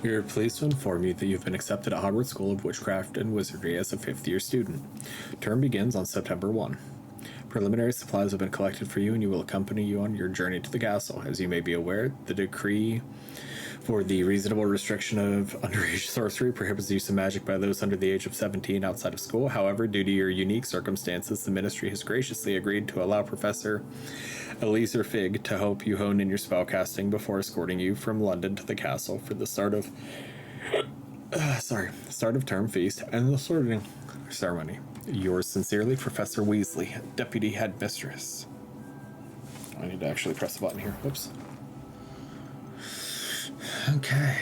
We are pleased to inform you that you've been accepted at Hogwarts School of Witchcraft and Wizardry as a fifth-year student. Term begins on September 1. Preliminary supplies have been collected for you and will accompany you on your journey to the castle. As you may be aware, the decree for the reasonable restriction of underage sorcery prohibits the use of magic by those under the age of 17 outside of school. However, due to your unique circumstances, the Ministry has graciously agreed to allow Professor Eliezer Fig to help you hone in your spellcasting before escorting you from London to the castle for the start of term feast and the sorting ceremony. Yours sincerely, Professor Weasley, Deputy Headmistress. I need to actually press the button here. Whoops. Okay.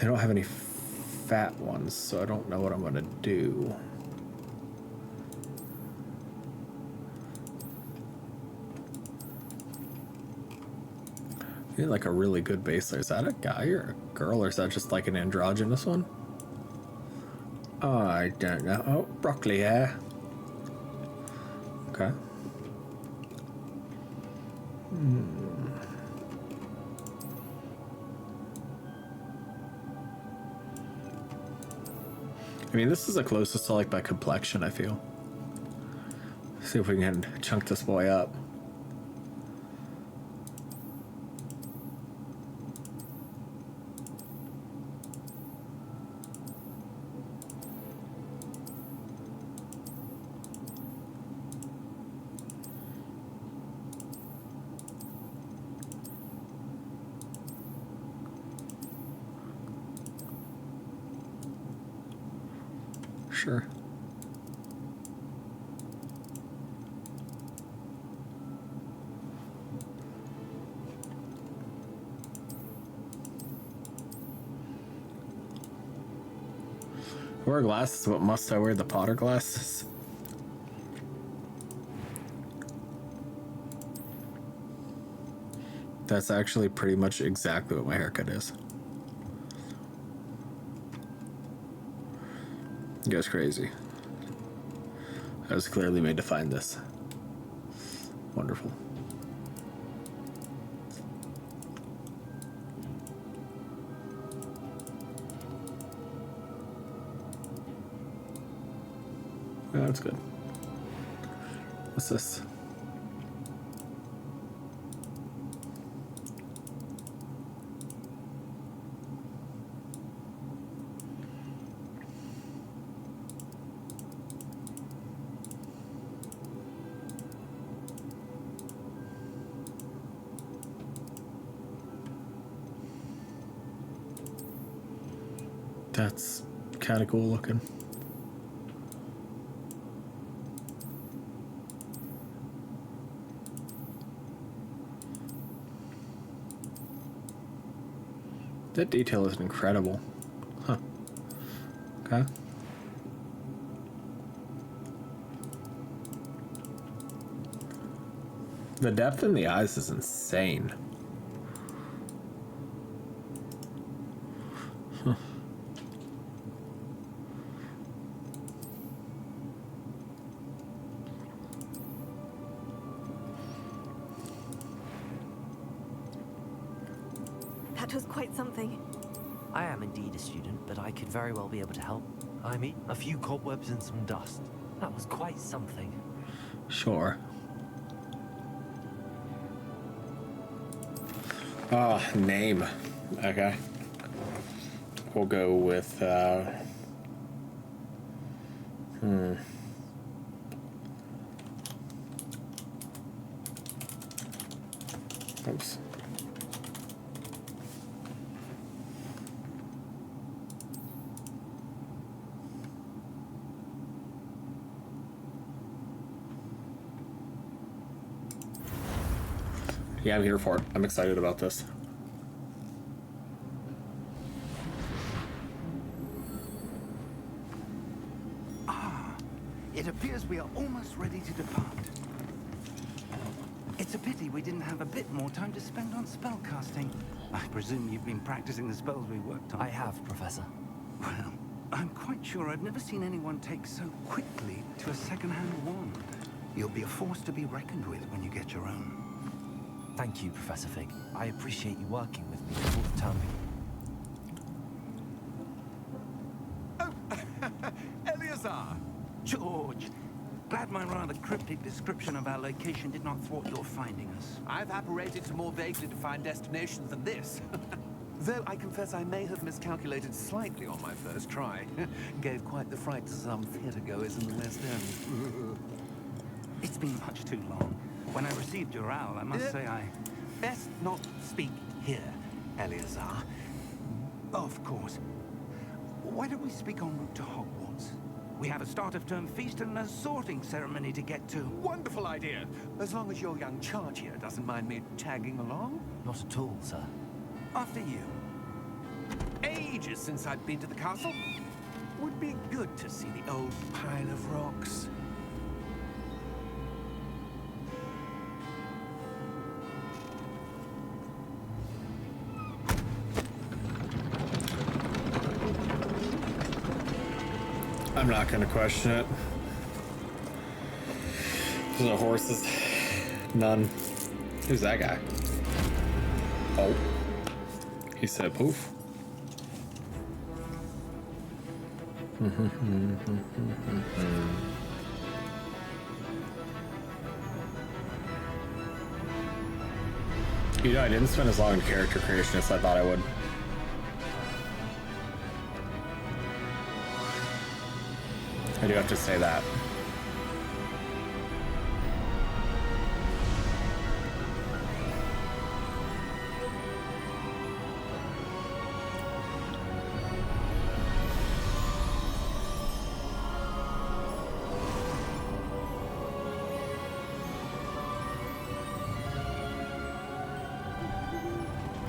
I don't have any fat ones, so I don't know what I'm going to do. I need like a really good base layer. Is that a guy or a girl, or is that just like an androgynous one? Oh, I don't know. Oh, broccoli hair. Okay. I mean, this is the closest to like my complexion, I feel. See if we can chunk this boy up. Sure. I wear glasses, but must I wear the Potter glasses? That's actually pretty much exactly what my haircut is. You guys crazy. I was clearly made to find this. Wonderful. Yeah, that's good. What's this? That's kind of cool looking. That detail is incredible. Huh. Okay. The depth in the eyes is insane. Huh. That was quite something. I am indeed a student, but I could very well be able to help. I mean, a few cobwebs and some dust. That was quite something. Sure. Name. Okay. We'll go with, Oops. Yeah, I'm here for it. I'm excited about this. It appears we are almost ready to depart. It's a pity we didn't have a bit more time to spend on spellcasting. I presume you've been practicing the spells we worked on. I have, Professor. Well, I'm quite sure I've never seen anyone take so quickly to a second-hand wand. You'll be a force to be reckoned with when you get your own. Thank you, Professor Fig. I appreciate you working with me forthcoming. George, glad my rather cryptic description of our location did not thwart your finding us. I've apparated to more vaguely defined destinations than this. Though I confess I may have miscalculated slightly on my first try. Gave quite the fright to some theatergoers in the West End. It's been much too long. When I received your owl, I must say I... Best not speak here, Eleazar. Of course. Why don't we speak en route to Hogwarts? We have a start-of-term feast and a sorting ceremony to get to. Wonderful idea. As long as your young charge here doesn't mind me tagging along. Not at all, sir. After you. Ages since I'd been to the castle. Would be good to see the old pile of rocks. I'm not gonna question it. There's no horses. None. Who's that guy? Oh. He said poof. You know, I didn't spend as long in character creation as I thought I would. I do have to say that.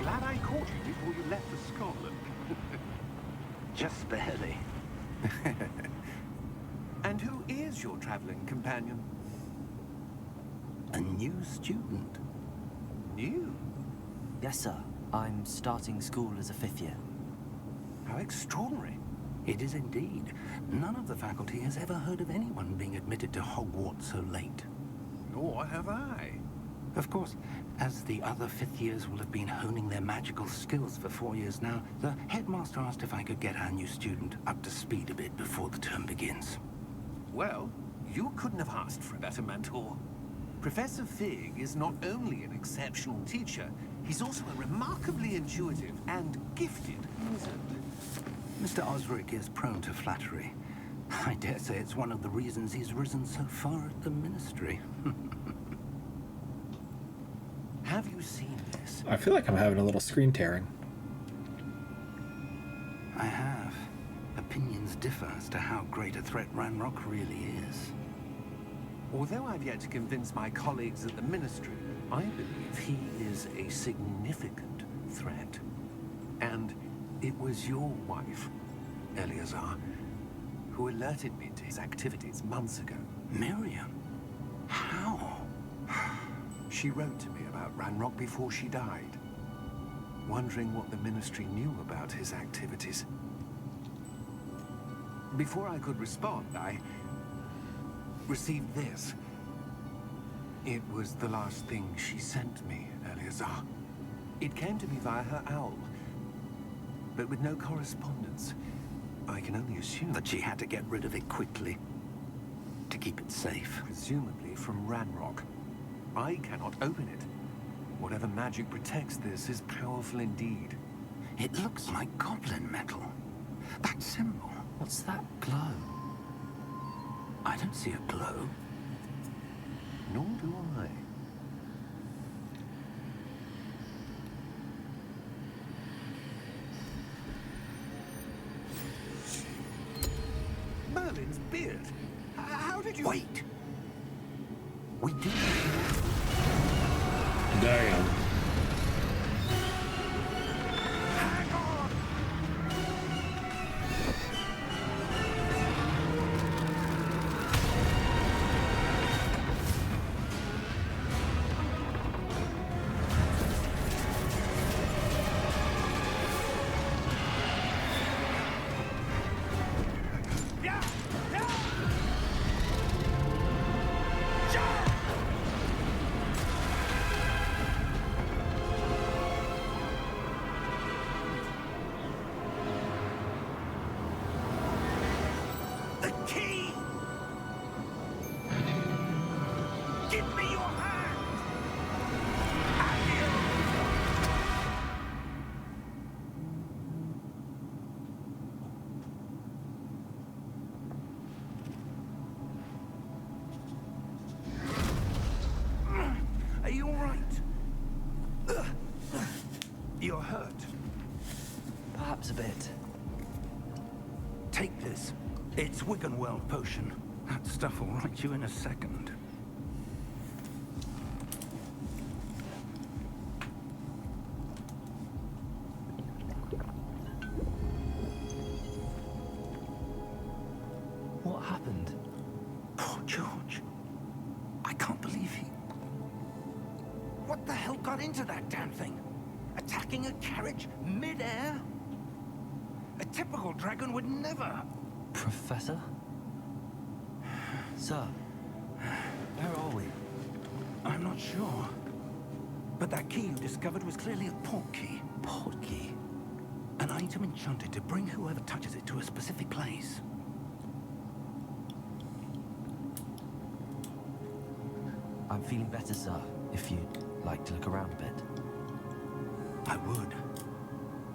Glad I caught you before you left for Scotland. Just barely. And who is your traveling companion? A new student. New? Yes, sir. I'm starting school as a 5th year. How extraordinary. It is indeed. None of the faculty has ever heard of anyone being admitted to Hogwarts so late. Nor have I. Of course, as the other 5th years will have been honing their magical skills for 4 years now, the headmaster asked if I could get our new student up to speed a bit before the term begins. Well, you couldn't have asked for a better mentor. Professor Fig is not only an exceptional teacher, he's also a remarkably intuitive and gifted wizard. Mr. Osric is prone to flattery. I dare say it's one of the reasons he's risen so far at the Ministry. Have you seen this? I feel like I'm having a little screen tearing. I have. Opinions differ as to how great a threat Ranrock really is. Although I've yet to convince my colleagues at the Ministry, I believe he is a significant threat. And it was your wife, Eleazar, who alerted me to his activities months ago. Miriam? How? She wrote to me about Ranrock before she died, wondering what the Ministry knew about his activities. Before I could respond, I received this. It was the last thing she sent me, Eleazar. It came to me via her owl, but with no correspondence. I can only assume That she had to get rid of it quickly. To keep it safe. presumably from Ranrock. I cannot open it. Whatever magic protects this is powerful indeed. It looks like goblin metal. That symbol. What's that glow? I don't see a glow. Nor do I. Merlin's beard. How did you... Wait! We do. Damn. Hang on! Yeah! Yeah! The key! You're hurt. Perhaps a bit. Take this. It's Wiggenweld potion. That stuff will right you in a second. What happened? Poor George. I can't believe he... What the hell got into that damn thing? Attacking a carriage mid-air? A typical dragon would never... Professor? Sir, where are we? I'm not sure. But that key you discovered was clearly a port key. Port key? An item enchanted to bring whoever touches it to a specific place. I'm feeling better, sir, if you'd like to look around a bit. I would.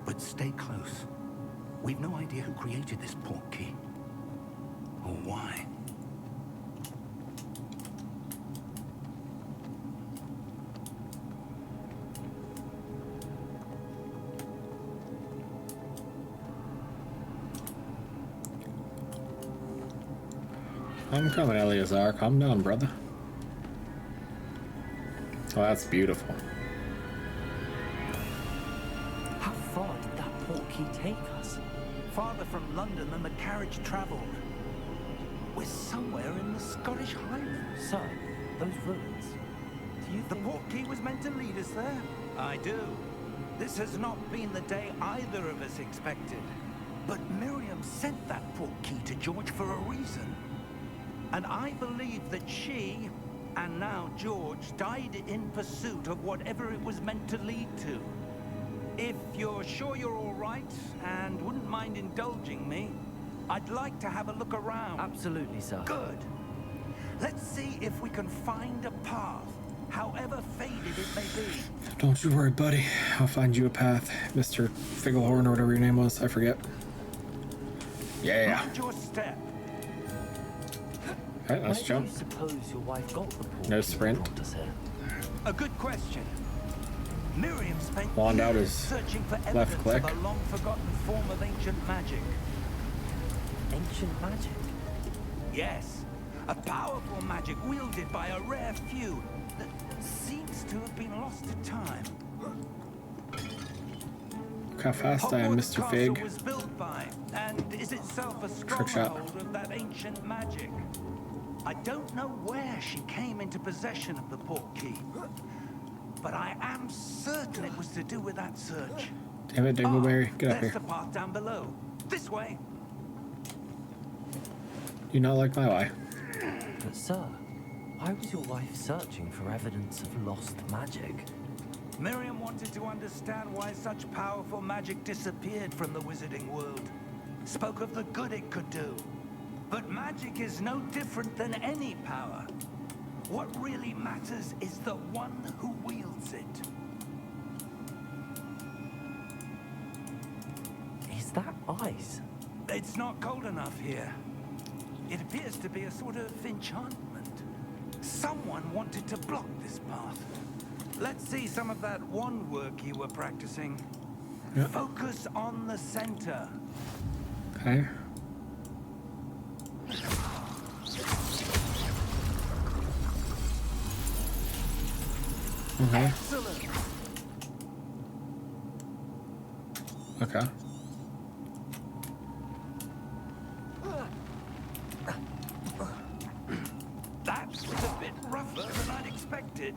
But stay close. We've no idea who created this port key. Or why. I'm coming, Eleazar. Calm down, brother. Oh, that's beautiful. How far did that port key take us? Farther from London than the carriage travelled. We're somewhere in the Scottish Highlands. Sir, those ruins. Do you The think... port key was meant to lead us there? I do. This has not been the day either of us expected. But Miriam sent that port key to George for a reason. And I believe that she, and now George, died in pursuit of whatever it was meant to lead to. If you're sure you're all right, and wouldn't mind indulging me, I'd like to have a look around. Absolutely, sir. Good. Let's see if we can find a path, however faded it may be. Don't you worry, buddy. I'll find you a path, Mr. Figglehorn or whatever your name was. I forget. Yeah. Mind your step. Okay, Where let's do jump. you suppose your wife got the port No key sprint. that brought us here? A good question. Miriam spent Wand out years is searching for left evidence click. of a long-forgotten form of ancient magic. Ancient magic? Yes, a powerful magic wielded by a rare few that seems to have been lost to time. Look how fast I am, Hogwarts Mr. Castle Fig. was built by, and is itself a Trick shot. stronghold of that ancient magic. I don't know where she came into possession of the port key, but I am certain it was to do with that search. Damn it, Dingleberry. Get up There's here. the path down below. This way. You not like my wife? But sir, why was your wife searching for evidence of lost magic? Miriam wanted to understand why such powerful magic disappeared from the wizarding world. Spoke of the good it could do. But magic is no different than any power. What really matters is the one who wields it. Is that ice? It's not cold enough here. It appears to be a sort of enchantment. Someone wanted to block this path. Let's see some of that wand work you were practicing. Yeah. Focus on the center. Okay. Okay. Excellent. Okay. That was a bit rougher than I'd expected.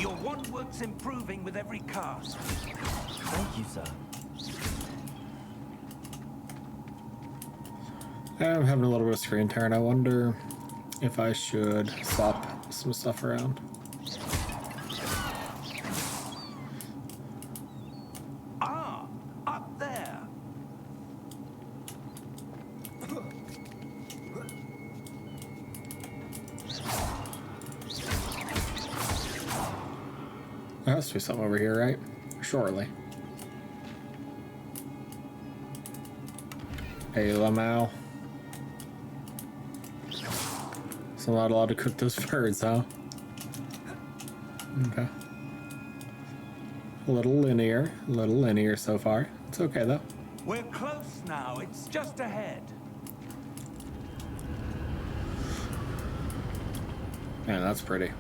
Your wand work's improving with every cast. Thank you, sir. I'm having a little bit of screen tear, and I wonder if I should swap some stuff around. Ah, up there. There has to be something over here, right? Surely. Hey, Lamau. So I'm not allowed to cook those birds, huh? Okay. A little linear so far. It's okay though. We're close now. It's just ahead. Man, that's pretty.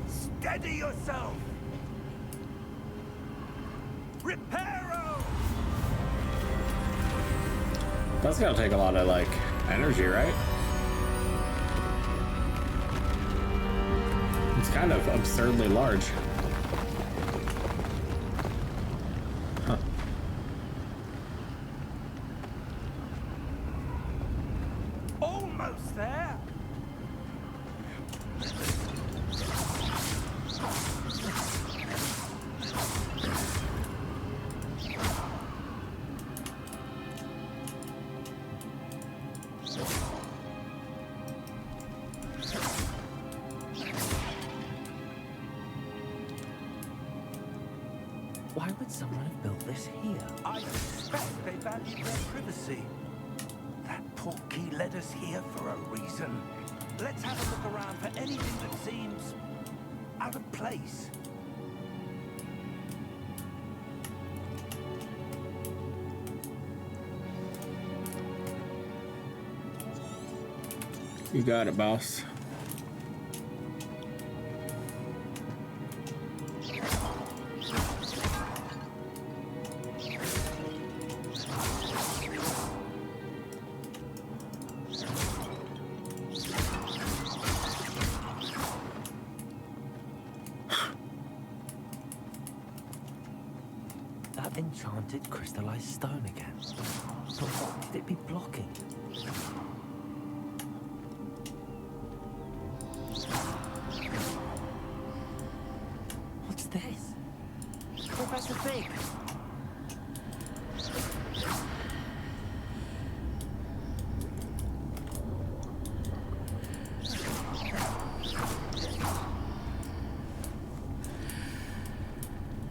Steady yourself. Reparo! That's gonna take a lot of like energy, right? It's kind of absurdly large. Huh. Almost there. Why would someone have built this here? I suspect they valued their privacy. That portkey led us here for a reason. Let's have a look around for anything that seems out of place. You got it, boss. That enchanted crystallized stone again. But what could it be blocking? What's this? Professor Fig!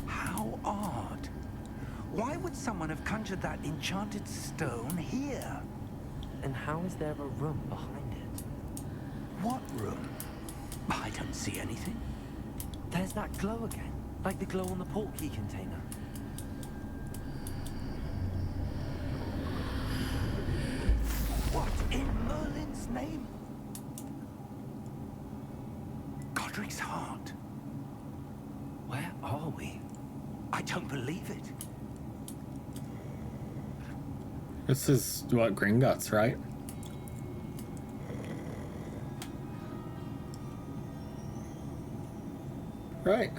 How odd. Why would someone have conjured that enchanted stone here? And how is there a room behind it? What room? I don't see anything. There's that glow again, like the glow on the portkey container. What in Merlin's name? Godric's heart. Where are we? I don't believe it. This is what Gringotts, right? Right.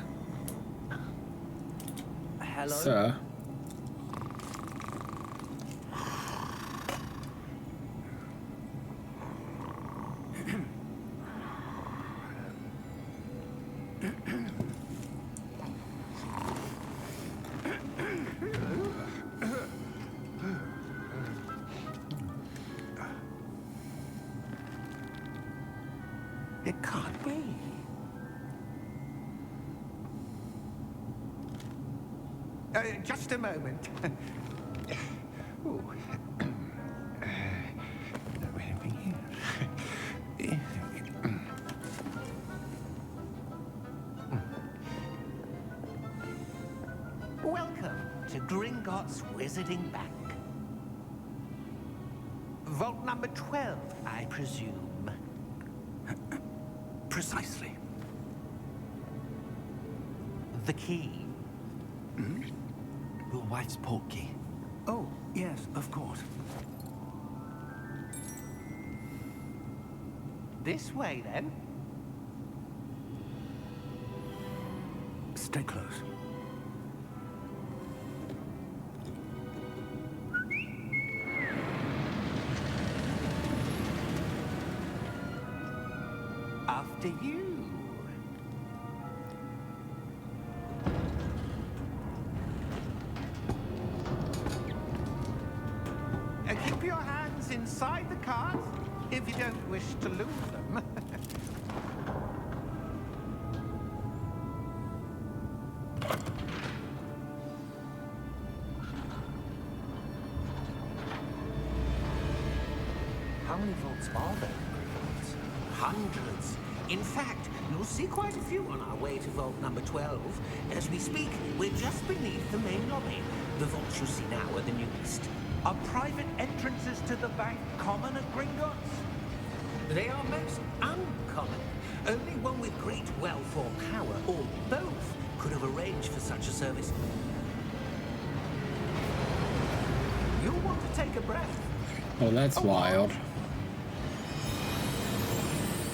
Hello? So, It can't be. Just a moment. Ooh. Welcome to Gringotts Wizarding Bank. Vault number 12, I presume. Precisely. The key. Your wife's portkey. Oh, yes, of course. This way, then. Stay close. After you. Keep your hands inside the cart if you don't wish to lose them. How many vaults are there in Gringotts? Hundreds. In fact, you'll see quite a few on our way to vault number 12. As we speak, we're just beneath the main lobby. The vaults you see now are the newest. Are private entrances to the bank common at Gringotts? They are most uncommon. Only one with great wealth or power, or both, could have arranged for such a service. You'll want to take a breath. Oh, that's wild.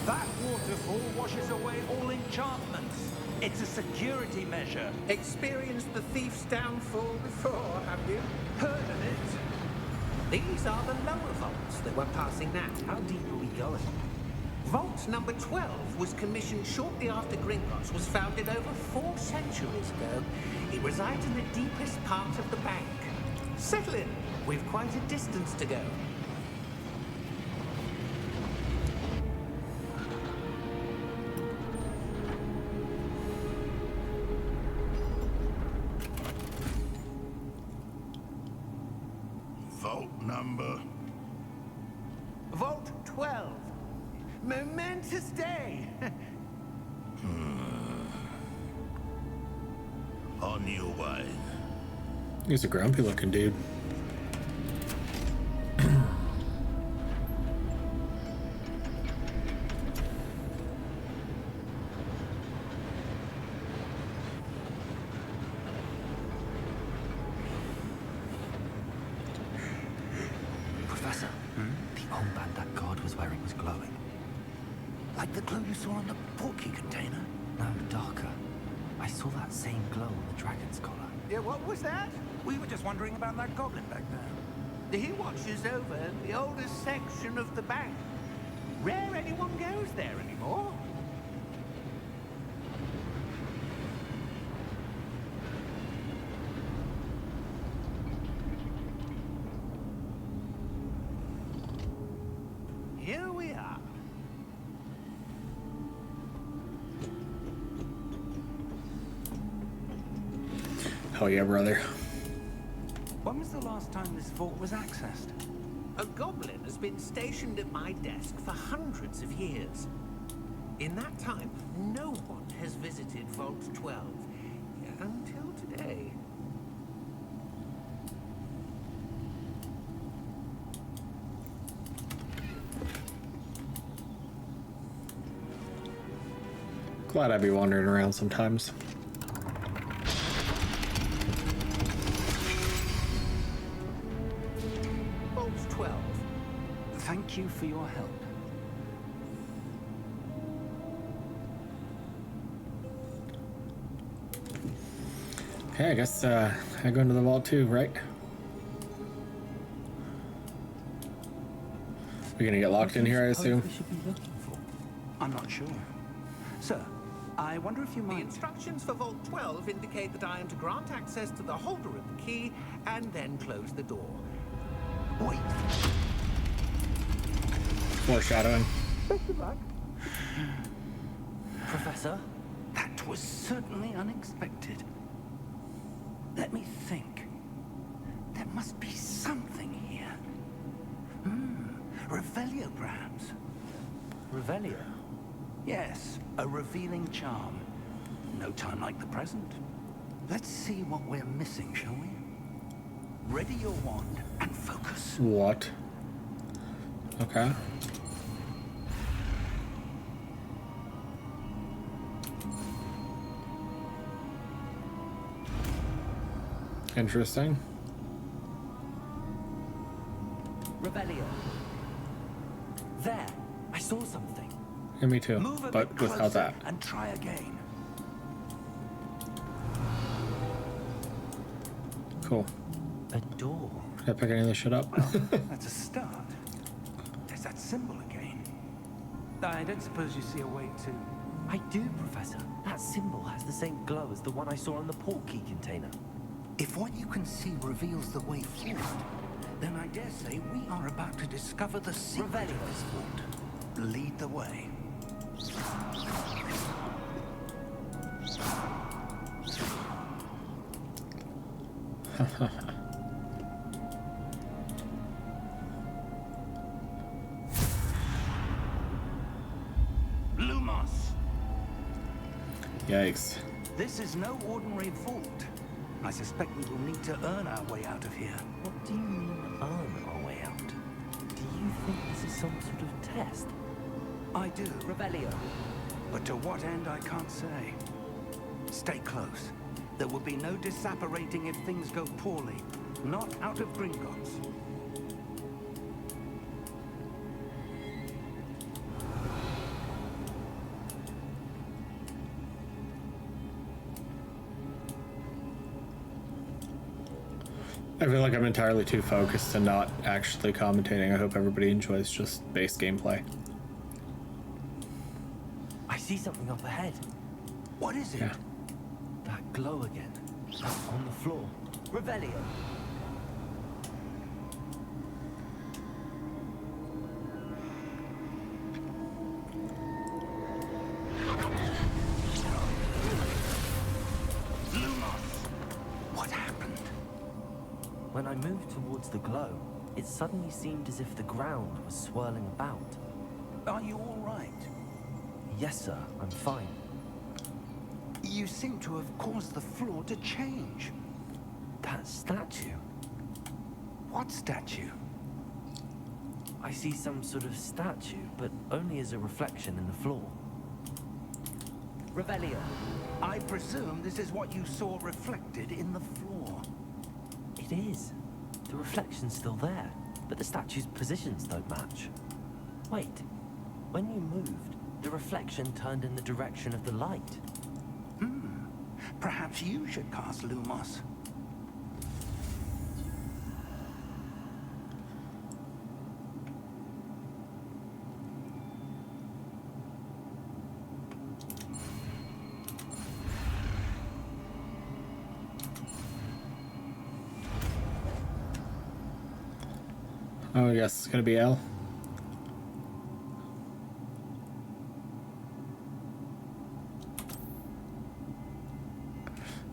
That waterfall washes away all enchantments. It's a security measure. Experienced the thief's downfall before, have you? Heard of it? These are the lower vaults that we're passing now. How deep are we going? Vault number 12 was commissioned shortly after Gringotts was founded over 4 centuries ago. It resides in the deepest part of the bank. Settle in. We've quite a distance to go. Vault number. Vault 12. Momentous day. On your way. He's a grumpy looking dude. Professor, the armband that guard was wearing was glowing. Like the glow you saw on the portkey container? No, darker. I saw that same glow on the dragon's collar. Yeah, what was that? We were just wondering about that goblin back there. He watches over the oldest section of the bank. Rare anyone goes there anymore. Here we are. Oh yeah, brother. When was the last time this vault was accessed? A goblin has been stationed at my desk for hundreds of years. In that time, no one has visited Vault 12 until today. Glad I'd be wandering around sometimes. Vault 12. Thank you for your help. Okay, I guess I go into the vault too, right? We're gonna get locked in here, I assume. We should be looking for. I'm not sure. Sir, I wonder if you The might... instructions for Vault 12 indicate that I am to grant access to the holder of the key and then close the door. Wait. Foreshadowing. Professor? That was certainly unexpected. Let me think. There must be something here. Revelio, perhaps. Revelio? Yes, a revealing charm. No time like the present. Let's see what we're missing, shall we? Ready your wand and focus. What? Okay. Interesting. Revelio. There. I saw something. Yeah, me too. Move a But bit without closer that. and try again. Cool. A door. Did I pick any of this shit up? That's a start. There's that symbol again. I don't suppose you see a way to... I do, Professor. That symbol has the same glow as the one I saw on the portkey container. If what you can see reveals the way forward, then I dare say we are about to discover the secret of this vault. Lead the way. Lumos. Yikes. This is no ordinary vault. I suspect we will need to earn our way out of here. What do you mean, earn our way out? Do you think this is some sort of test? I do, Revelio. but to what end I can't say. Stay close. There will be no disapparating if things go poorly. Not out of Gringotts. I feel like I'm entirely too focused and not actually commentating. I hope everybody enjoys just base gameplay. I see something up ahead. What is it? Yeah. That glow again. On the floor. Revelio. What happened? When I moved towards the glow, it suddenly seemed as if the ground was swirling about. Are you all right? Yes, sir, I'm fine. You seem to have caused the floor to change. That statue. What statue? I see some sort of statue, but only as a reflection in the floor. Revelio. I presume this is what you saw reflected in the floor. It is. The reflection's still there, but the statue's positions don't match. Wait. When you moved, the reflection turned in the direction of the light. Perhaps you should cast Lumos. Oh, I guess it's gonna be L.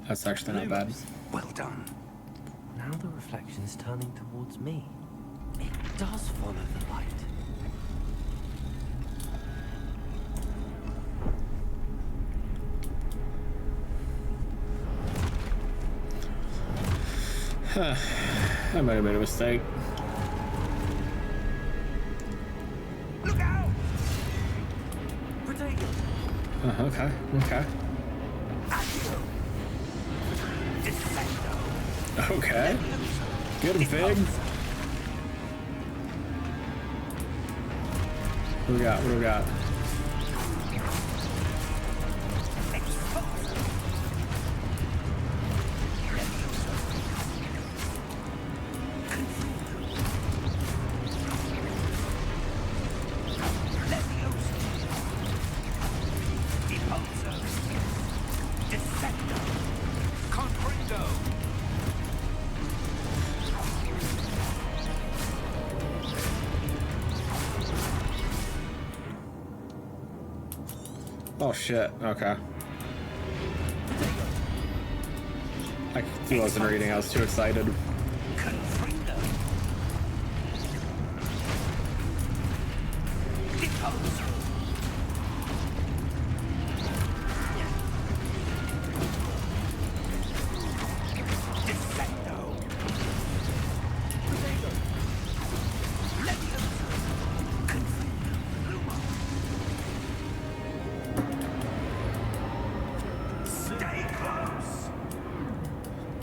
That's actually not bad. Well done. Now the reflection's turning towards me. It does follow the light. I might have made a mistake. Look out! Protego! Okay, okay. Okay. Get him, Fig. What do we got? What do we got? Oh shit, okay. I wasn't reading, I was too excited.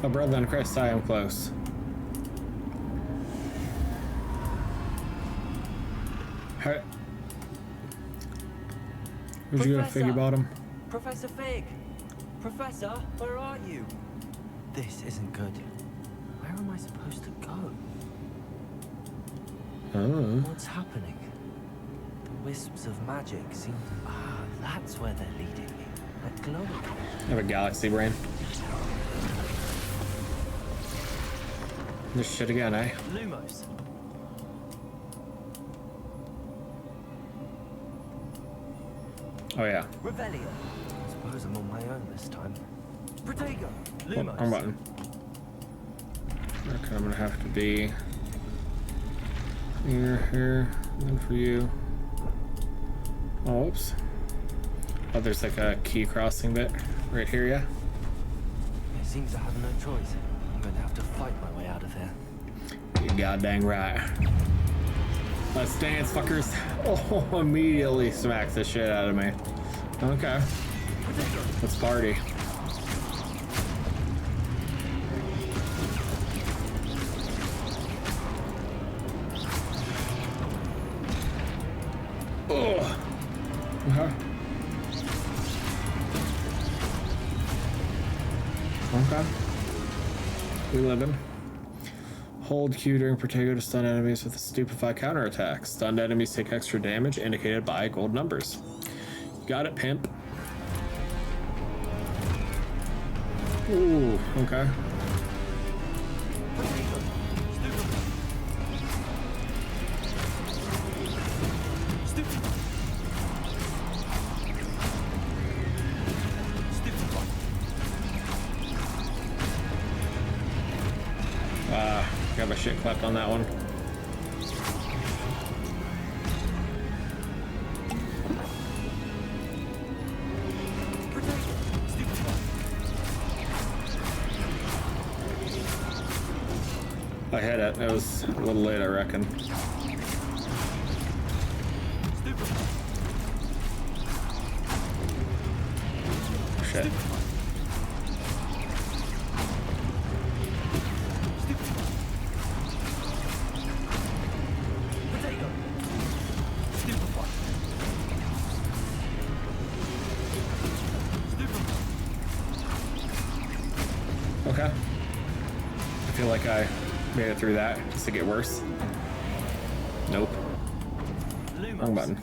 Oh, brother in Christ, I am close. Hey. Where'd you go, Figgy Bottom? Professor Fig! Professor, where are you? This isn't good. Where am I supposed to go? Oh. What's happening? The wisps of magic seem to... Ah, that's where they're leading me. That glow. I have a galaxy brain. This shit again, eh? Lumos. Oh yeah. Revelio. Suppose I'm on my own this time. Protego. Oh, Lumos. wrong button. Okay, I'm gonna have to be here, and then for you. Oh, oops. Oh, there's like a key crossing bit right here, yeah? It seems I have no choice. I'm going to have to fight my way out of here. You goddamn right. Let's dance, fuckers. Oh, immediately smacks the shit out of me. Okay. Let's party. Oh. Okay. Okay. We living. Hold Q during Protego to stun enemies with a stupefy counterattack. Stunned enemies take extra damage indicated by gold numbers. Got it, pimp. Ooh, okay. Got my shit clapped on that one. I hit it. It was a little late, I reckon. Shit. Okay. I feel like I made it through that. Does it get worse? Nope. Wrong button.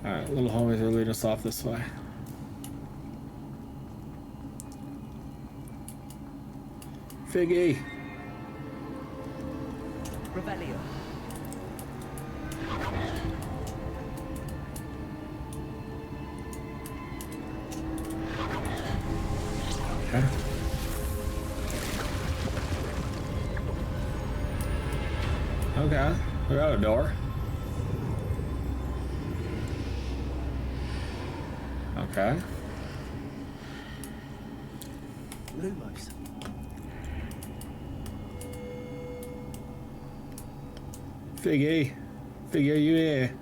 Alright, little homies are leading us off this way. Figgy! Revelio. Okay. Okay, we got a door. Okay. Lumos. Figgy. Figgy, are you here?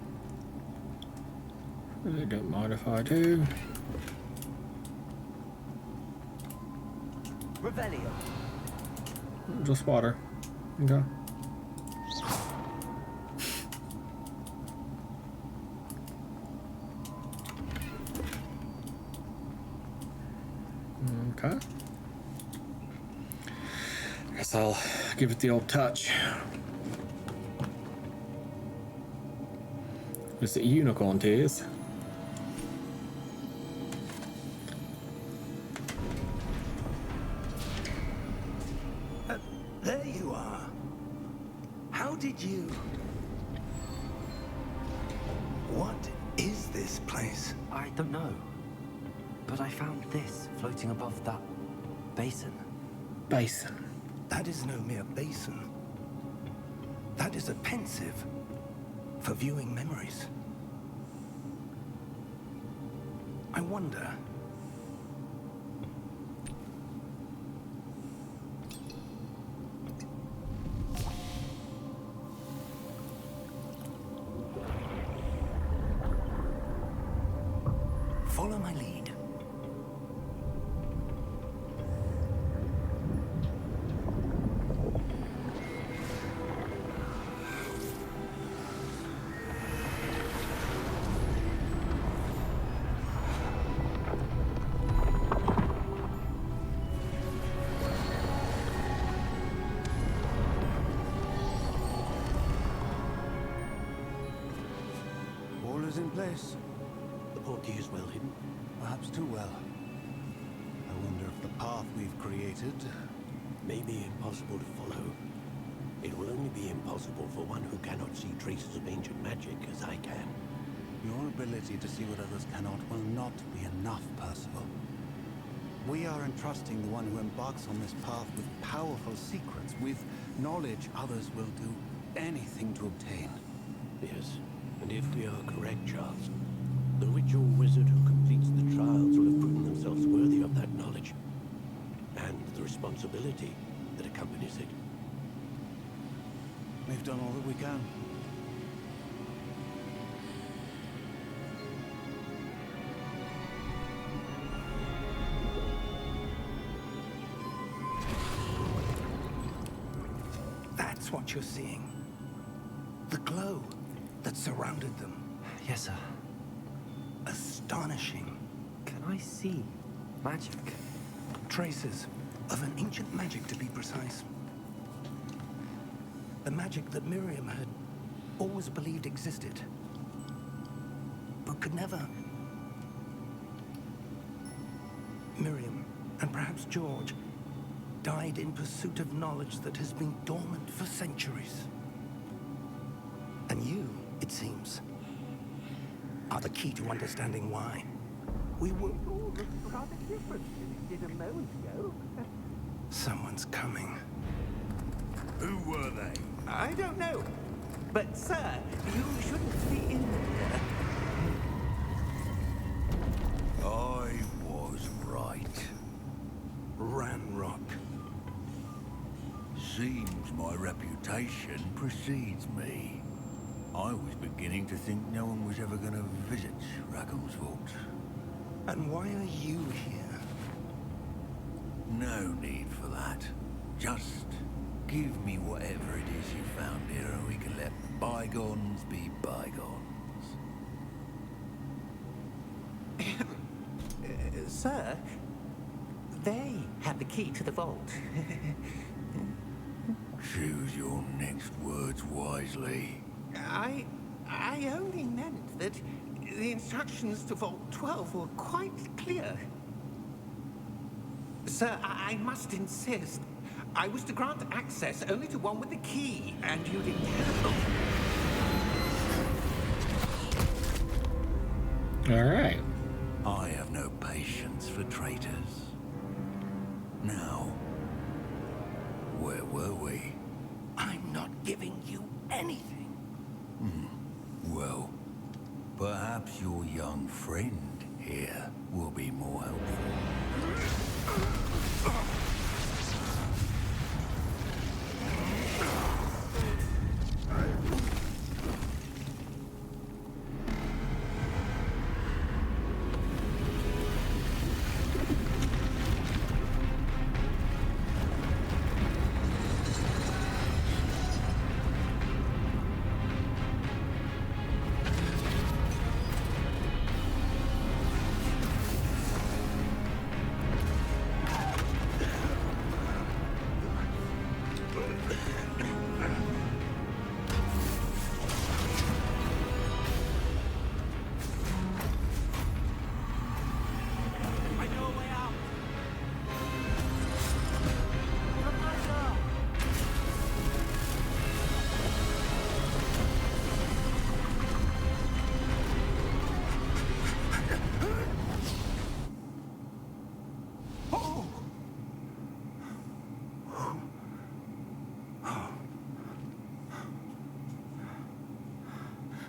I don't mind if I do. Revelio. Just water. Okay. Okay. Guess I'll give it the old touch. Is it unicorn tears? There you are. How did you... What is this place? I don't know. But I found this floating above that basin. Basin. That is no mere basin. That is a pensive for viewing memories. I wonder... Follow my lead. All is in place. The portkey is well hidden. Perhaps too well. I wonder if the path we've created... May be impossible to follow. It will only be impossible for one who cannot see traces of ancient magic as I can. Your ability to see what others cannot will not be enough, Percival. We are entrusting the one who embarks on this path with powerful secrets, with knowledge others will do anything to obtain. Yes, And if we are correct, Charles, the ritual wizard who completes the trials will have proven themselves worthy of that knowledge and the responsibility that accompanies it. We've done all that we can. That's what you're seeing. The glow that surrounded them. Yes, sir. Astonishing. Can I see magic? Traces of an ancient magic, to be precise. A magic that Miriam had always believed existed, but could never. Miriam, and perhaps George, died in pursuit of knowledge that has been dormant for centuries. And you, it seems, are the key to understanding why. We will all look rather different than it did a moment ago. Someone's coming. Who were they? I don't know. But, sir, you shouldn't be in here. I was right. Ranrock. Seems my reputation precedes me. I was beginning to think no one was ever going to visit Rackham's vault. And why are you here? No need for that. Just give me whatever it is you found here and we can let bygones be bygones. Sir, they have the key to the vault. Choose your next words wisely. I only meant that the instructions to Vault 12 were quite clear. Sir, I must insist. I was to grant access only to one with the key, and you didn't have it. All right. I have no patience for traitors. Now, where were we? I'm not giving you anything. Well, perhaps your young friend here will be more helpful.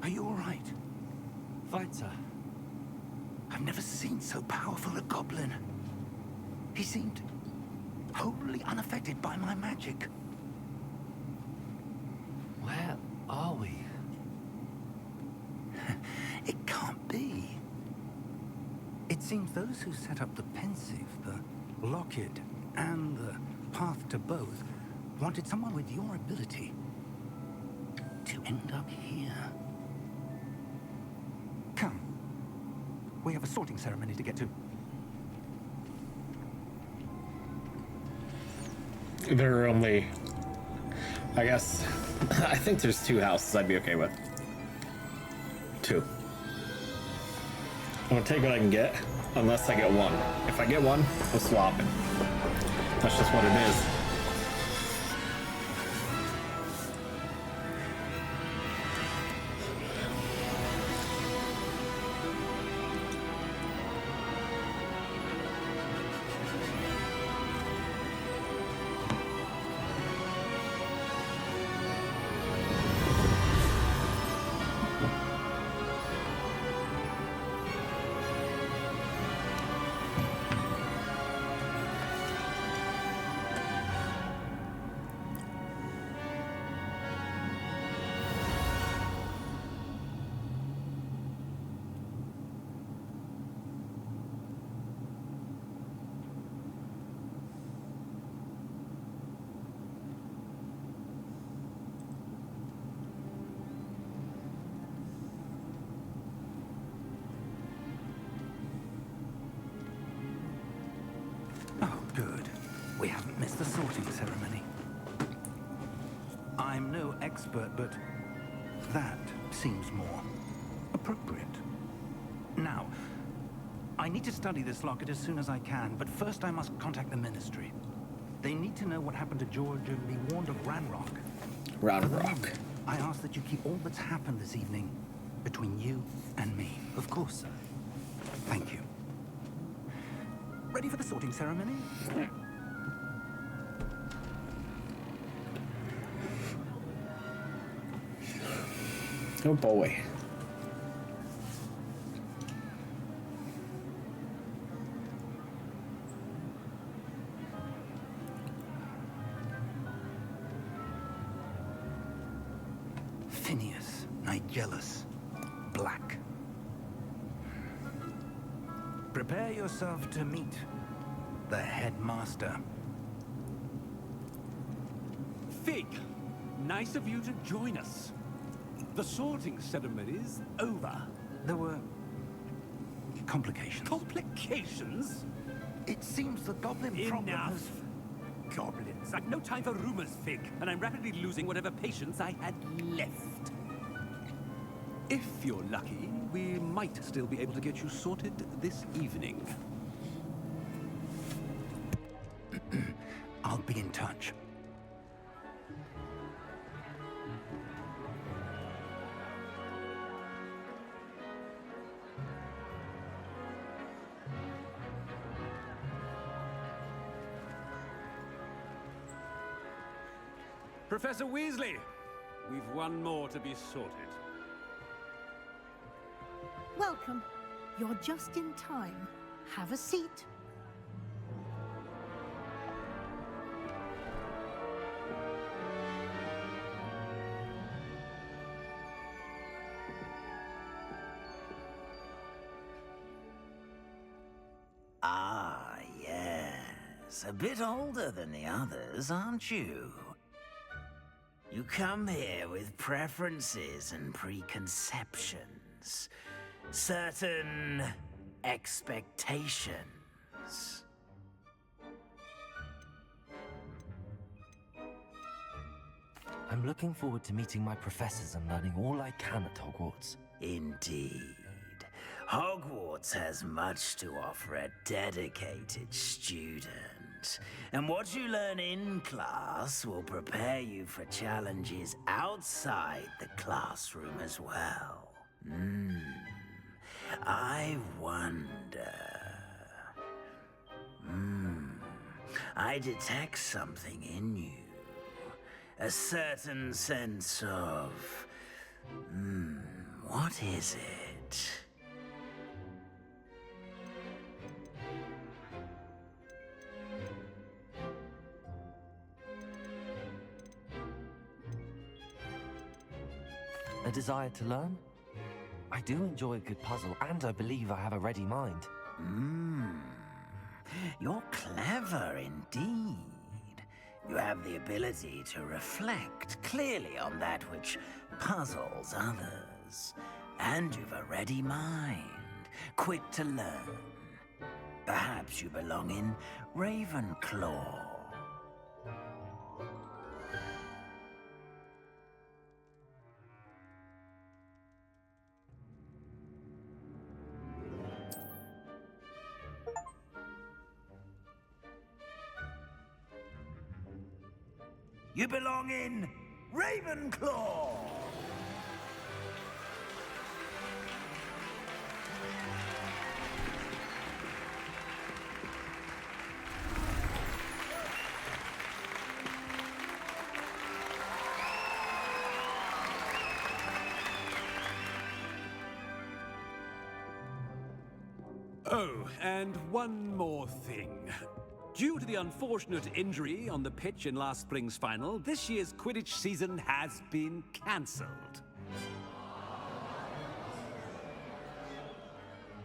Are you all right? Fine, sir. I've never seen so powerful a goblin. He seemed wholly unaffected by my magic. Where are we? It can't be. It seems those who set up the Pensive, the Locket, and the Path to Both wanted someone with your ability to end up here. Come. We have a sorting ceremony to get to. There are only, I guess, I think there's 2 houses I'd be okay with. 2. I'm gonna take what I can get, unless I get 1. If I get 1, I'm swapping. That's just what it is. It's the sorting ceremony. I'm no expert, but that seems more appropriate. Now, I need to study this locket as soon as I can, but first I must contact the Ministry. They need to know what happened to George and be warned of Ranrock. Rock. I ask that you keep all that's happened this evening between you and me. Of course, sir. Thank you. Ready for the sorting ceremony? Oh boy. Phineas, Nigellus, Black. Prepare yourself to meet the headmaster. Fig, nice of you to join us. The sorting ceremony's over. There were complications. Complications? It seems the goblin problem Enough. has... Goblins. I've no time for rumors, Fig, and I'm rapidly losing whatever patience I had left. If you're lucky, we might still be able to get you sorted this evening. I'll be in touch. Professor Weasley, we've one more to be sorted. Welcome. You're just in time. Have a seat. Ah, yes. A bit older than the others, aren't you? You come here with preferences and preconceptions. Certain expectations. I'm looking forward to meeting my professors and learning all I can at Hogwarts. Indeed. Hogwarts has much to offer a dedicated student. And what you learn in class will prepare you for challenges outside the classroom as well. I wonder... I detect something in you. A certain sense of... what is it? A desire to learn? I do enjoy a good puzzle, and I believe I have a ready mind. You're clever indeed. You have the ability to reflect clearly on that which puzzles others. And you've a ready mind, quick to learn. Perhaps you belong in Ravenclaw. You belong in Ravenclaw! Oh, and one more thing. Due to the unfortunate injury on the pitch in last spring's final, this year's Quidditch season has been cancelled.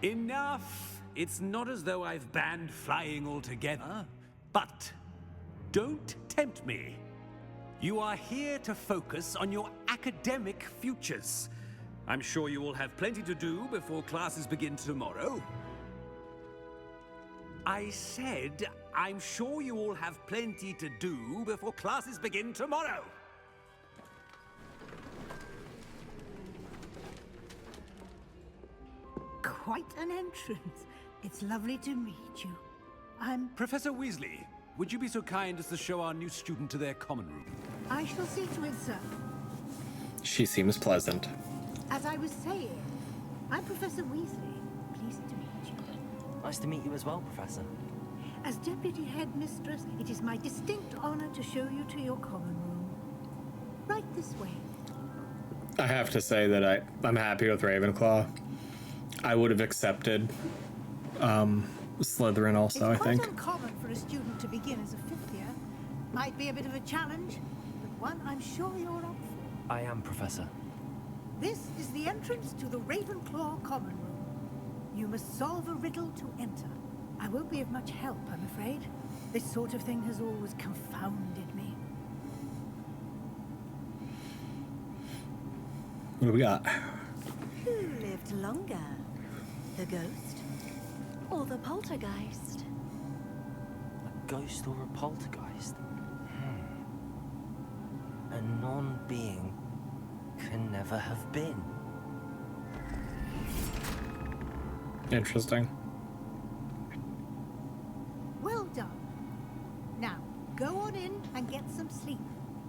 Enough! It's not as though I've banned flying altogether, but don't tempt me. You are here to focus on your academic futures. I'm sure you will have plenty to do before classes begin tomorrow. I said I'm sure you all have plenty to do before classes begin tomorrow. Quite an entrance. It's lovely to meet you. I'm... Professor Weasley, would you be so kind as to show our new student to their common room? I shall see to it, sir. She seems pleasant. As I was saying, I'm Professor Weasley. Pleased to meet you. Nice to meet you as well, Professor. As Deputy Headmistress, it is my distinct honor to show you to your common room. Right this way. I have to say that I'm happy with Ravenclaw. I would have accepted Slytherin also, I think. It's quite uncommon for a student to begin as a fifth year. Might be a bit of a challenge, but one I'm sure you're up for. I am, Professor. This is the entrance to the Ravenclaw common room. You must solve a riddle to enter. I won't be of much help, I'm afraid. This sort of thing has always confounded me. What do we got? Who lived longer? The ghost or the poltergeist? A ghost or a poltergeist? A non-being can never have been. Interesting. Well done. Now, go on in and get some sleep.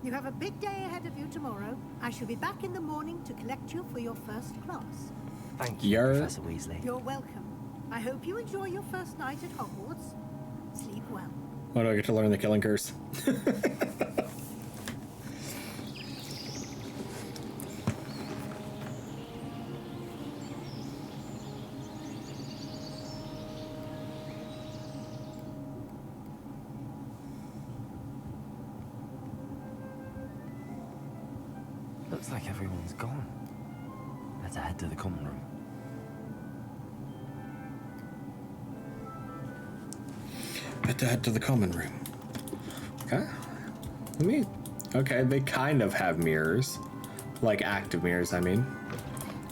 You have a big day ahead of you tomorrow. I shall be back in the morning to collect you for your first class. Thank you, Professor Weasley. You're welcome. I hope you enjoy your first night at Hogwarts. Sleep well. Why do I get to learn the killing curse? Looks like everyone's gone. Better head to the common room. Better head to the common room. Okay. Okay, they kind of have mirrors. Like active mirrors, I mean.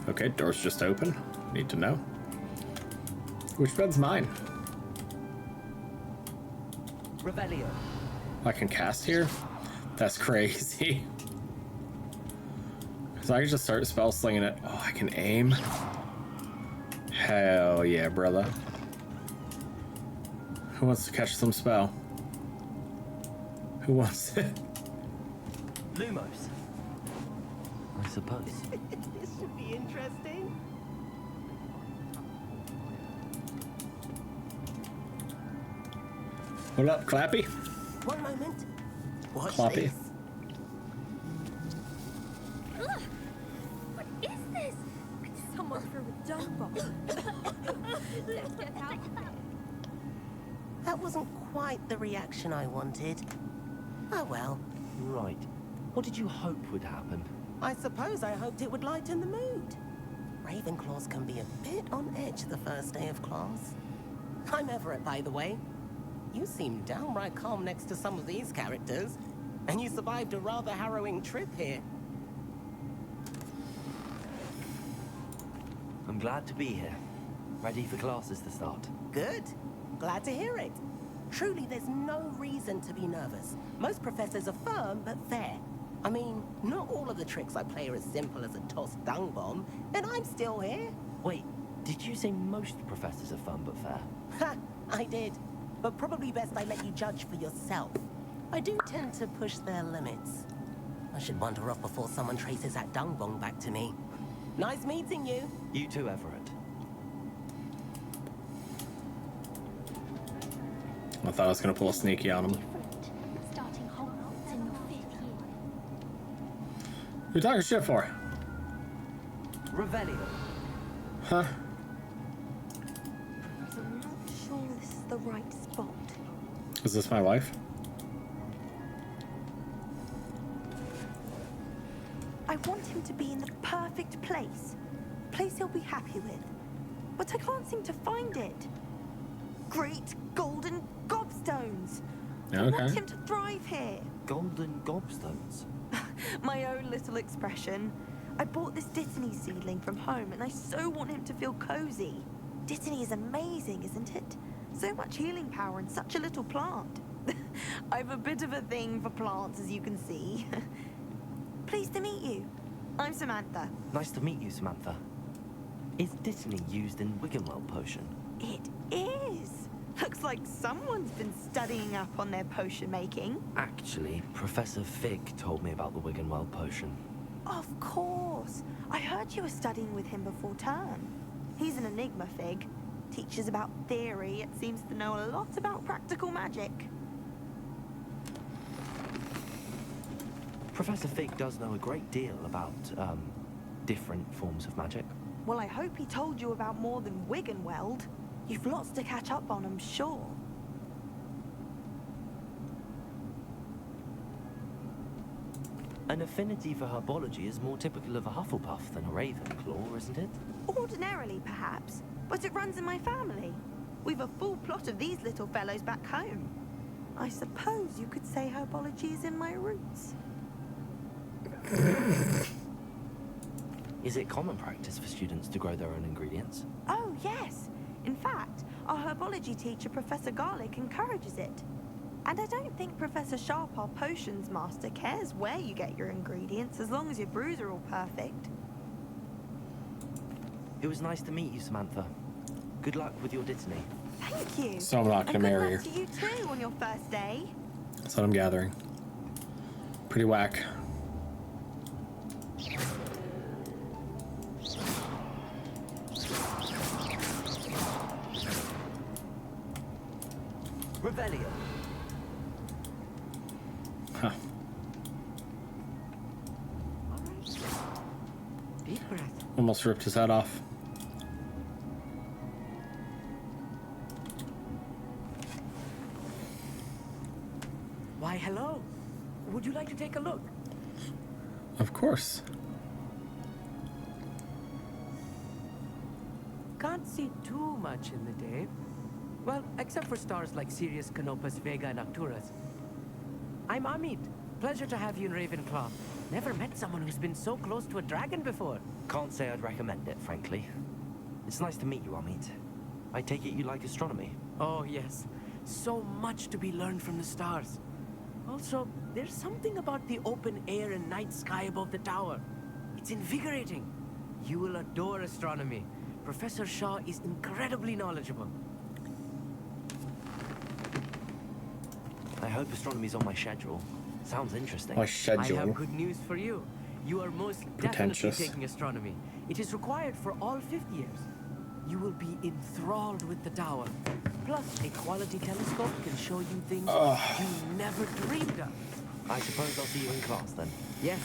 Okay, door's just open. Need to know. Which bed's mine? Revelio. I can cast here? That's crazy. So I can just start spell slinging it. Oh, I can aim? Hell yeah, brother. Who wants to catch some spell? Who wants it? Lumos. I suppose. This should be interesting. What up, Clappy? One moment. Watch Clappy. this. Ugh! What is this? Someone threw a dung bomb. Let's get out of here. That wasn't quite the reaction I wanted. Oh well. Right. What did you hope would happen? I suppose I hoped it would lighten the mood. Ravenclaws can be a bit on edge the first day of class. I'm Everett, by the way. You seem downright calm next to some of these characters, and you survived a rather harrowing trip here. I'm glad to be here. Ready for classes to start. Good. Glad to hear it. Truly, there's no reason to be nervous. Most professors are firm, but fair. I mean, not all of the tricks I play are as simple as a tossed dung bomb, and I'm still here. Wait, did you say most professors are fun but fair? Ha! I did. But probably best I let you judge for yourself. I do tend to push their limits. I should wander off before someone traces that dung bomb back to me. Nice meeting you. You too, Everett. I thought I was gonna pull a sneaky on him. Starting Hogwarts in your 5th year. Who you talking shit for? Revelio. Huh? I'm not sure this is the right spot. Is this my wife? I want him to be in the perfect place. A place he'll be happy with. But I can't seem to find it. Great golden gobstones! I want Okay. him to thrive here. Golden gobstones. My own little expression. I bought this Dittany seedling from home and I so want him to feel cozy. Dittany is amazing, isn't it? So much healing power in such a little plant. I've a bit of a thing for plants, as you can see. Pleased to meet you. I'm Samantha. Nice to meet you, Samantha. Is Dittany used in Wiggenweld potion? It is. Looks like someone's been studying up on their potion making. Actually, Professor Fig told me about the Wiggenweld potion. Of course. I heard you were studying with him before term. He's an enigma, Fig. Teaches about theory, yet seems to know a lot about practical magic. Professor Fig does know a great deal about, different forms of magic. Well, I hope he told you about more than Wiggenweld. You've lots to catch up on, I'm sure. An affinity for herbology is more typical of a Hufflepuff than a Ravenclaw, isn't it? Ordinarily, perhaps, but it runs in my family. We've a full plot of these little fellows back home. I suppose you could say herbology is in my roots. Is it common practice for students to grow their own ingredients? Oh, yes. In fact, our herbology teacher, Professor Garlick, encourages it. And I don't think Professor Sharp, our potions master, cares where you get your ingredients, as long as your brews are all perfect. It was nice to meet you, Samantha. Good luck with your Dittany. Thank you. So I'm not gonna marry her. And good luck to you too on your first day. That's what I'm gathering. Pretty whack. Revelio. Huh. Deep breath. Almost ripped his head off. Why, hello. Would you like to take a look? Of course. Can't see too much in the day. Well, except for stars like Sirius, Canopus, Vega, and Arcturus. I'm Amit. Pleasure to have you in Ravenclaw. Never met someone who's been so close to a dragon before. Can't say I'd recommend it, frankly. It's nice to meet you, Amit. I take it you like astronomy? Oh, yes. So much to be learned from the stars. Also, there's something about the open air and night sky above the tower. It's invigorating. You will adore astronomy. Professor Shaw is incredibly knowledgeable. I hope astronomy's on my schedule. Sounds interesting. My schedule. I have good news for you. You are most definitely Pretentious. taking astronomy. It is required for all 5th years. You will be enthralled with the tower. Plus, a quality telescope can show you things you never dreamed of. I suppose I'll see you in class then. Yes.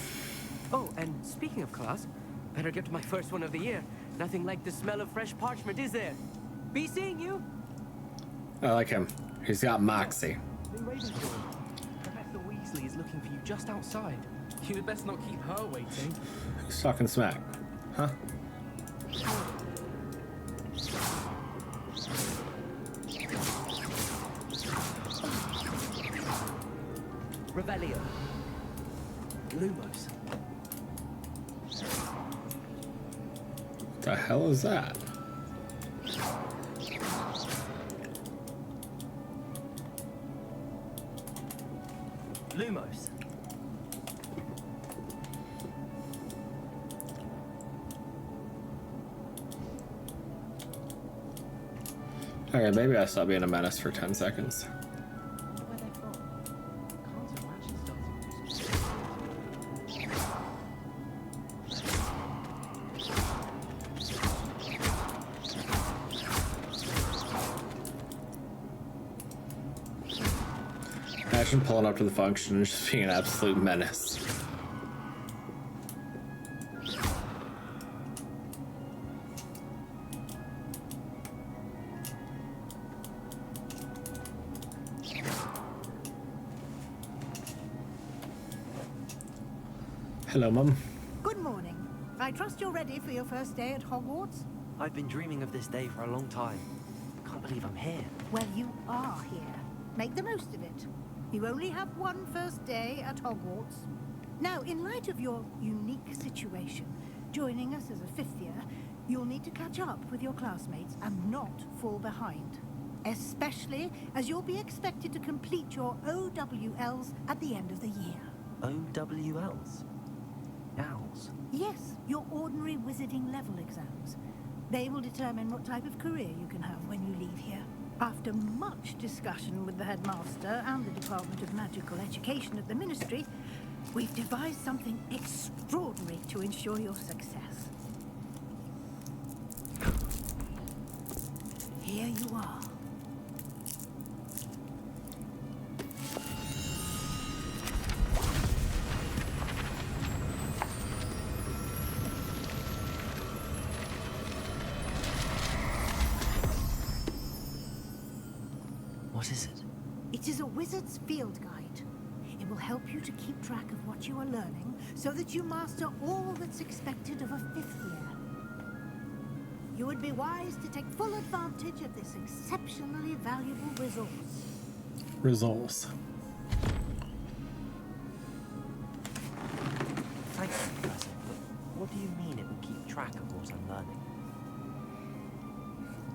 Oh, and speaking of class, better get to my first one of the year. Nothing like the smell of fresh parchment, is there? Be seeing you. I like him. He's got moxie. In Ravensbourne, Professor Weasley is looking for you just outside. You'd best not keep her waiting. He's talking smack. Huh? Revelio. Lumos. What the hell is that? Lumos. Okay, maybe I stop being a menace for 10 seconds. Imagine pulling up to the function and just being an absolute menace. Hello, Mum. Good morning. I trust you're ready for your first day at Hogwarts? I've been dreaming of this day for a long time. Can't believe I'm here. Well, you are here. Make the most of it. You only have one first day at Hogwarts. Now, in light of your unique situation, joining us as a 5th year, you'll need to catch up with your classmates and not fall behind. especially as you'll be expected to complete your OWLs at the end of the year. OWLs? Owls? Yes, your ordinary wizarding level exams. They will determine what type of career you can have when you leave here. After much discussion with the headmaster and the Department of Magical Education at the Ministry, we've devised something extraordinary to ensure your success. Here you are. What is it? It is a wizard's field guide. It will help you to keep track of what you are learning so that you master all that's expected of a 5th year. You would be wise to take full advantage of this exceptionally valuable resource. Resource. Thank you, Professor. But what do you mean it will keep track of what I'm learning?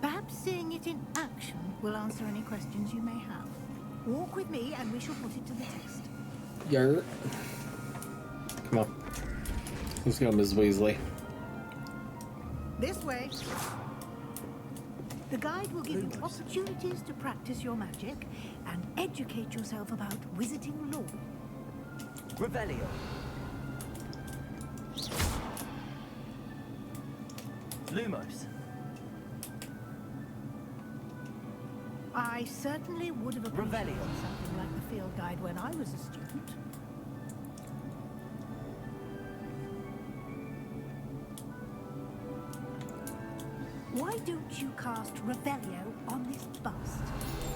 Perhaps seeing it in action will answer any questions you may have. Walk with me and we shall put it to the test. Yer. Come on. Let's go, Ms. Weasley. This way. The guide will give you opportunities to practice your magic and educate yourself about wizarding lore. Revelio. Lumos. I certainly would have appreciated something like the field guide when I was a student. Why don't you cast Revelio on this bust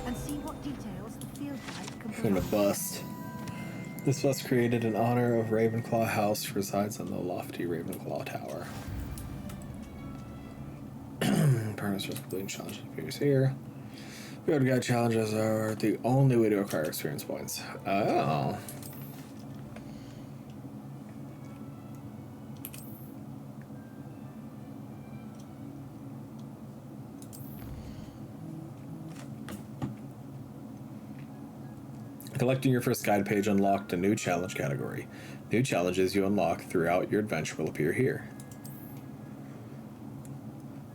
and see what details the field guide can From the provide? bust. This bust created in honor of Ravenclaw House resides on the lofty Ravenclaw Tower. Permanent completing challenge appears here. Field guide challenges are the only way to acquire experience points. Oh. Collecting your first guide page unlocked a new challenge category. New challenges you unlock throughout your adventure will appear here.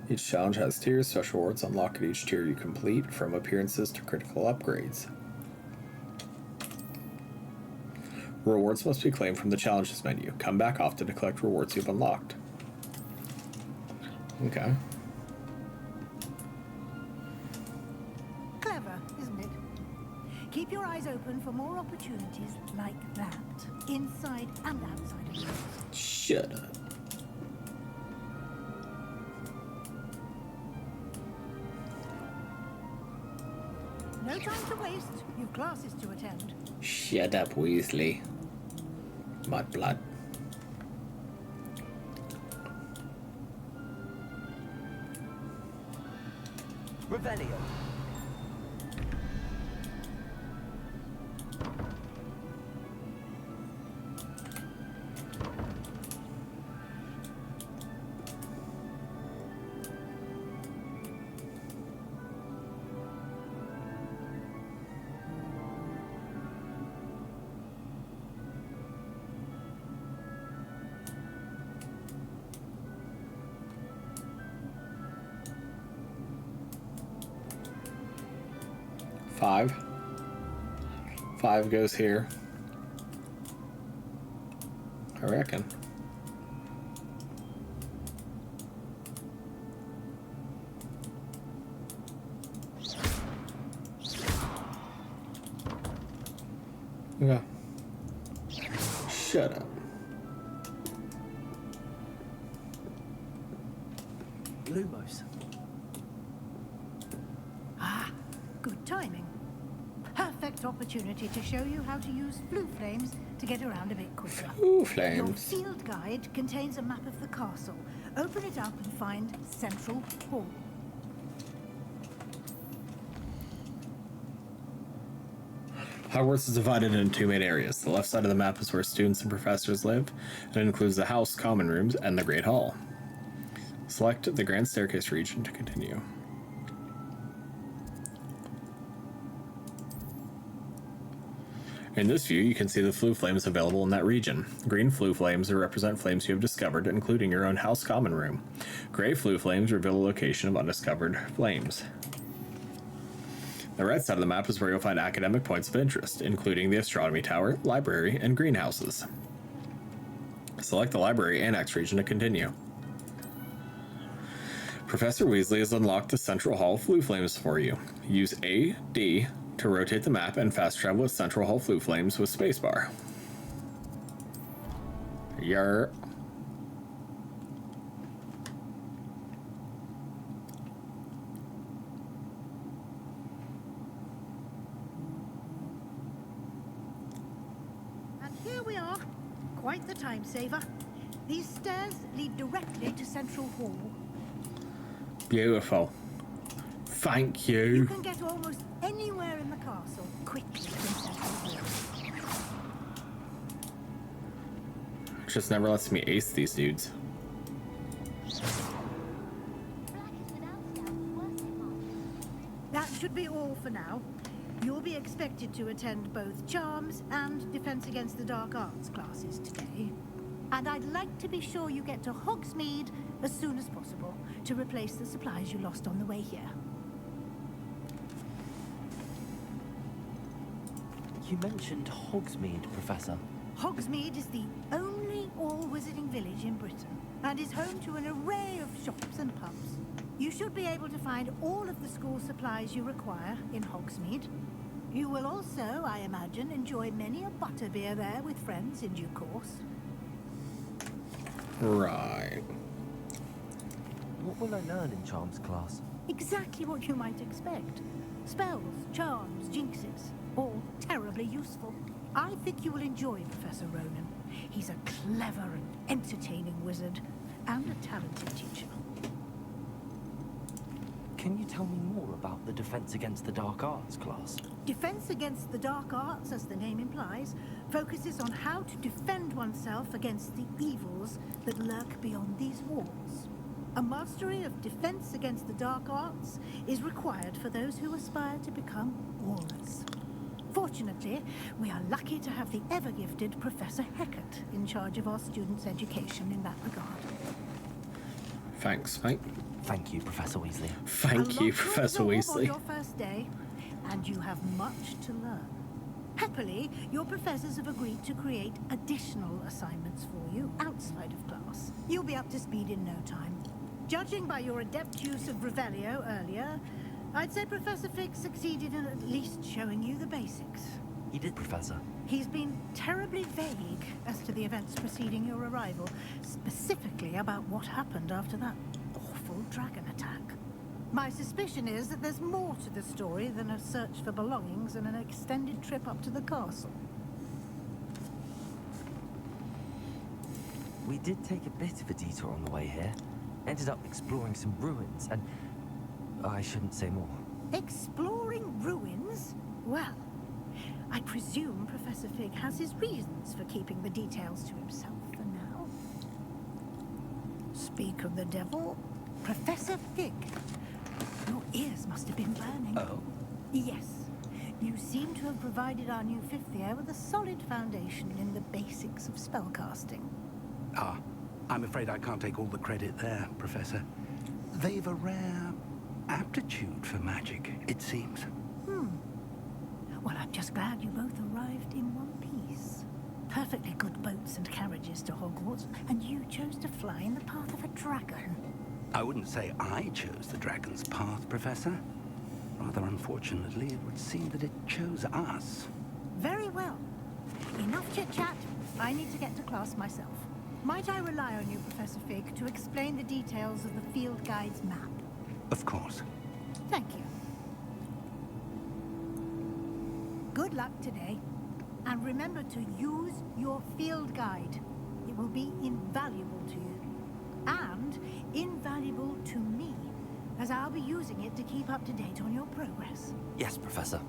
Each challenge has tiers. Special rewards unlock at each tier you complete, from appearances to critical upgrades. Rewards must be claimed from the challenges menu. Come back often to collect rewards you've unlocked. Okay. Clever, isn't it? Keep your eyes open for more opportunities like that, inside and outside of yours. Shut up. No time to waste. You've classes to attend. Shut up, Weasley. Mudblood. Revelio. Five. 5 goes here. I reckon. Okay. Shut up. Lumos. Ah, good timing. Perfect opportunity to show you how to use blue flames to get around a bit quicker. Blue Your flames. field guide contains a map of the castle. Open it up and find Central Hall. Hogwarts is divided into 2 main areas. The left side of the map is where students and professors live, and it includes the house, common rooms, and the Great Hall. Select the Grand Staircase region to continue. In this view, you can see the flue flames available in that region. Green flue flames represent flames you have discovered, including your own house common room. Gray flue flames reveal the location of undiscovered flames. The right side of the map is where you'll find academic points of interest, including the astronomy tower, library, and greenhouses. Select the library annex region to continue. Professor Weasley has unlocked the Central Hall flue flames for you. Use A, D to rotate the map and fast travel with Central Hall flue flames with spacebar. Yarr. And here we are. Quite the time saver. These stairs lead directly to Central Hall. Beautiful. Thank you. You can get almost anywhere in the castle quickly from Central Hall. Just never lets me ace these dudes. That should be all for now. You'll be expected to attend both Charms and Defense Against the Dark Arts classes today. And I'd like to be sure you get to Hogsmeade as soon as possible to replace the supplies you lost on the way here. You mentioned Hogsmeade, Professor. Hogsmeade is the only all-wizarding village in Britain and is home to an array of shops and pubs. You should be able to find all of the school supplies you require in Hogsmeade. You will also, I imagine, enjoy many a butterbeer there with friends in due course. Right. What will I learn in Charms class? Exactly what you might expect. Spells, charms, jinxes, all terribly useful. I think you will enjoy Professor Ronan. He's a clever and entertaining wizard, and a talented teacher. Can you tell me more about the Defense Against the Dark Arts class? Defense Against the Dark Arts, as the name implies, focuses on how to defend oneself against the evils that lurk beyond these walls. A mastery of Defense Against the Dark Arts is required for those who aspire to become Aurors. Fortunately, we are lucky to have the ever-gifted Professor Hecat in charge of our students' education in that regard. Thanks, mate. Thank you, Professor Weasley. Thank you, Professor On Weasley. your first day, and you have much to learn. Happily, your professors have agreed to create additional assignments for you outside of class. You'll be up to speed in no time. Judging by your adept use of Revelio earlier, I'd say Professor Fig succeeded in at least showing you the basics. He did, Professor. He's been terribly vague as to the events preceding your arrival, specifically about what happened after that awful dragon attack. My suspicion is that there's more to the story than a search for belongings and an extended trip up to the castle. We did take a bit of a detour on the way here. Ended up exploring some ruins, and I shouldn't say more. Exploring ruins? Well, I presume Professor Fig has his reasons for keeping the details to himself for now. Speak of the devil, Professor Fig. Your ears must have been burning. Oh? Yes. You seem to have provided our new fifth year with a solid foundation in the basics of spellcasting. Ah, I'm afraid I can't take all the credit there, Professor. They've a rare aptitude for magic, it seems. Well, I'm just glad you both arrived in one piece. Perfectly good boats and carriages to Hogwarts, and you chose to fly in the path of a dragon. I wouldn't say I chose the dragon's path, Professor. Rather unfortunately, it would seem that it chose us. Very well. Enough chit-chat. I need to get to class myself. Might I rely on you, Professor Fig, to explain the details of the field guide's map? Of course. Thank you. Good luck today. And remember to use your field guide. It will be invaluable to you. And invaluable to me, as I'll be using it to keep up to date on your progress. Yes, Professor.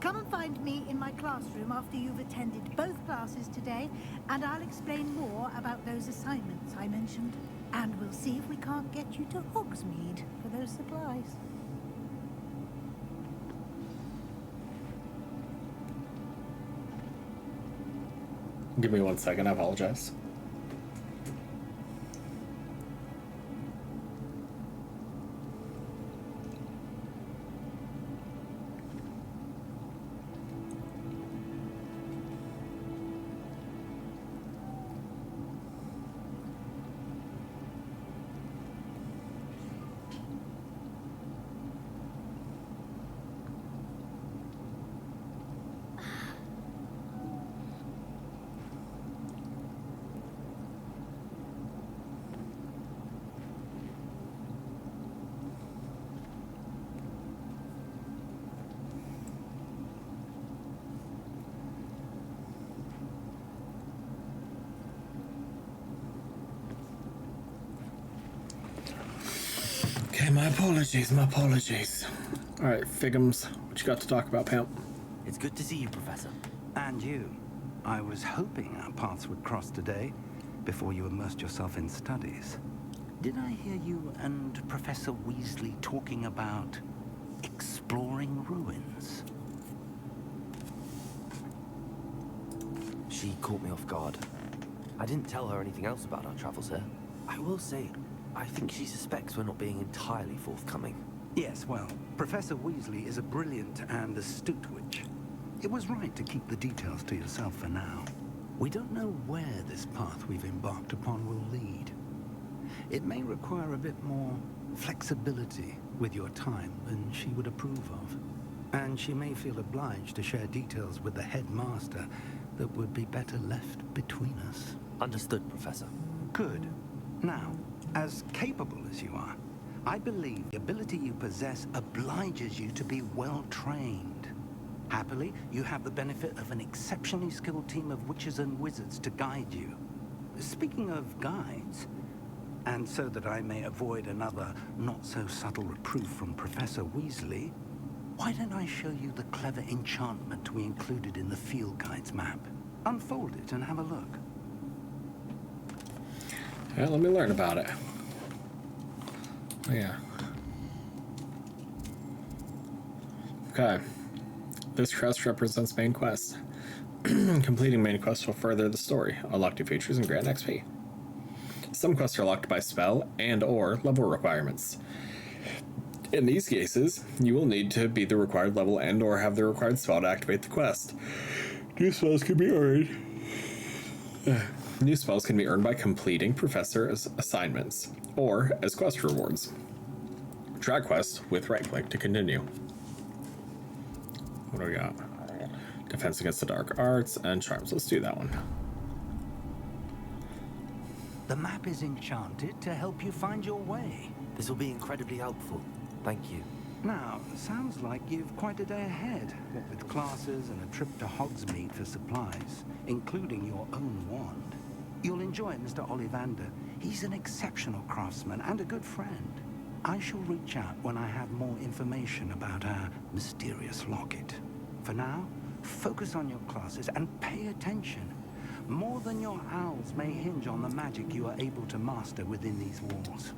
Come and find me in my classroom after you've attended both classes today, and I'll explain more about those assignments I mentioned. And we'll see if we can't get you to Hogsmeade for those supplies. Give me 1 second, I apologize. Okay, my apologies, my apologies. Alright, Figums, what you got to talk about, Pam? It's good to see you, Professor. And you. I was hoping our paths would cross today, before you immersed yourself in studies. Did I hear you and Professor Weasley talking about exploring ruins? She caught me off guard. I didn't tell her anything else about our travels here. I will say, I think she suspects we're not being entirely forthcoming. Yes, well, Professor Weasley is a brilliant and astute witch. It was right to keep the details to yourself for now. We don't know where this path we've embarked upon will lead. It may require a bit more flexibility with your time than she would approve of. And she may feel obliged to share details with the headmaster that would be better left between us. Understood, Professor. Good. Now, as capable as you are, I believe the ability you possess obliges you to be well-trained. Happily, you have the benefit of an exceptionally skilled team of witches and wizards to guide you. Speaking of guides, and so that I may avoid another not-so-subtle reproof from Professor Weasley, why don't I show you the clever enchantment we included in the field guide's map? Unfold it and have a look. Yeah, let me learn about it. Oh, yeah. Okay. This crest represents main quest. Completing main quests will further the story, unlock new features, and grant XP. Some quests are locked by spell and/or level requirements. In these cases, you will need to be the required level and/or have the required spell to activate the quest. New spells can be earned. New spells can be earned by completing professor assignments or as quest rewards. Track quests with right-click to continue. What do we got? Defense against the dark arts and charms. Let's do that one. The map is enchanted to help you find your way. This will be incredibly helpful. Thank you. Now, sounds like you've quite a day ahead, what with classes and a trip to Hogsmeade for supplies, including your own wand. You'll enjoy Mr. Ollivander. He's an exceptional craftsman and a good friend. I shall reach out when I have more information about our mysterious locket. For now, focus on your classes and pay attention. More than your owls may hinge on the magic you are able to master within these walls.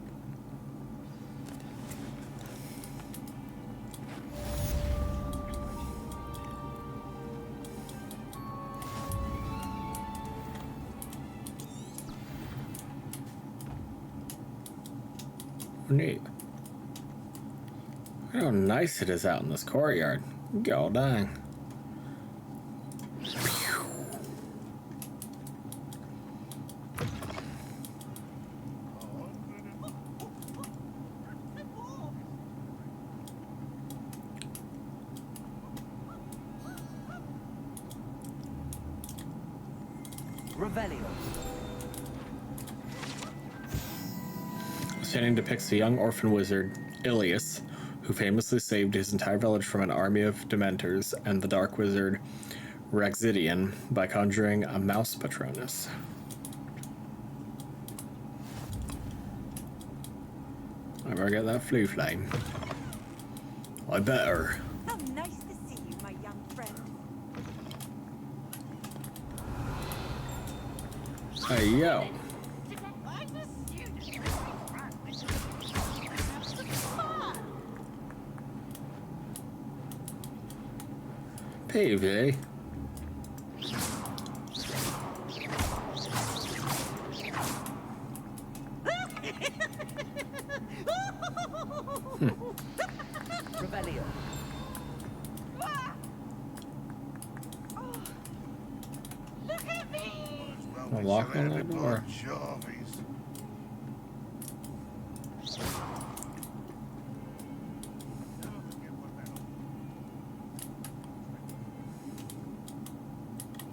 Neat. Look how nice it is out in this courtyard. God dang. Revelio. Standing depicts a young orphan wizard, Ilias, who famously saved his entire village from an army of Dementors, and the dark wizard Rexidian by conjuring a mouse patronus. I better get that flue flame. I better. How nice to see you, my young friend. Hey, yo. Pavey. Revelio. Look at me! Unlock on that door.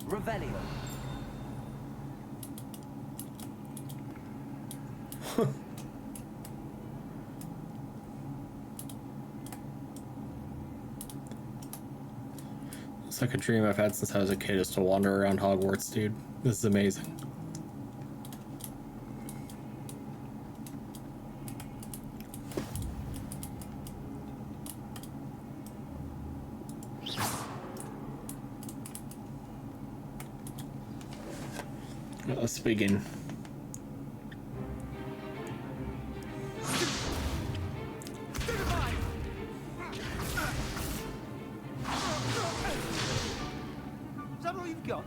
Revelio. It's like a dream I've had since I was a kid, is to wander around Hogwarts, dude. This is amazing. Let's begin. Is that all you've got?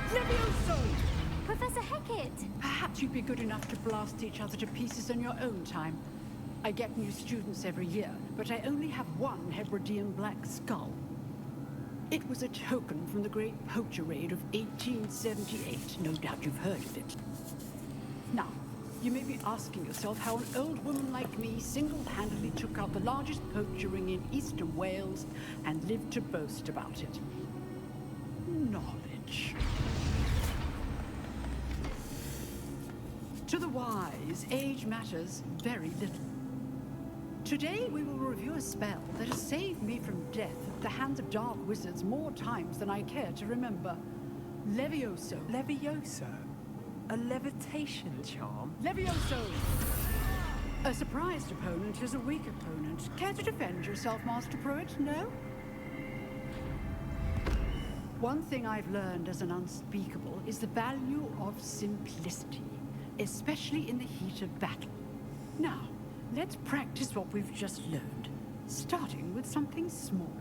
Levioso! Professor Hackett! Perhaps you'd be good enough to blast each other to pieces on your own time. I get new students every year, but I only have one Hebridean black skull. It was a token from the Great Poacher Raid of 1878. No doubt you've heard of it. Now, you may be asking yourself how an old woman like me single-handedly took out the largest poacher ring in eastern Wales and lived to boast about it. Knowledge. To the wise, age matters very little. Today we will review a spell that has saved me from death at the hands of dark wizards more times than I care to remember. Levioso. Levioso? A levitation charm? Levioso! A surprised opponent is a weak opponent. Care to defend yourself, Master Pruitt? No? One thing I've learned as an unspeakable is the value of simplicity, especially in the heat of battle. Now, let's practice what we've just learned, starting with something small.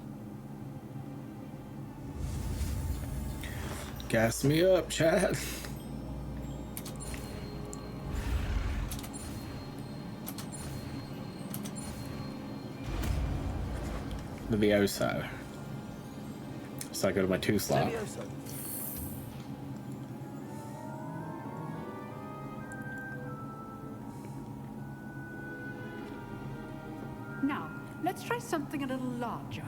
Gas me up, chat. Levioso. So I go to my 2 slot. Levioso. Now, let's try something a little larger.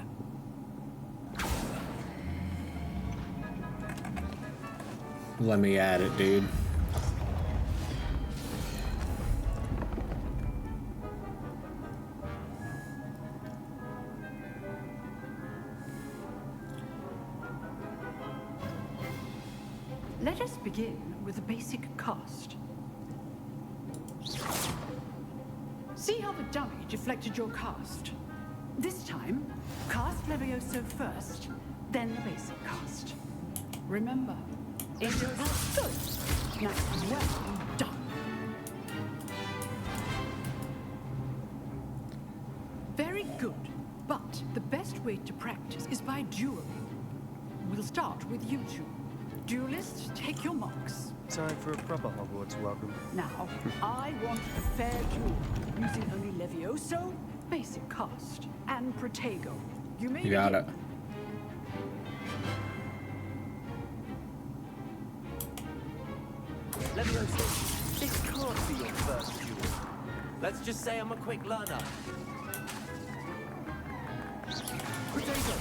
Let me at it, dude. Let us begin with a basic cast. See how the dummy deflected your cast? This time, cast Levioso first, then the basic cast. Remember, it is good. Now, well done. Very good, but the best way to practice is by dueling. We'll start with you two. Duelists, take your marks. Time for a proper Hogwarts welcome. Now, I want a fair duel, using only Levioso, basic cast, and Protego. You may You got it. Levioso, this can't be your first duel. Let's just say I'm a quick learner. Protego.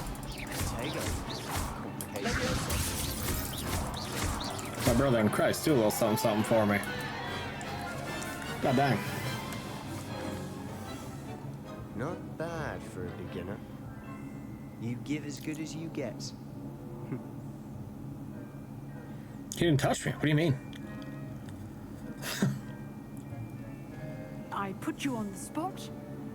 Levioso. My brother in Christ, do a little something, something for me. God dang. Not bad for a beginner. You give as good as you get. He didn't touch me. What do you mean? I put you on the spot,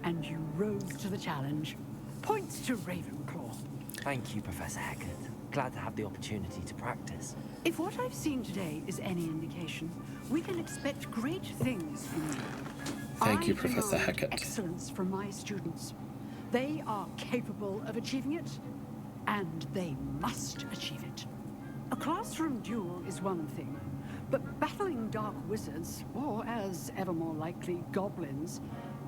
and you rose to the challenge. Points to Ravenclaw. Thank you, Professor Hackett. Glad to have the opportunity to practice. If what I've seen today is any indication, we can expect great things from you. Thank you, I Professor demand Hackett. Excellence from my students. They are capable of achieving it, and they must achieve it. A classroom duel is one thing, But battling dark wizards, or as ever more likely, goblins,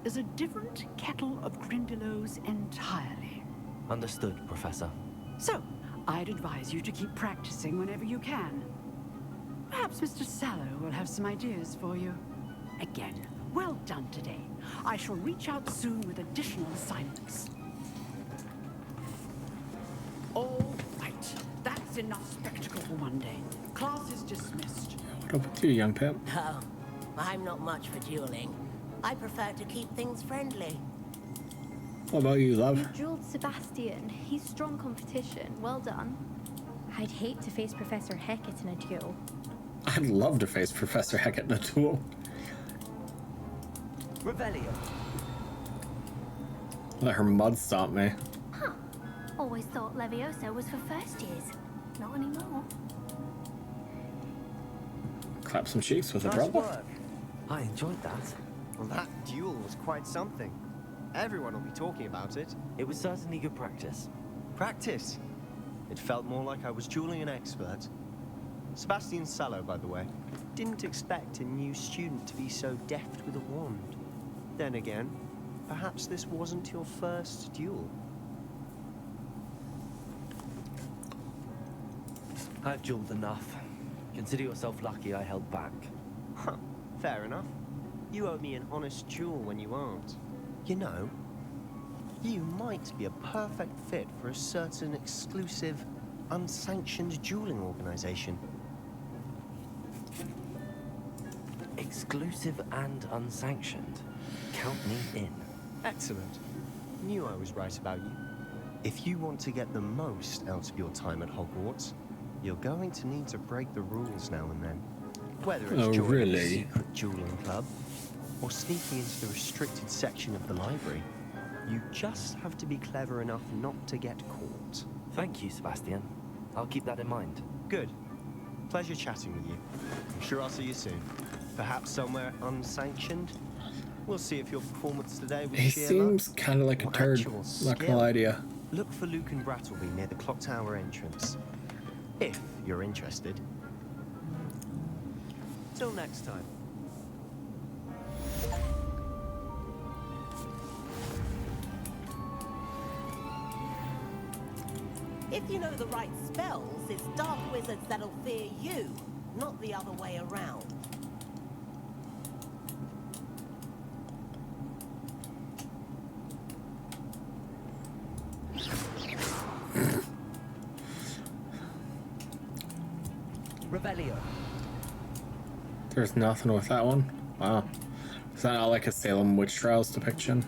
is a different kettle of Grindylows entirely. Understood, Professor. So, I'd advise you to keep practicing whenever you can. Perhaps Mr. Sallow will have some ideas for you. Again, well done today. I shall reach out soon with additional assignments. All right, that's enough spectacle for one day. Class is dismissed. What up with you, young pimp? Oh, I'm not much for dueling. I prefer to keep things friendly. What about you, love? You dueled Sebastian. He's strong competition. Well done. I'd hate to face Professor Hecat in a duel. I'd love to face Professor Hecat in a duel. Revelio. Let her mud stomp me. Huh. Always thought Leviosa was for first years. Not anymore. Clap some cheeks with a Nice brother. work. I enjoyed that. Well, that duel was quite something. Everyone will be talking about it. It was certainly good practice. Practice? It felt more like I was dueling an expert. Sebastian Sallow, by the way. Didn't expect a new student to be so deft with a wand. Then again, perhaps this wasn't your first duel. I've dueled enough. Consider yourself lucky I held back. Huh, fair enough. You owe me an honest duel when you aren't. You know, you might be a perfect fit for a certain exclusive, unsanctioned dueling organization. Exclusive and unsanctioned. Count me in. Excellent. Knew I was right about you. If you want to get the most out of your time at Hogwarts, you're going to need to break the rules now and then. Whether it's joining a secret dueling club, or sneaking into the restricted section of the library, you just have to be clever enough not to get caught. Thank you, Sebastian. I'll keep that in mind. Good. Pleasure chatting with you. I'm sure I'll see you soon. Perhaps somewhere unsanctioned. We'll see if your performance today was He sheer seems luck kind of like a or turd. actual Not gonna skill. lie to you. Look for Luke and Brattleby near the clock tower entrance. If you're interested. Till next time. If you know the right spells, it's dark wizards that'll fear you, not the other way around. Revelio. There's nothing with that one. Wow. Is that not like a Salem witch trials depiction?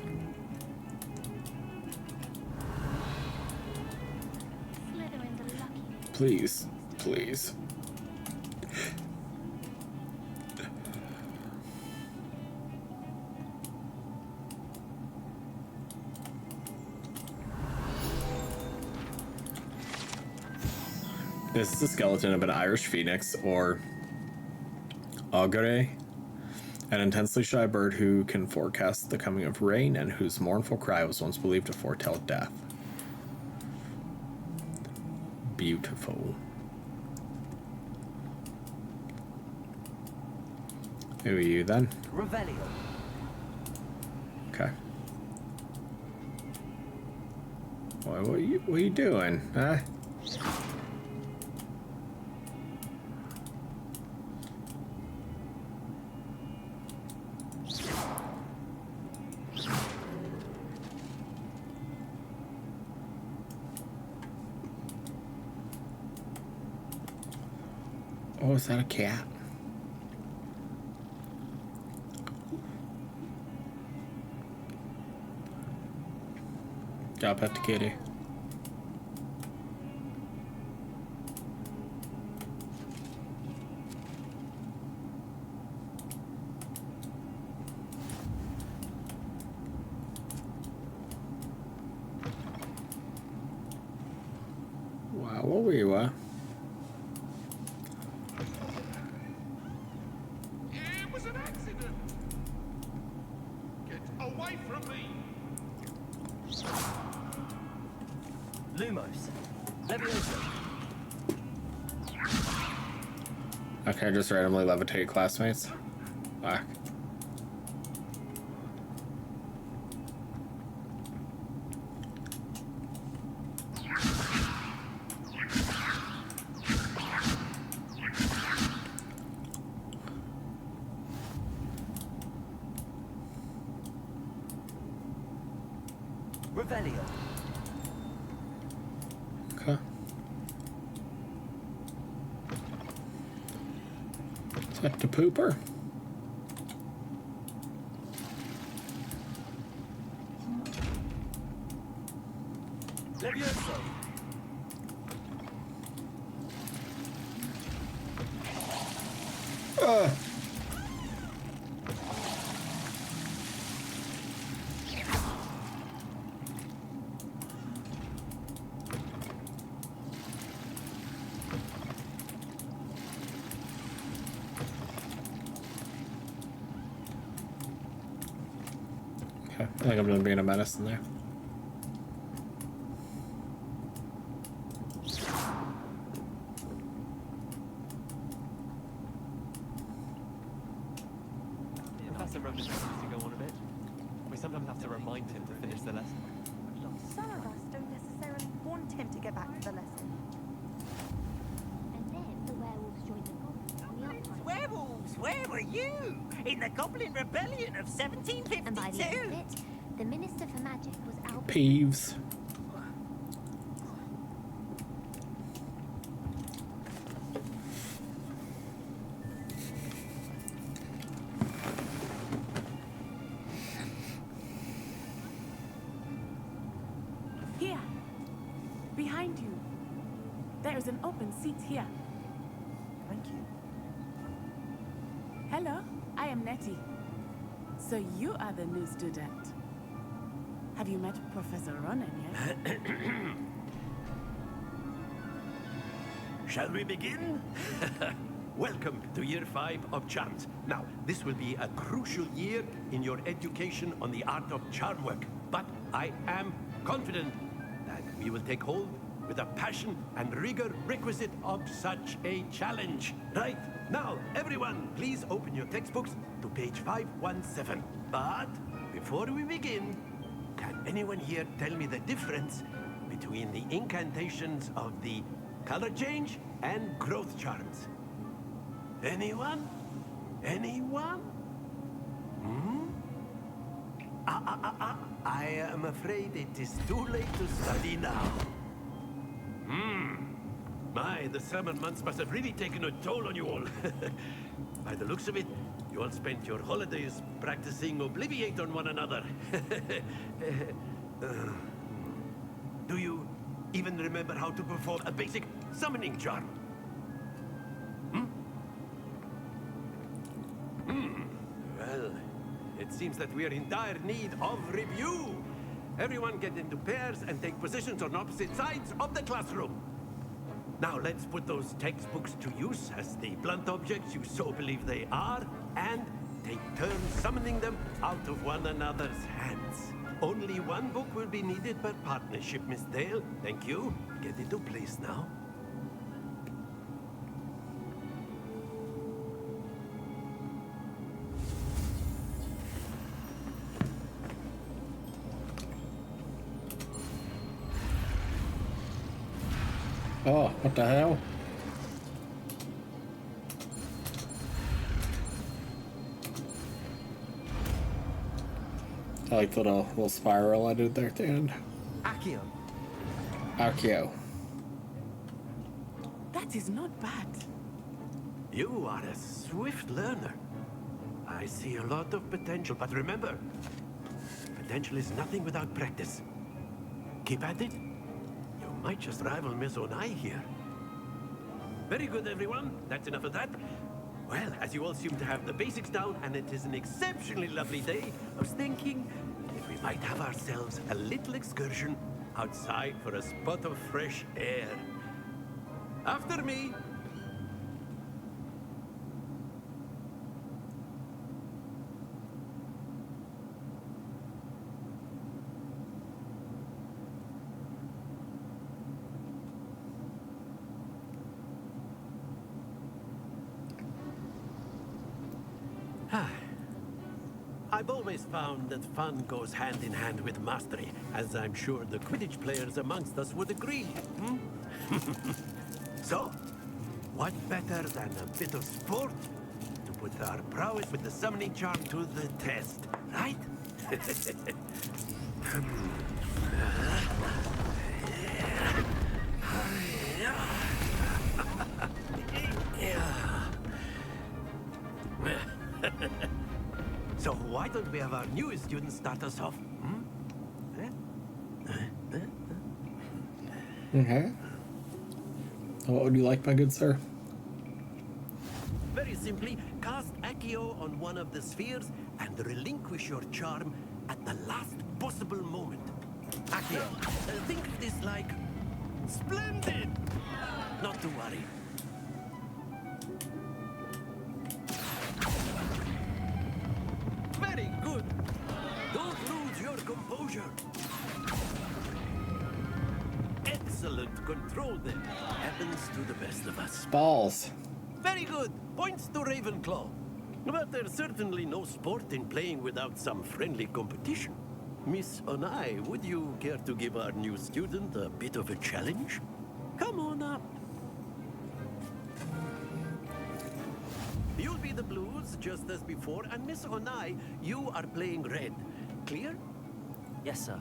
Please, please. This is the skeleton of an Irish phoenix, or Augure, an intensely shy bird who can forecast the coming of rain and whose mournful cry was once believed to foretell death. Beautiful. Who are you then? Revelio. Okay. What are you doing, huh? Oh, is that a cat? Got pet the kitty. Wow, what were you at? It was an accident. Get away from me. Lumos. Leviosa. Okay, just randomly levitate classmates. Whack. Revelio. Okay. Set to pooper. Levioso. Okay, I think I'm done being a menace in there. Professor Roman seems to go on a bit. We sometimes have to remind him to finish the lesson. Some of us don't necessarily want him to get back to the lesson. And then the werewolves joined the goblins on the outside. Werewolves, where were you? In the Goblin Rebellion of 1752? And by the end of it, the Minister for Magic was Albert. Peeves. Here. Behind you. There is an open seat here. Thank you. Hello, I am Nettie. So you are the new student. Have you met Professor Ronan yet? Shall we begin? Welcome to year 5 of charms. Now, this will be a crucial year in your education on the art of charm work. But I am confident that we will take hold with the passion and rigor requisite of such a challenge. Right, now, everyone, please open your textbooks to page 517. But before we begin, can anyone here tell me the difference between the incantations of the color change and growth charms? Anyone? Anyone? Hmm? I am afraid it is too late to study now. My, the summer months must have really taken a toll on you all. By the looks of it, you all spent your holidays practicing Obliviate on one another. Do you even remember how to perform a basic summoning charm? Well, it seems that we are in dire need of review. Everyone get into pairs and take positions on opposite sides of the classroom. Now let's put those textbooks to use as the blunt objects you so believe they are, and take turns summoning them out of one another's hands. Only one book will be needed per partnership, Miss Dale. Thank you. Get into place now. Oh, what the hell? I like the little spiral I did there at the end. Accio. Accio. That is not bad. You are a swift learner. I see a lot of potential, but remember, potential is nothing without practice. Keep at it. You might just rival Miss Onai here. Very good, everyone. That's enough of that. Well, as you all seem to have the basics down, and it is an exceptionally lovely day, I was thinking that we might have ourselves a little excursion outside for a spot of fresh air. After me. I've always found that fun goes hand in hand with mastery, as I'm sure the Quidditch players amongst us would agree. Hmm? So, what better than a bit of sport to put our prowess with the summoning charm to the test, right? So why don't we have our newest student start us off? Okay. What would you like, my good sir? Very simply, cast Accio on one of the spheres and relinquish your charm at the last possible moment. Accio, think of this like splendid! Not to worry. Very good. Don't lose your composure. Excellent control then. Happens to the best of us. Balls. Very good. Points to Ravenclaw. But there's certainly no sport in playing without some friendly competition. Miss Onai, would you care to give our new student a bit of a challenge? Come on up. You'll be the blues, just as before, and Miss Onai, you are playing red. Clear? Yes, sir.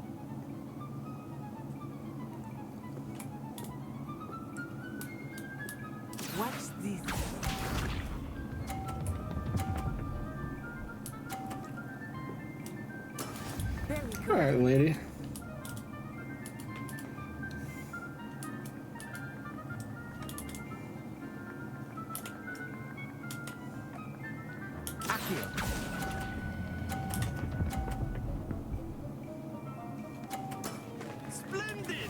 Watch this. Very good. All right, lady. Splendid!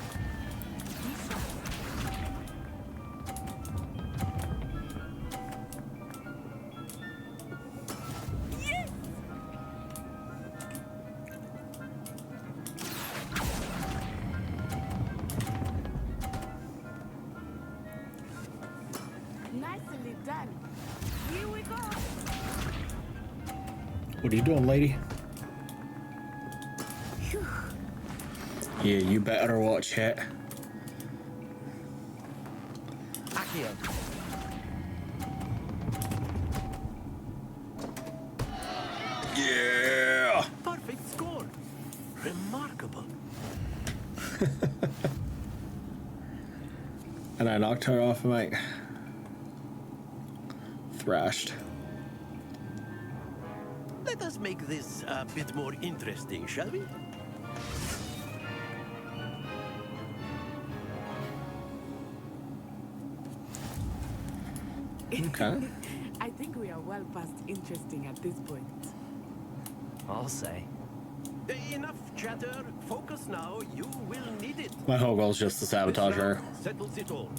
Yes! Nicely done. Here we go. What are you doing, lady? Yeah, you better watch it. Accio. Yeah! Perfect score. Remarkable. And I knocked her off my thrashed. Let us make this a bit more interesting, shall we? Okay. I think we are well past interesting at this point. I'll say. Enough chatter. Focus now. You will need it. My whole goal is just to sabotage her. Settles it all.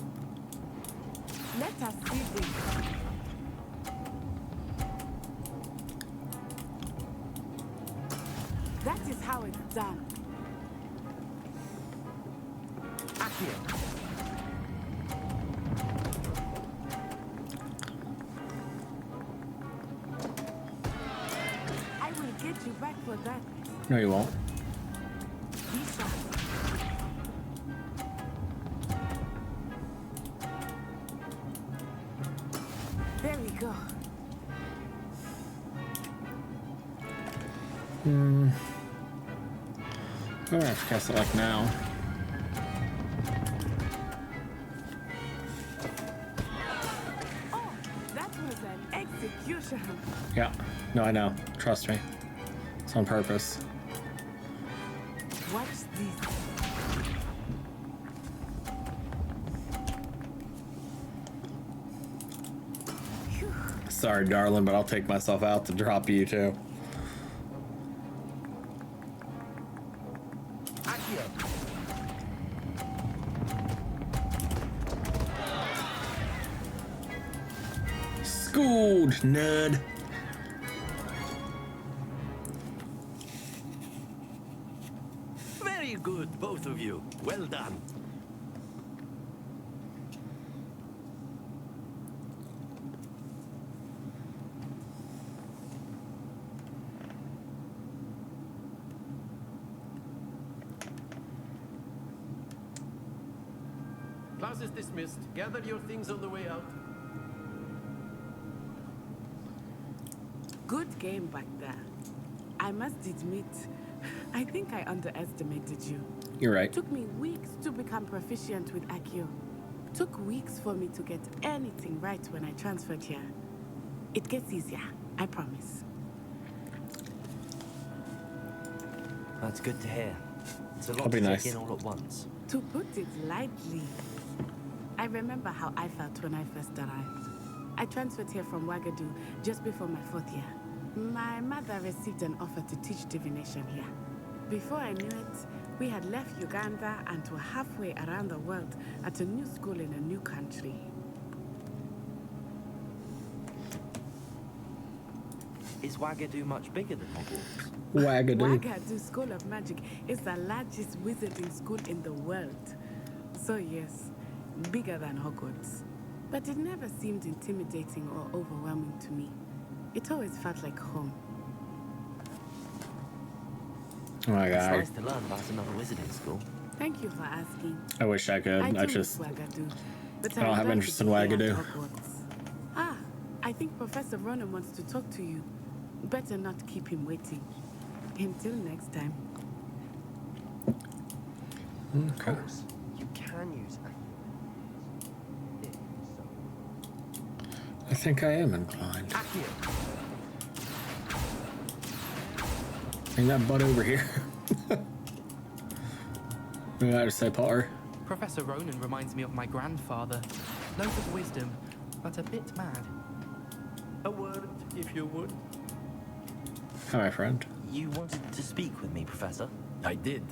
Let us see this. That is how it's done. Accio. I will get you back for that. No, you won't. Be sharp. There we go. I'm gonna have to cast it like now. Oh, that was an execution. Yeah. No, I know. Trust me. It's on purpose. Watch this. Sorry, darling, but I'll take myself out to drop you too. Schooled, nerd. Very good, both of you. Well done. Class is dismissed. Gather your things on the way out. Good game back there. I must admit, I think I underestimated you. You're right. It took me weeks to become proficient with Accio. Took weeks for me to get anything right when I transferred here. It gets easier, I promise. That's good to hear. It's a lot That'll be to nice. take in all at once. To put it lightly, I remember how I felt when I first arrived. I transferred here from Ouagadougou just before my 4th year. My mother received an offer to teach divination here. Before I knew it, we had left Uganda and were halfway around the world at a new school in a new country. Is Ouagadougou much bigger than Hogwarts? Ouagadougou. Ouagadougou School of Magic is the largest wizarding school in the world. So yes, bigger than Hogwarts. But it never seemed intimidating or overwhelming to me. It always felt like home. Oh my It's god. nice to learn about another wizarding school. Thank you for asking. I wish I could. I I do just miss Ouagadougou, but I don't have I'd like interest to in be here at Ouagadougou. Hogwarts. Ah, I think Professor Ronan wants to talk to you. Better not keep him waiting. Until next time. Of course, you can use I think I am inclined. Bring that butt over here. We gotta say Potter. Professor Ronan reminds me of my grandfather. Loads of wisdom, but a bit mad. A word, if you would. Hi, my friend. You wanted to speak with me, Professor? I did.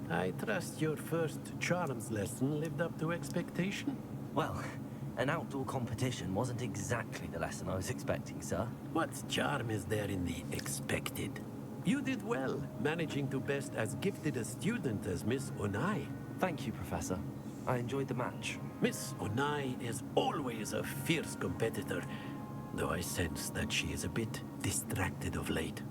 I trust your first charms lesson lived up to expectation. Well, an outdoor competition wasn't exactly the lesson I was expecting, sir. What charm is there in the expected? You did well, managing to best as gifted a student as Miss Onai. Thank you, Professor. I enjoyed the match. Miss Onai is always a fierce competitor, though I sense that she is a bit distracted of late.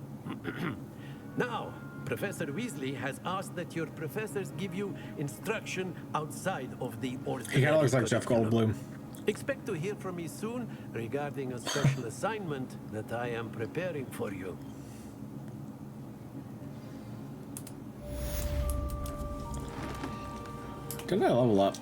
Now, Professor Weasley has asked that your professors give you instruction outside of the ordinary He kind of looks like Jeff curriculum. Goldblum. Expect to hear from me soon regarding a special assignment that I am preparing for you. Didn't I level up?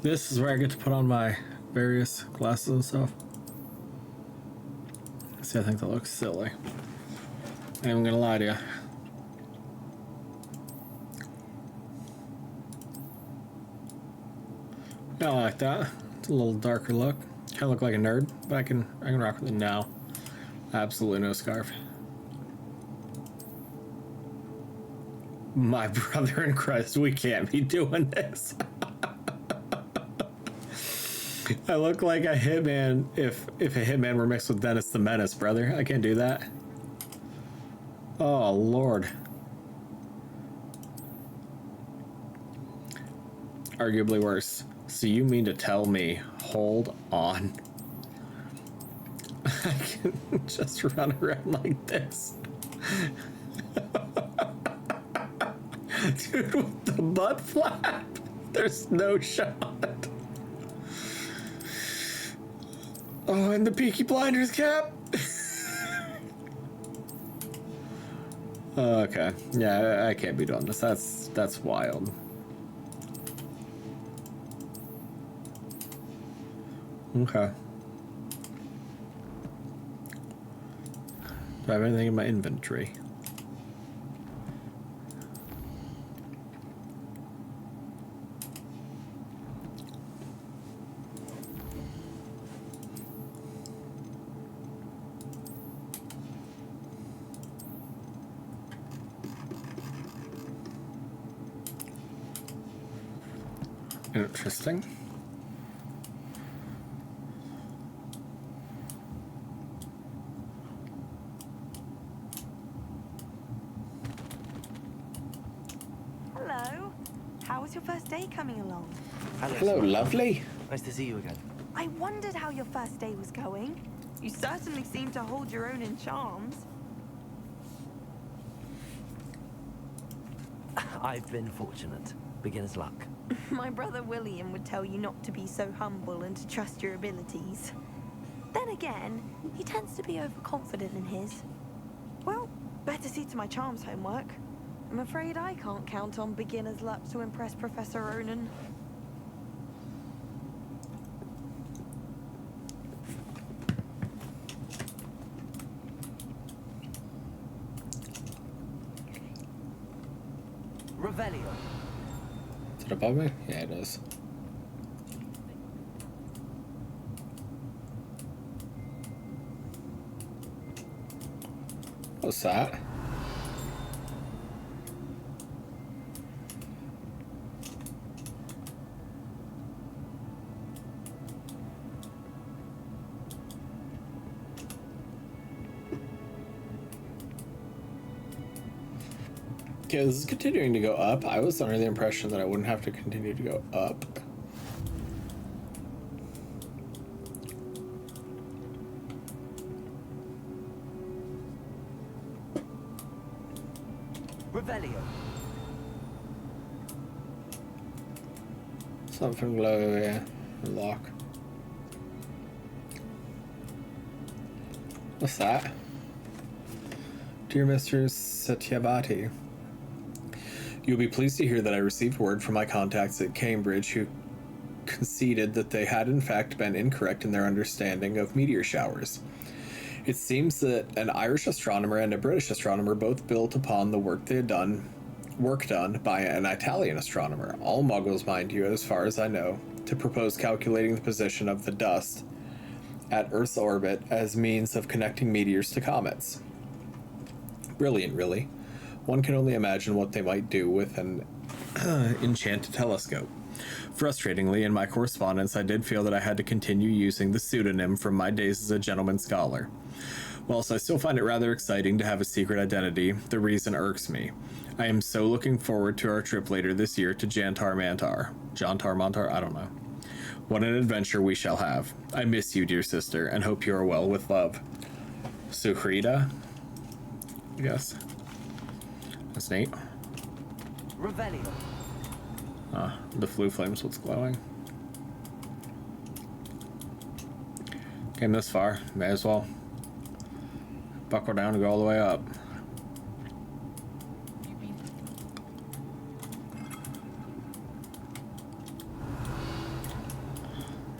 This is where I get to put on my various glasses and stuff. See, I think that looks silly. I ain't gonna lie to you. I like that. It's a little darker look. Kind of look like a nerd, but I can rock with it now. Absolutely no scarf. My brother in Christ, we can't be doing this. I look like a hitman if a hitman were mixed with Dennis the Menace, brother. I can't do that. Oh, Lord. Arguably worse. So you mean to tell me, hold on, I can just run around like this? Dude, with the butt flap, there's no shot. Oh, and the Peaky Blinders cap. Okay, yeah, I can't be doing this. That's wild. Okay. Do I have anything in my inventory? Interesting. How's your first day coming along? Hello, lovely. Nice to see you again. I wondered how your first day was going. You certainly seem to hold your own in charms. I've been fortunate. Beginner's luck. My brother William would tell you not to be so humble and to trust your abilities. Then again, he tends to be overconfident in his. Well, better see to my charms homework. I'm afraid I can't count on beginner's luck to impress Professor Ronan. Revelio. Is it above me? Yeah, it is. What's that? Okay, this is continuing to go up. I was under the impression that I wouldn't have to continue to go up. Revelio. Something low, yeah. Lock. What's that? Dear Mr. Satyavati, you'll be pleased to hear that I received word from my contacts at Cambridge who conceded that they had in fact been incorrect in their understanding of meteor showers. It seems that an Irish astronomer and a British astronomer both built upon the work done by an Italian astronomer, all muggles mind you as far as I know, to propose calculating the position of the dust at Earth's orbit as means of connecting meteors to comets. Brilliant, really. One can only imagine what they might do with an enchanted telescope. Frustratingly, in my correspondence, I did feel that I had to continue using the pseudonym from my days as a gentleman scholar. Whilst I still find it rather exciting to have a secret identity, the reason irks me. I am so looking forward to our trip later this year to Jantar Mantar? I don't know. What an adventure we shall have. I miss you, dear sister, and hope you are well with love. Suhrita? Yes. That's neat. Revelio. Ah, the flue flame's what's glowing. Came this far, may as well buckle down and go all the way up.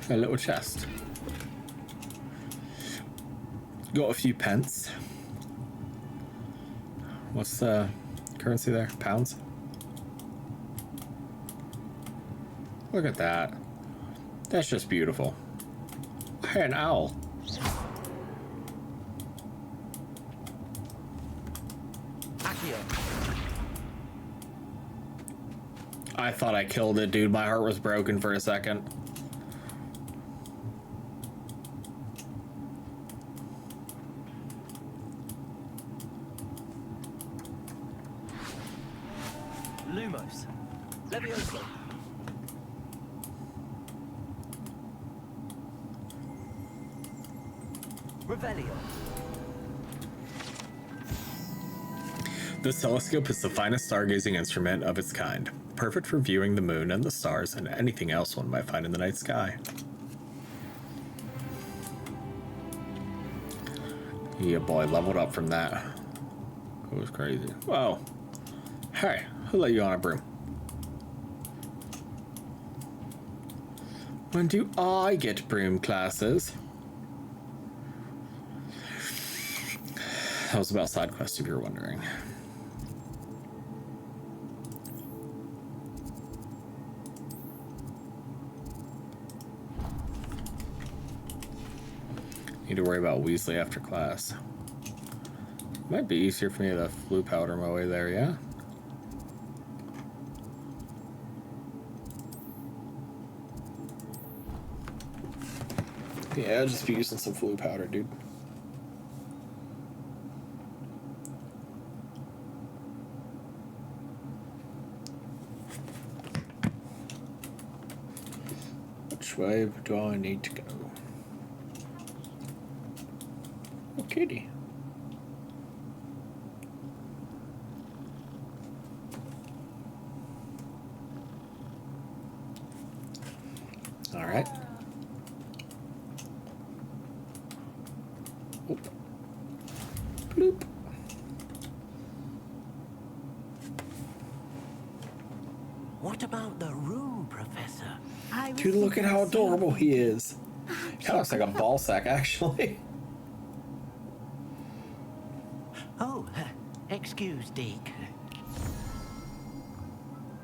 A little chest. Got a few pence. What's the currency there? Pounds? Look at that. That's just beautiful. Hey, an owl. I thought I killed it, dude. My heart was broken for a second. Lumos. Levioso. Revelio. This telescope is the finest stargazing instrument of its kind, perfect for viewing the moon and the stars and anything else one might find in the night sky. Yeah, boy, leveled up from that. It was crazy. Whoa. Hey, who let you on a broom? When do I get broom classes? That was about side quest, if you're wondering. Need to worry about Weasley after class. Might be easier for me to flue powder my way there, yeah? Yeah, I'll just be using some flue powder, dude. Which way do I need to go? Oh, kitty. All right. Oop. Bloop. What about the room, Professor? Dude, look at how adorable he is. He looks like a ball sack, actually. Oh, excuse, Deke.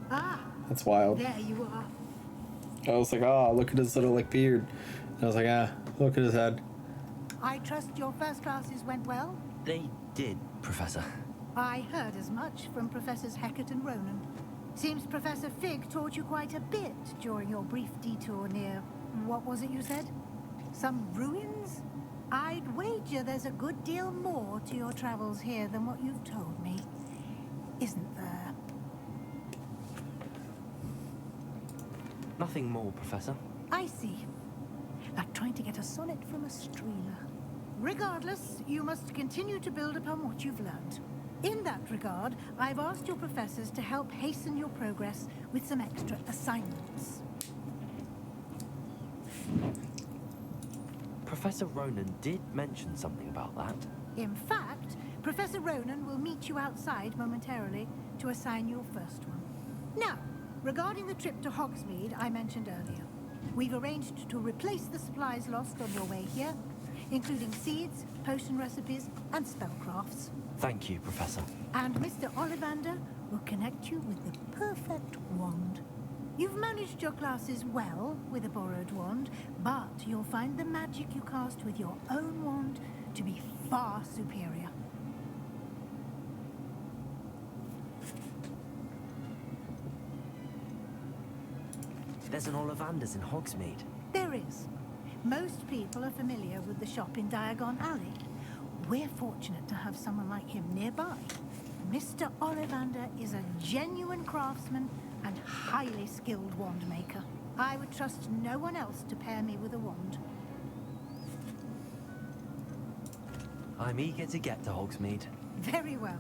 Ah, That's wild. there you are. I was like, oh, look at his little like beard. And I was like, look at his head. I trust your first classes went well? They did, Professor. I heard as much from Professors Hecat and Ronan. Seems Professor Fig taught you quite a bit during your brief detour near... what was it you said? Some ruins? I'd wager there's a good deal more to your travels here than what you've told me. Isn't there? Nothing more, Professor. I see. Like trying to get a sonnet from a streamer. Regardless, you must continue to build upon what you've learned. In that regard, I've asked your professors to help hasten your progress with some extra assignments. Professor Ronan did mention something about that. In fact, Professor Ronan will meet you outside momentarily to assign your first one. Now, regarding the trip to Hogsmeade I mentioned earlier, we've arranged to replace the supplies lost on your way here, including seeds, potion recipes, and spellcrafts. Thank you, Professor. And Mr. Ollivander will connect you with the perfect wand. You've managed your classes well with a borrowed wand, but you'll find the magic you cast with your own wand to be far superior. There's an Ollivander's in Hogsmeade. There is. Most people are familiar with the shop in Diagon Alley. We're fortunate to have someone like him nearby. Mr. Ollivander is a genuine craftsman and highly skilled wand maker. I would trust no one else to pair me with a wand. I'm eager to get to Hogsmeade. Very well.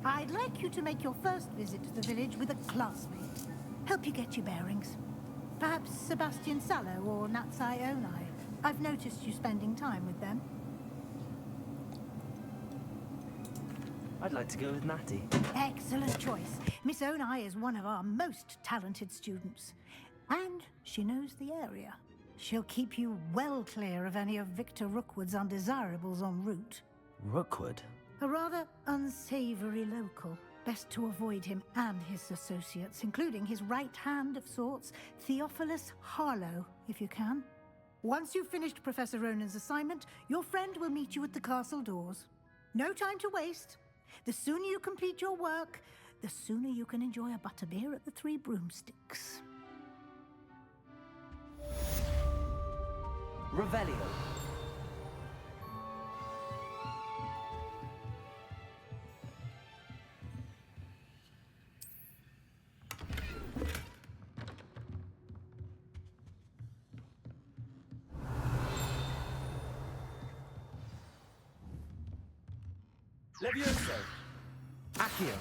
I'd like you to make your first visit to the village with a classmate. Help you get your bearings. Perhaps Sebastian Sallow or Natsai Onai. I've noticed you spending time with them. I'd like to go with Natty. Excellent choice. Miss Onai is one of our most talented students. And she knows the area. She'll keep you well clear of any of Victor Rookwood's undesirables en route. Rookwood? A rather unsavory local. Best to avoid him and his associates, including his right hand of sorts, Theophilus Harlow, if you can. Once you've finished Professor Ronan's assignment, your friend will meet you at the castle doors. No time to waste. The sooner you complete your work, the sooner you can enjoy a butterbeer at the Three Broomsticks. Revelio. Levioso. Accio.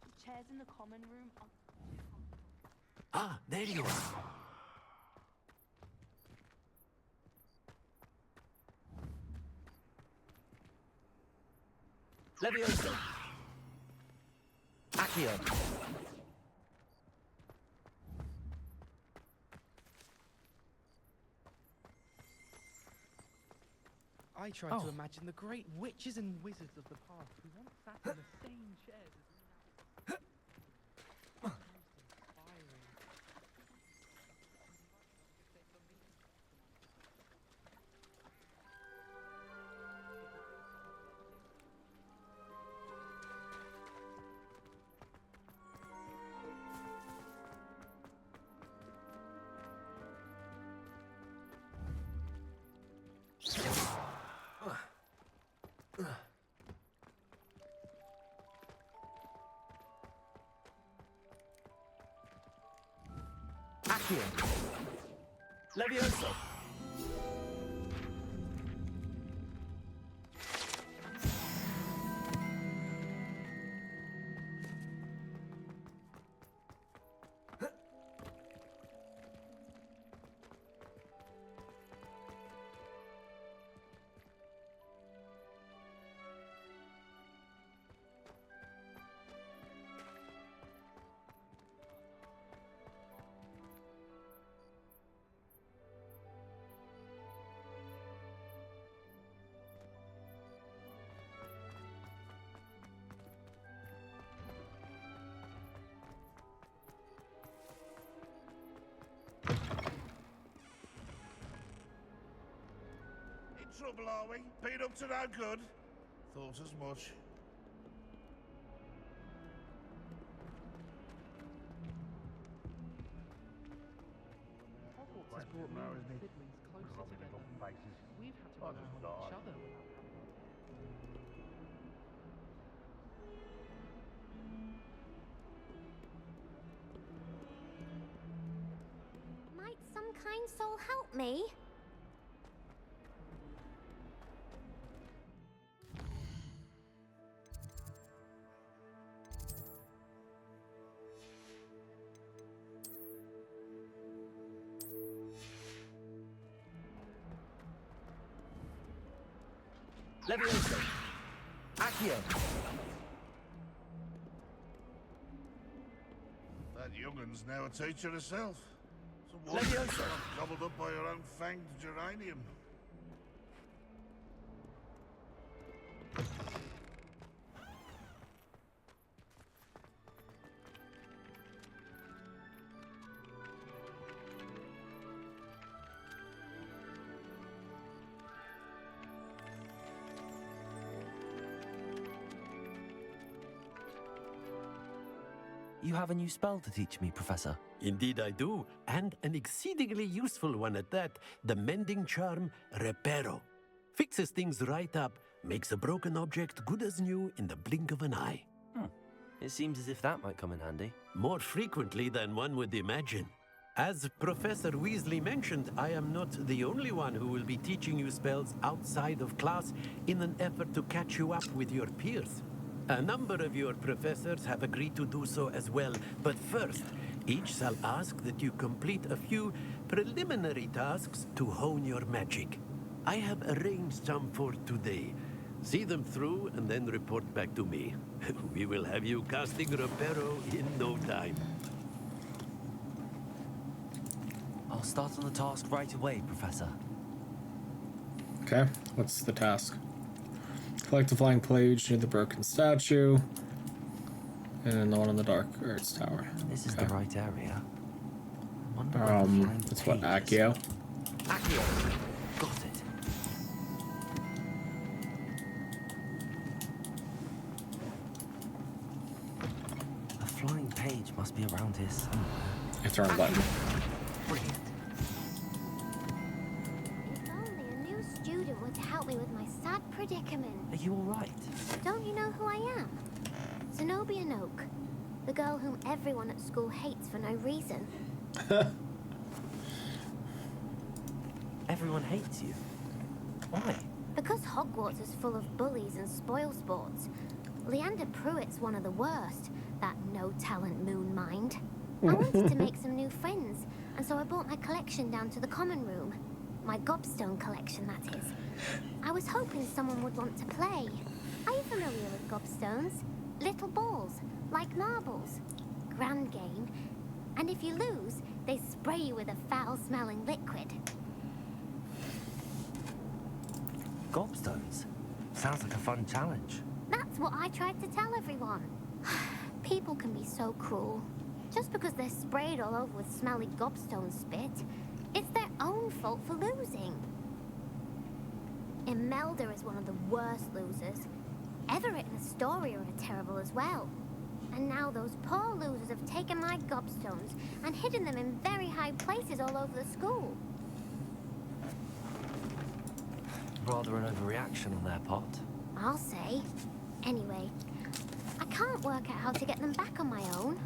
The chairs in the common room are... Ah, there you are. Levioso. Accio. I tried to imagine the great witches and wizards of the past who once sat in the same chairs as we now sit. Accio. Levioso. Trouble, are we? Been up to no good? Thought as much. Hogwarts has brought me and siblings closer together. We've had to rely on each other. Might some kind soul help me? Levioso. Accio. That youngun's now a teacher herself. Some Levioso. gobbled up by her own fanged geranium. You have a new spell to teach me, Professor. Indeed I do, and an exceedingly useful one at that. The mending charm, Reparo. Fixes things right up, makes a broken object good as new in the blink of an eye. It seems as if that might come in handy. More frequently than one would imagine. As Professor Weasley mentioned, I am not the only one who will be teaching you spells outside of class in an effort to catch you up with your peers. A number of your professors have agreed to do so as well, but first, each shall ask that you complete a few preliminary tasks to hone your magic. I have arranged some for today. See them through and then report back to me. We will have you casting Reparo in no time. I'll start on the task right away, Professor. Okay, what's the task? Collect the flying page near the broken statue. And the one in the dark arts tower. This is okay. the right area. That's what, Accio? Accio! Got it. A flying page must be around here somewhere. It's our button. Brilliant. If only a new student were to help me with my sad predicament. Are you alright? Don't you know who I am? Zenobia Noak, the girl whom everyone at school hates for no reason. Everyone hates you. Why? Because Hogwarts is full of bullies and spoilsports. Leander Pruitt's one of the worst, that no-talent moon mind. I wanted to make some new friends, and so I brought my collection down to the common room. My gobstone collection, that is. I was hoping someone would want to play. Are you familiar with gobstones? Little balls, like marbles. Grand game. And if you lose, they spray you with a foul-smelling liquid. Gobstones? Sounds like a fun challenge. That's what I tried to tell everyone. People can be so cruel. Just because they're sprayed all over with smelly gobstone spit, it's their own fault for losing. Imelda is one of the worst losers. Everett and Astoria are terrible as well. And now those poor losers have taken my gobstones and hidden them in very high places all over the school. Rather an overreaction on their part. I'll say. Anyway, I can't work out how to get them back on my own.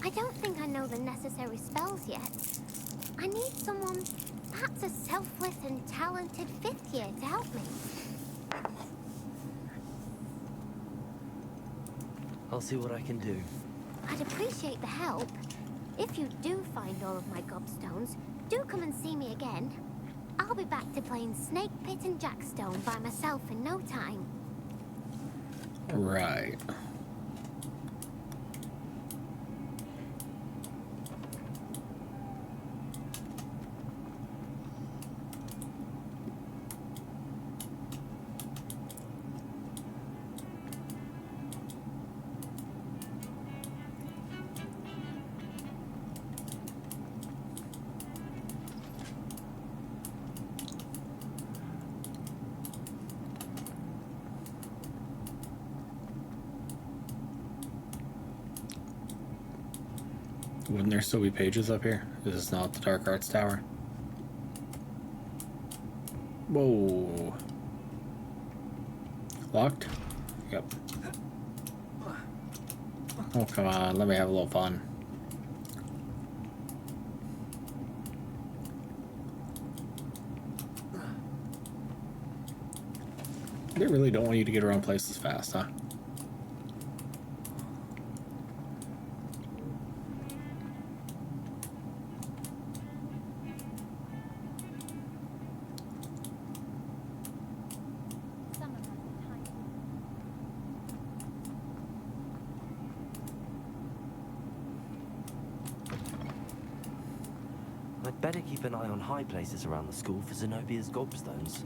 I don't think I know the necessary spells yet. I need someone, perhaps a selfless and talented fifth year to help me. I'll see what I can do. I'd appreciate the help. If you do find all of my gobstones, do come and see me again. I'll be back to playing Snake Pit and Jackstone by myself in no time. Right. Wouldn't there still be pages up here? Is this not the Dark Arts Tower? Whoa. Locked? Yep. Oh, come on. Let me have a little fun. They really don't want you to get around places fast, huh? I'd better keep an eye on high places around the school for Zenobia's gobstones.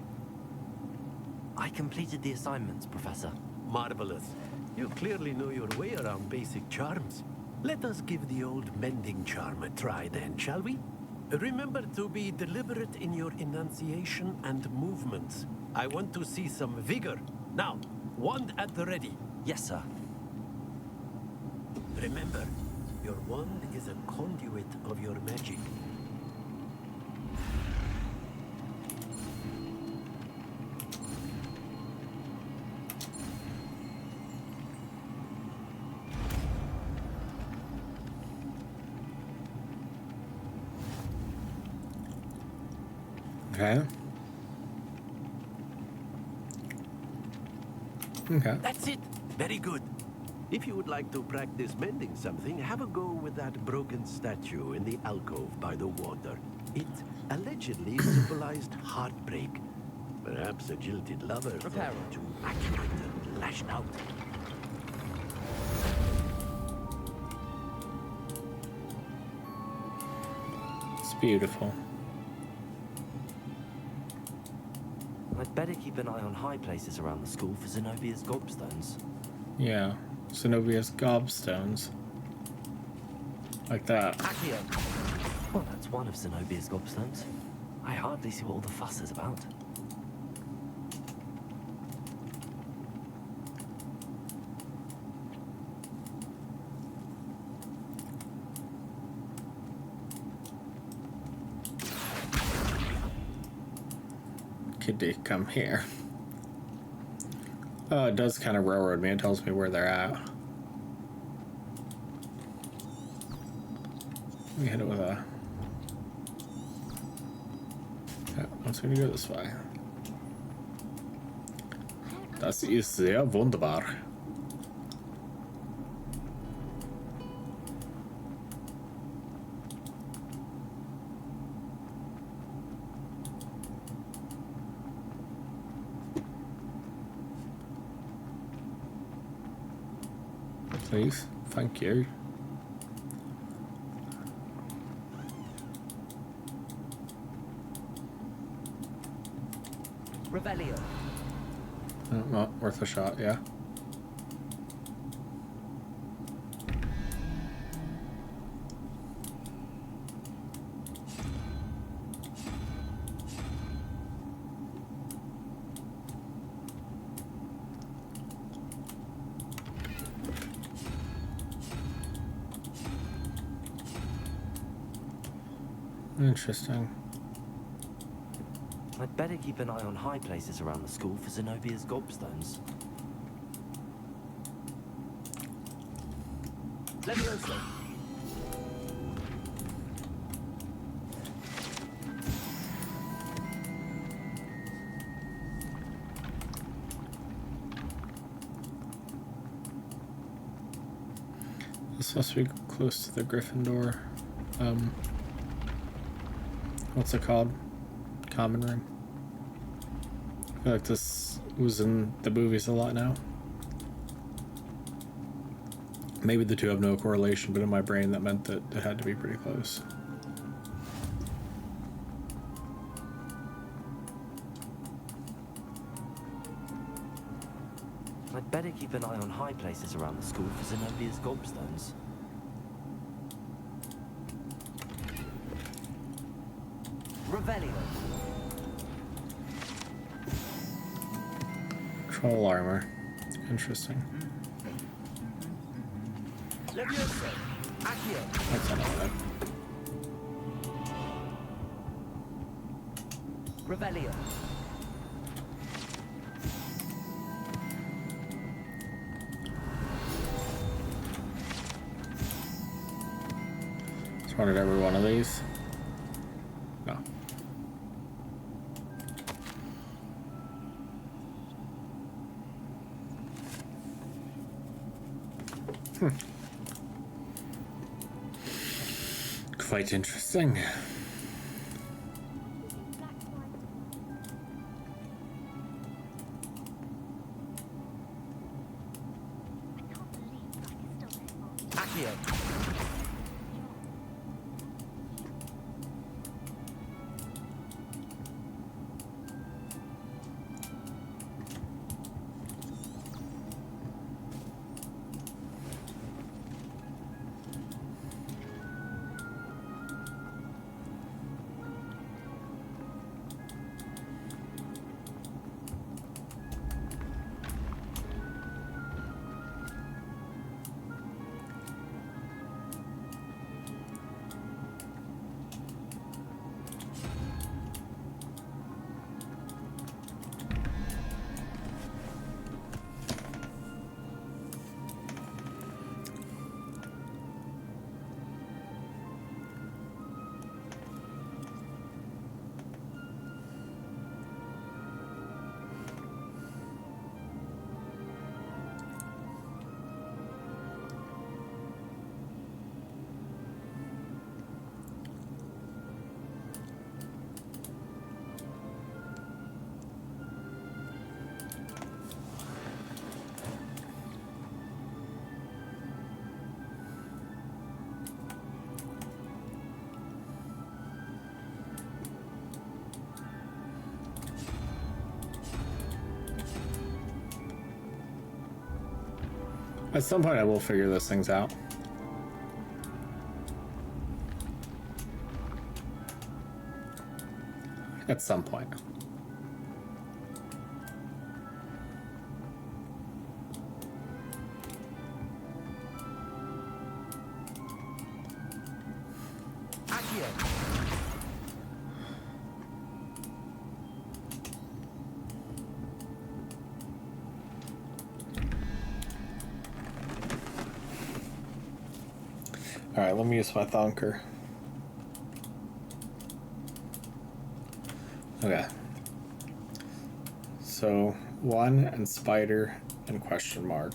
I completed the assignments, Professor. Marvelous. You clearly know your way around basic charms. Let us give the old mending charm a try then, shall we? Remember to be deliberate in your enunciation and movements. I want to see some vigor. Now, wand at the ready. Yes, sir. Remember, your wand is a conduit of your magic. Okay. Okay. That's it. Very good. If you would like to practice mending something, have a go with that broken statue in the alcove by the water. It allegedly symbolized heartbreak. Perhaps a jilted lover thought it too accurate and lashed out. It's beautiful. I'd better keep an eye on high places around the school for Zenobia's gobstones. Yeah. Zenobia's gobstones. Like that. Accio! Well, that's one of Zenobia's gobstones. I hardly see what all the fuss is about. Kitty, come here. Oh, it does kind of railroad me. It tells me where they're at. Let me hit it with a... Ja, uns gonna go this way. Das ist sehr wunderbar. Please, thank you. Revelio. Not worth a shot, yeah. Interesting. I'd better keep an eye on high places around the school for Zenobia's gobstones. Levioso. supposed to be close to the Gryffindor. What's it called? Common room. I feel like this was in the movies a lot now. Maybe the two have no correlation, but in my brain that meant that it had to be pretty close. I'd better keep an eye on high places around the school for Zenobia's gobstones. Revelio. Troll armor. Interesting. Levioso. Accio. That's not bad. Revelio. Just wanted every one of these. No. Quite interesting. Accio. At some point I will figure those things out. At some point. Alright, let me use my thonker. Okay. So, 1 and spider and question mark.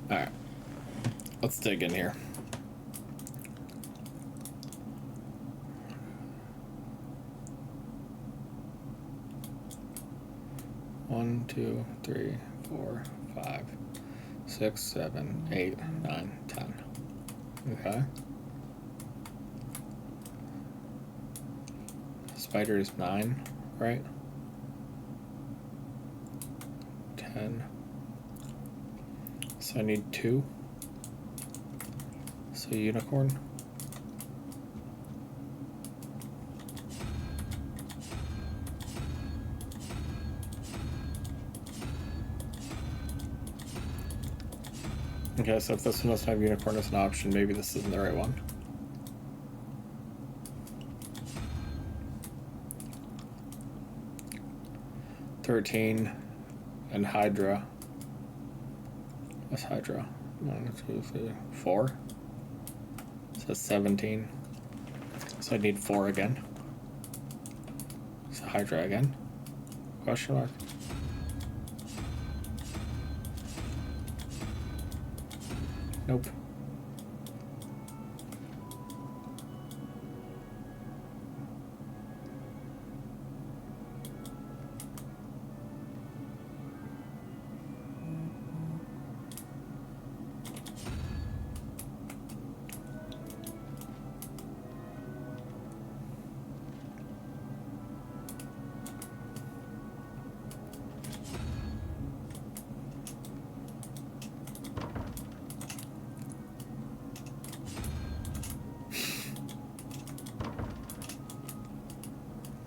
Alright, let's dig in here. One, 2, 3, 4, 5, 6, 7, 8, 9, 10. Okay. Spider is 9, right? 10. So I need 2. So unicorn. Okay, so if this one doesn't have unicorn as an option, maybe this isn't the right one. $13 and Hydra. What's Hydra? 1, 2, 3, 4. So 17. So I need 4 again. So Hydra again. Question mark. Nope.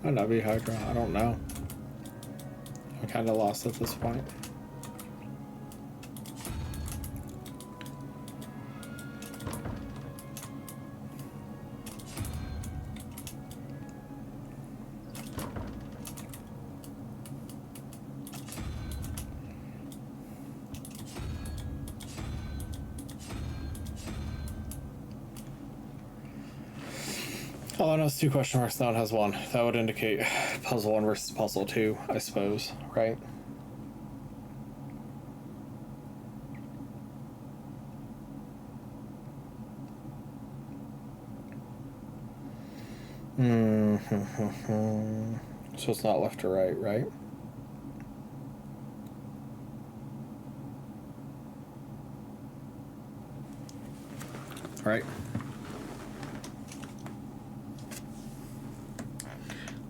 Might not be Hydra, I don't know. I'm kinda lost at this point. Oh, I know it's 2 question marks, now it has 1. That would indicate puzzle 1 versus puzzle 2, I suppose, right? So it's not left to right, right? Right.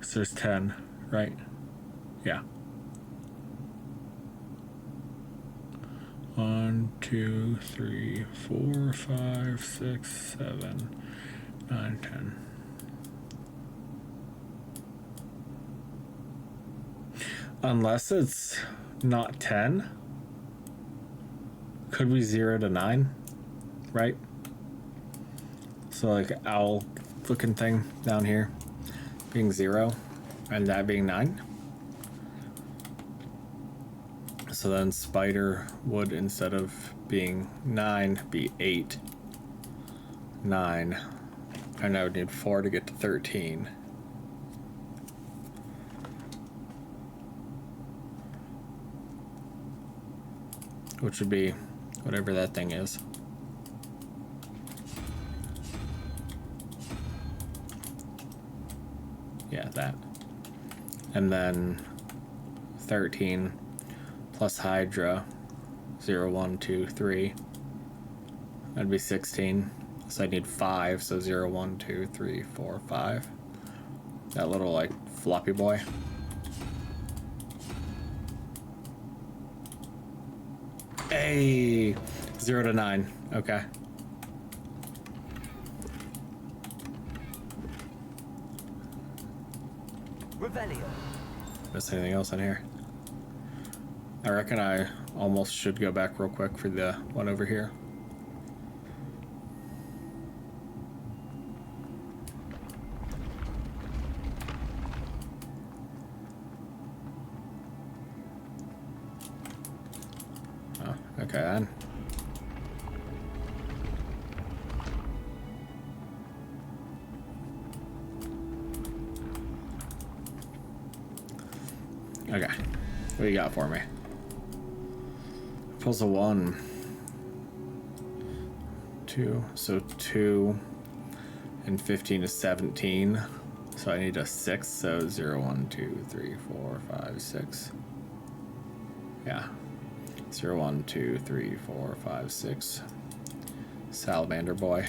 So there's 10, right? Yeah. 1, 2, 3, 4, 5, 6, 7, 9, 10. Unless it's not 10, could be 0 to 9, right? So like owl looking thing down here being 0 and that being 9. So then spider would, instead of being 9, be 8, 9, and I would need 4 to get to 13. Which would be whatever that thing is. Yeah, that. And then 13 plus Hydra, 0, 1, 2, 3. That'd be 16. So I need 5, so 0, 1, 2, 3, 4, 5. That little, like, floppy boy. Hey! 0 to 9. Okay. Revelio. Miss anything else in here? I reckon I almost should go back real quick for the one over here. Oh, okay then. Okay, what do you got for me? Puzzle 1. 2, so 2 and 15 is 17. So I need a 6, so 0, 1, 2, 3, 4, 5, 6. Yeah. 0, 1, 2, 3, 4, 5, 6. Salamander boy.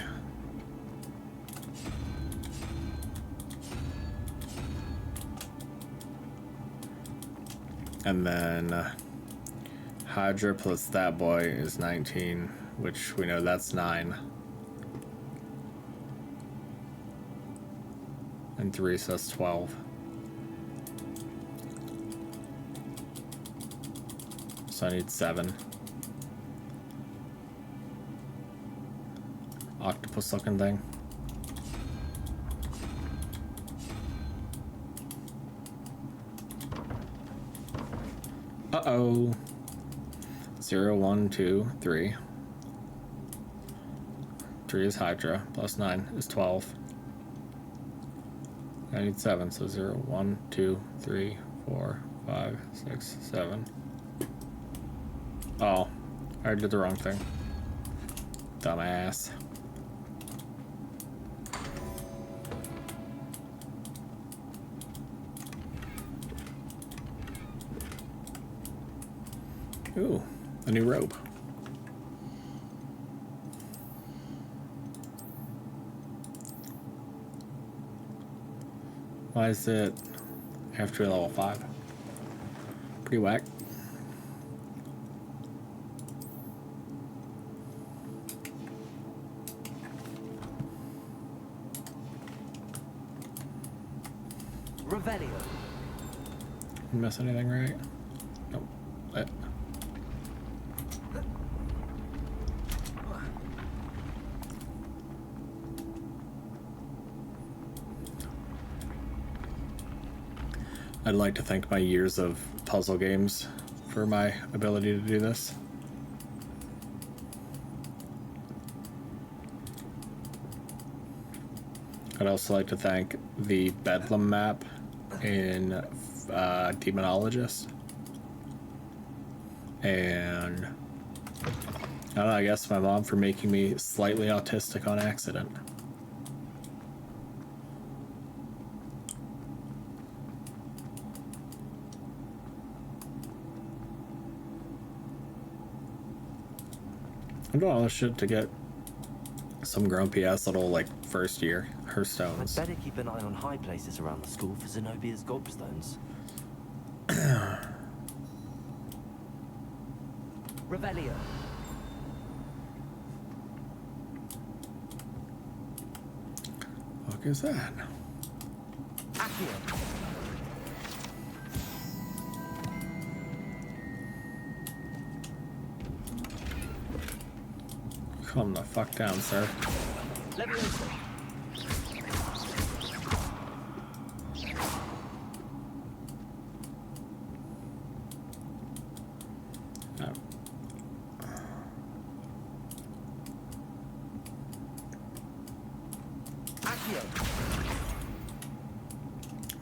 And then Hydra plus that boy is 19, which we know that's 9. And 3, so that's 12. So I need 7. octopus looking thing. Uh-oh. 0, 1, 2, 3. 3 is Hydra, plus 9 is 12. I need 7, so 0, 1, 2, 3, 4, 5, 6, 7. Oh, I did the wrong thing. Dumbass. Ooh, a new robe. Why is it after level 5? Pretty whack. Revelio. Didn't miss anything, right? Nope. What? I'd like to thank my years of puzzle games for my ability to do this. I'd also like to thank the Bedlam map in Demonologist. And I don't know, I guess my mom for making me slightly autistic on accident. I'm doing all this shit to get some grumpy ass little, like, first year Hearthstones. I'd better keep an eye on high places around the school for Zenobia's gobstones. Revelio. What is that? Accio. Calm the fuck down, sir. Leviosa.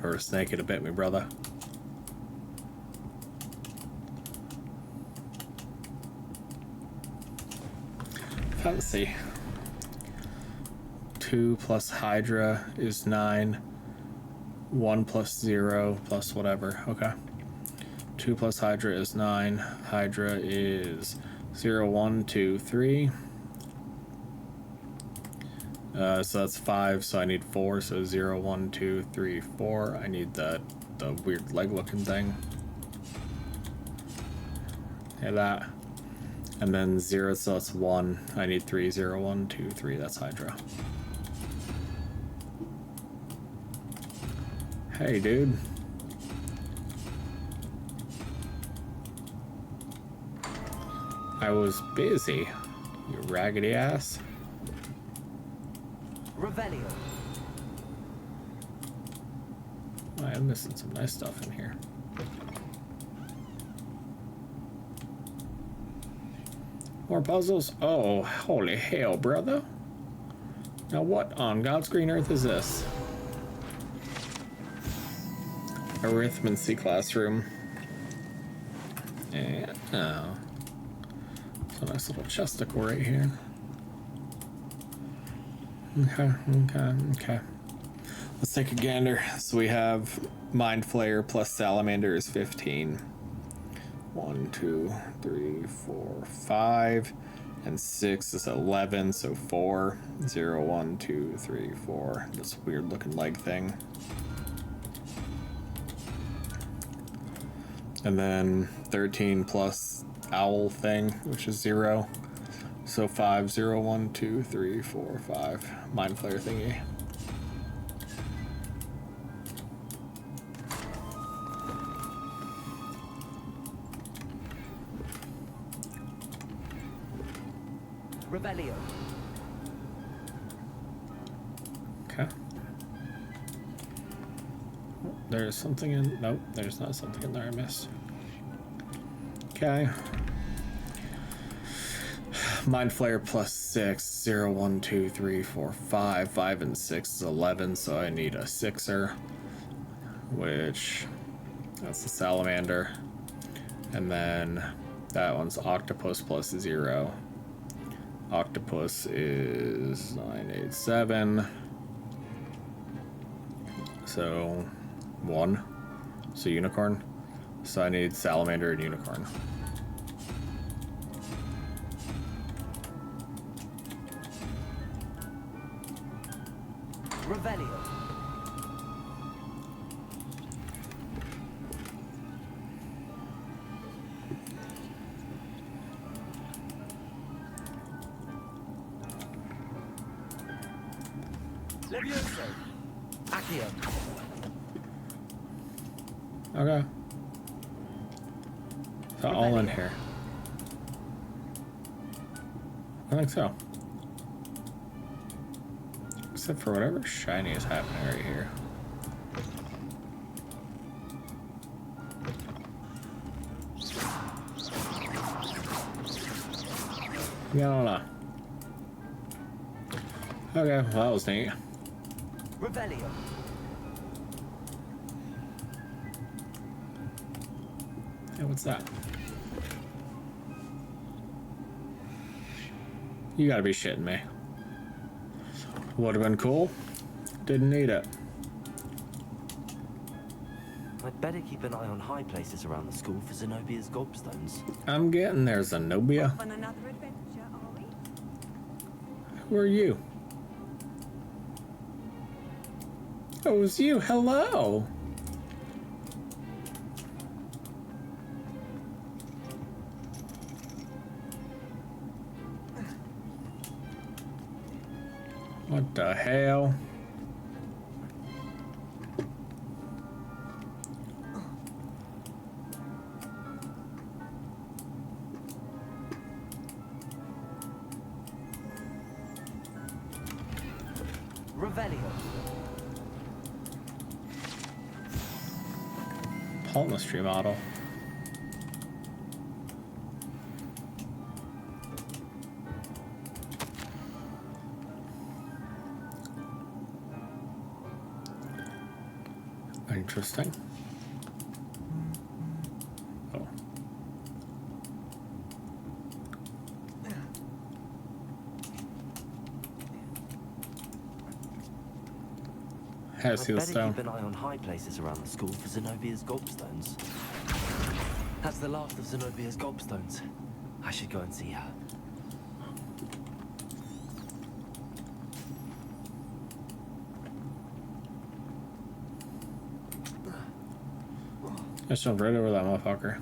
Or a snake it bit me, brother. Fancy. 2 plus Hydra is 9. 1 plus 0 plus whatever. Okay. 2 plus Hydra is 9. Hydra is 0, 1, 2, 3. So that's 5, so I need 4, so 0, 1, 2, 3, 4. I need the weird leg looking thing. Yeah, that. And then 0, so that's 1. I need 3, 0, 1, 2, 3. That's Hydra. Hey, dude. I was busy, you raggedy ass. Revelio. I am missing some nice stuff in here. More puzzles? Oh, holy hell, brother. Now what on God's green earth is this? Arithmancy classroom. And, oh. It's a nice little chesticle right here. Okay. Let's take a gander. So we have Mind Flayer plus Salamander is 15. 1, 2, 3, 4, 5. And 6 is 11, so 4. 0, 1, 2, 3, 4. This weird looking leg thing. And then 13 plus owl thing, which is 0. So 5, 0, 1, 2, 3, 4, 5. Mind Flayer thingy. Revelio. Okay. There's something in... Nope, there's not something in there I missed. Okay. Mind Flare plus 6. 0, 1, 2, 3, 4, 5. 5 and 6 is 11, so I need a 6er. Which... That's the Salamander. And then that one's Octopus plus 0. Octopus is 9, 8, 7. So 1. So Unicorn. So I need Salamander and Unicorn. Revelio. Levioso. Accio. Okay. So all in here. I think so. Except for whatever shiny is happening right here. Yeah, I don't know. Okay, well, that was neat. Revelio. Yeah, what's that? You gotta be shitting me. Would have been cool. Didn't need it. I'd better keep an eye on high places around the school for Zenobia's gobstones. I'm getting there, Zenobia. On another adventure, are we? Who are you? Oh, it was you. Hello. What the hell? Revelio. Palmistry model. Interesting. Oh. How I'd see the better stone? keep an eye on high places around the school for Zenobia's gobstones. That's the last of Zenobia's gobstones. I should go and see her. I jumped right over that motherfucker.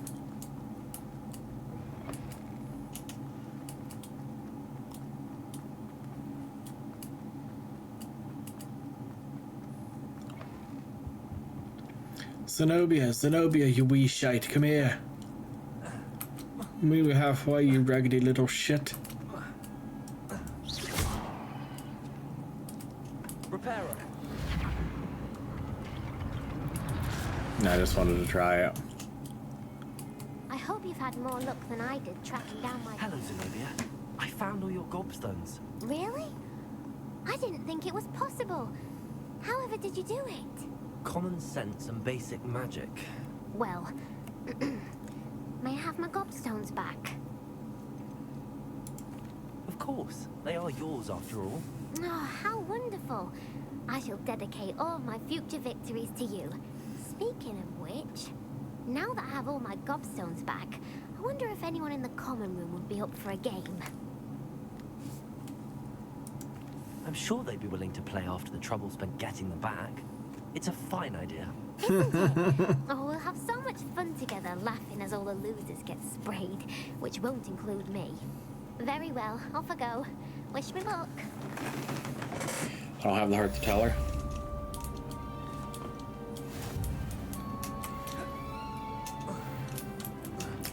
Zenobia, Zenobia, you wee shite, come here. Meet me halfway, you raggedy little shit. Reparo. I just wanted to try it. I hope you've had more luck than I did tracking down my... Hello, Zenobia. I found all your gobstones. Really? I didn't think it was possible. However did you do it? Common sense and basic magic. Well, may I have my gobstones back? Of course. They are yours after all. Oh, how wonderful. I shall dedicate all my future victories to you. Speaking of which, now that I have all my gobstones back, I wonder if anyone in the common room would be up for a game. I'm sure they'd be willing to play after the trouble spent getting them back. It's a fine idea. Isn't it? Oh, we'll have so much fun together laughing as all the losers get sprayed, which won't include me. Very well, off I go. Wish me luck. I don't have the heart to tell her.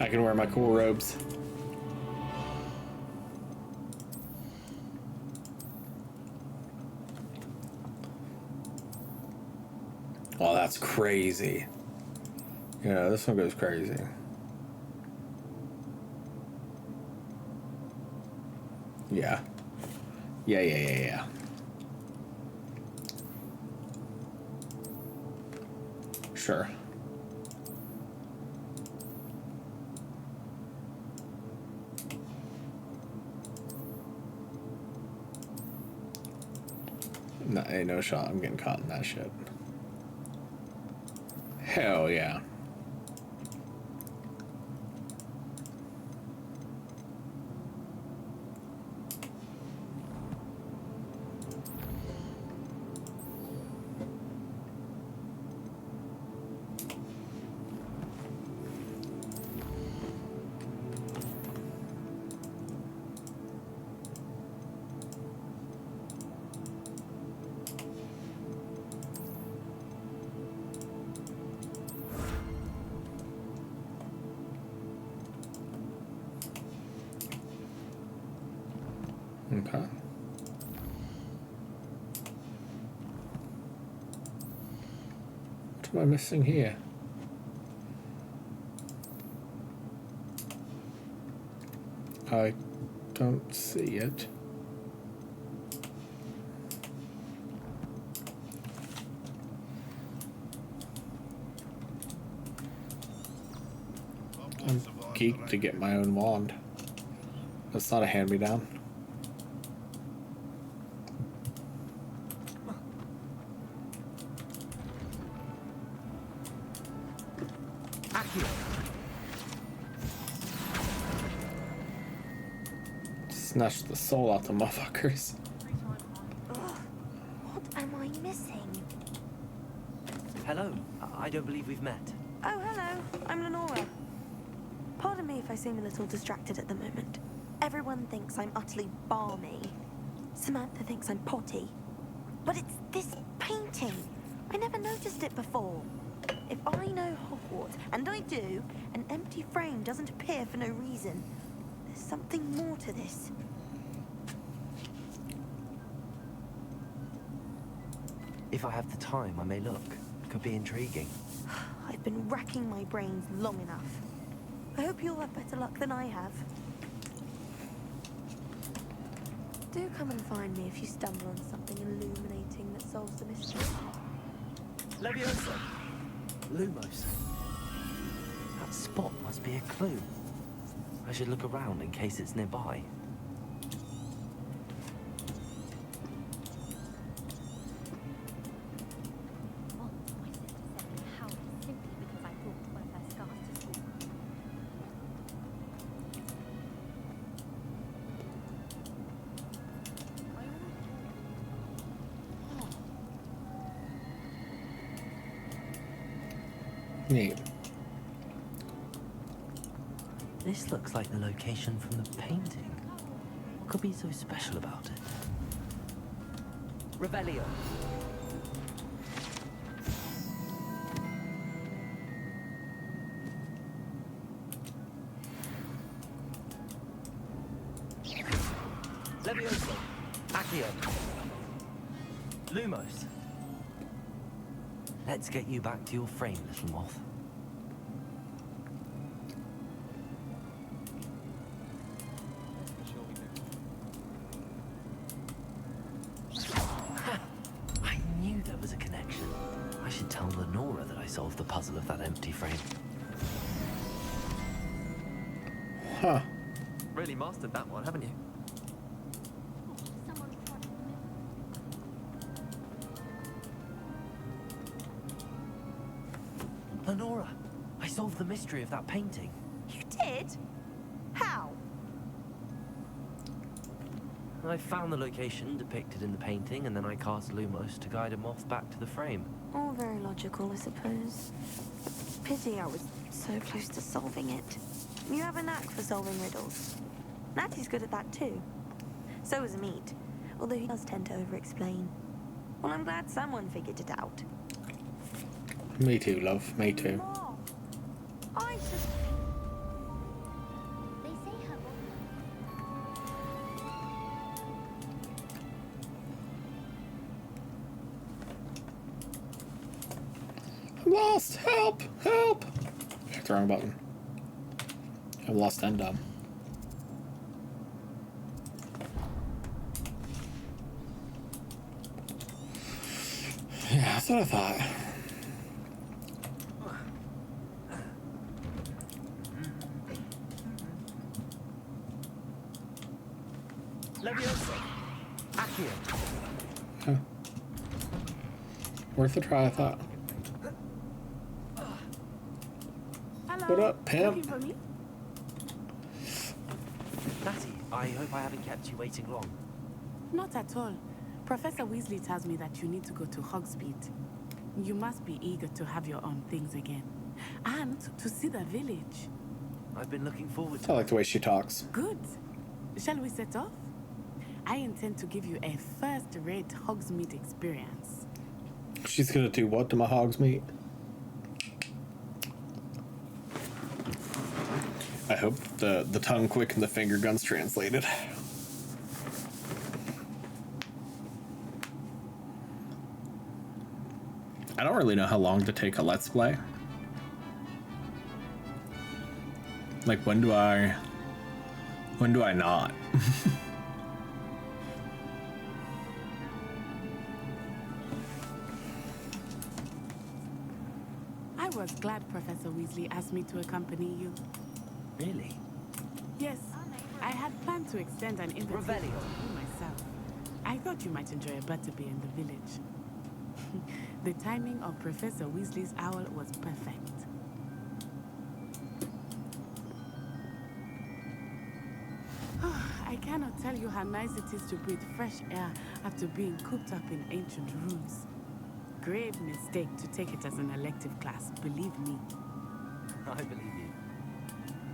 I can wear my cool robes. Oh, that's crazy. Yeah, this one goes crazy. Yeah. Yeah. Sure. No, ain't no shot I'm getting caught in that shit. Hell yeah. Okay. What am I missing here? I don't see it. I'm geeked to get my own wand. That's not a hand-me-down. Snatch the soul out the motherfuckers. What am I missing? Hello. I don't believe we've met. Oh, hello. I'm Lenora. Pardon me if I seem a little distracted at the moment. Everyone thinks I'm utterly balmy. Samantha thinks I'm potty. But it's this painting. I never noticed it before. If I know Hogwarts, and I do, an empty frame doesn't appear for no reason. There's something more to this. If I have the time, I may look. Could be intriguing. I've been racking my brains long enough. I hope you'll have better luck than I have. Do come and find me if you stumble on something illuminating that solves the mystery. Leviosa! Lumos. That spot must be a clue. I should look around in case it's nearby. Neat. This looks like the location from the painting. What could be so special about it? Revelio. Leviosa. Accio. Lumos. Let's get you back to your frame, little moth. I knew there was a connection. I should tell Lenora that I solved the puzzle of that empty frame. Huh. Really mastered that one, haven't you? Lenora, I solved the mystery of that painting. You did? How? I found the location depicted in the painting, and then I cast Lumos to guide a moth back to the frame. All very logical, I suppose. Pity I was so close to solving it. You have a knack for solving riddles. Natty's good at that too. So is Meat, although he does tend to over-explain. Well, I'm glad someone figured it out. Me too, love. Me too. I just... They say her lost! Help! Help! Picked the wrong button. I've lost Endom. Yeah, that's what I thought. Leviosa. Accio. Huh. Worth a try, I thought. Hello. What up, pimp? Looking for me? Natty, I hope I haven't kept you waiting long. Not at all. Professor Weasley tells me that you need to go to Hogsmeade. You must be eager to have your own things again. And to see the village. I've been looking forward to I like the way she talks. Good. Shall we set off? I intend to give you a first-rate Hogsmeade experience. She's gonna do what to my hogs meat? I hope the tongue quick and the finger guns translated. I don't really know how long to take a Let's Play. Like, when do I not? I was glad Professor Weasley asked me to accompany you. Really? Yes, I had planned to extend an invitation to myself. I thought you might enjoy a butterbeer in the village. The timing of Professor Weasley's owl was perfect. I cannot tell you how nice it is to breathe fresh air after being cooped up in ancient rooms. Grave mistake to take it as an elective class, believe me. I believe you.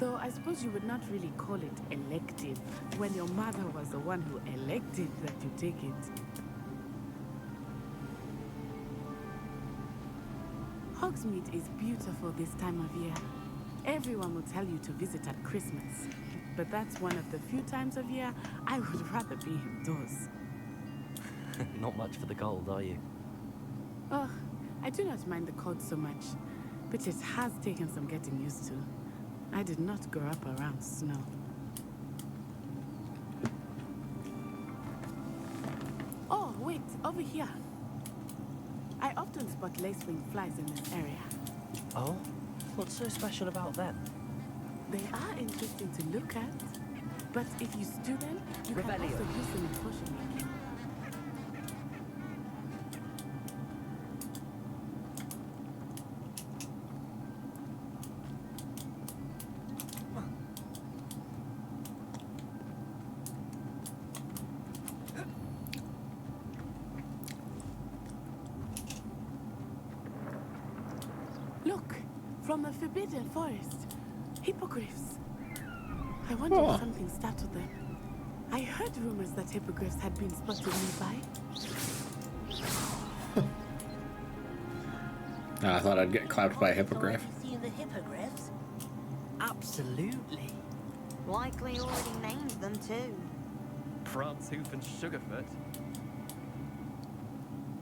Though I suppose you would not really call it elective when your mother was the one who elected that you take it. Hogsmeade is beautiful this time of year. Everyone will tell you to visit at Christmas, but that's one of the few times of year I would rather be indoors. Not much for the cold, are you? Oh, I do not mind the cold so much, but it has taken some getting used to. I did not grow up around snow. Oh, wait, over here. I often spot lacewing flies in this area. Oh? What's so special about them? They are interesting to look at, but if you stew them, you can also use them in potion making. Look, from the Forbidden Forest. Hippogriffs. I wonder if something startled them. I heard rumors that hippogriffs had been spotted nearby. I thought I'd get clapped by a hippogriff. See the hippogriffs? Absolutely. Likely already named them too. Prancehoof and Sugarfoot.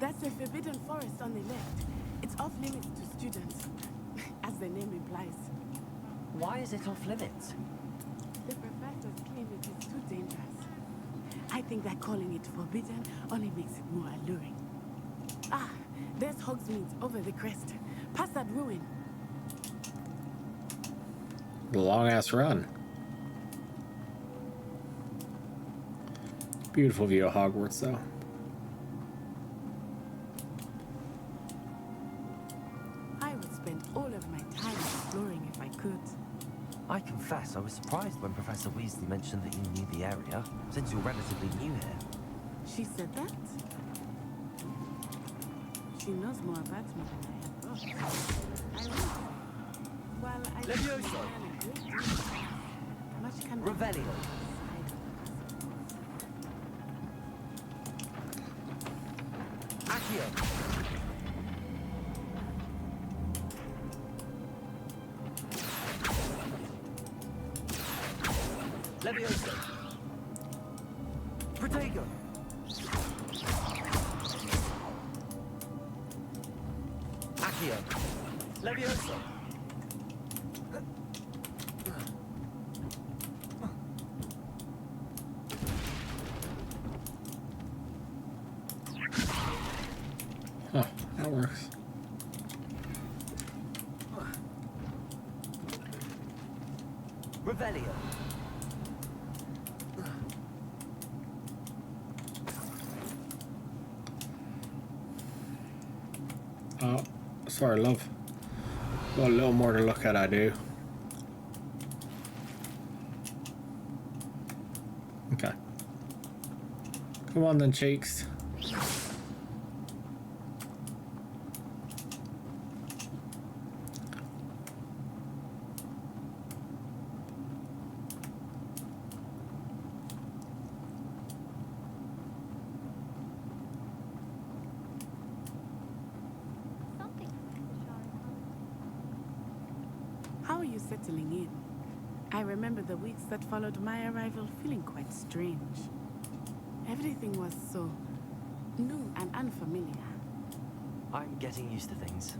That's the Forbidden Forest on the left. It's off limits to students, as the name implies. Why is it off limits? The professors claim it is too dangerous. I think that calling it forbidden only makes it more alluring. Ah, there's Hogsmeade over the crest. Past that ruin. The long-ass run. Beautiful view of Hogwarts, though. I would spend all of my time exploring if I could. I confess, I was surprised when Professor Weasley mentioned that you knew the area, since you're relatively new here. She said that? She knows more about me than I thought. Well, I Leviosa. Much can Revelio. Accio. Leviosa. Protego. Accio. Levioso. Huh, that works. Revelio. Oh, sorry, love. Got a little more to look at, I do. Okay. Come on then, cheeks. How are you settling in? I remember the weeks that followed my arrival feeling quite strange. Everything was so new and unfamiliar. I'm getting used to things.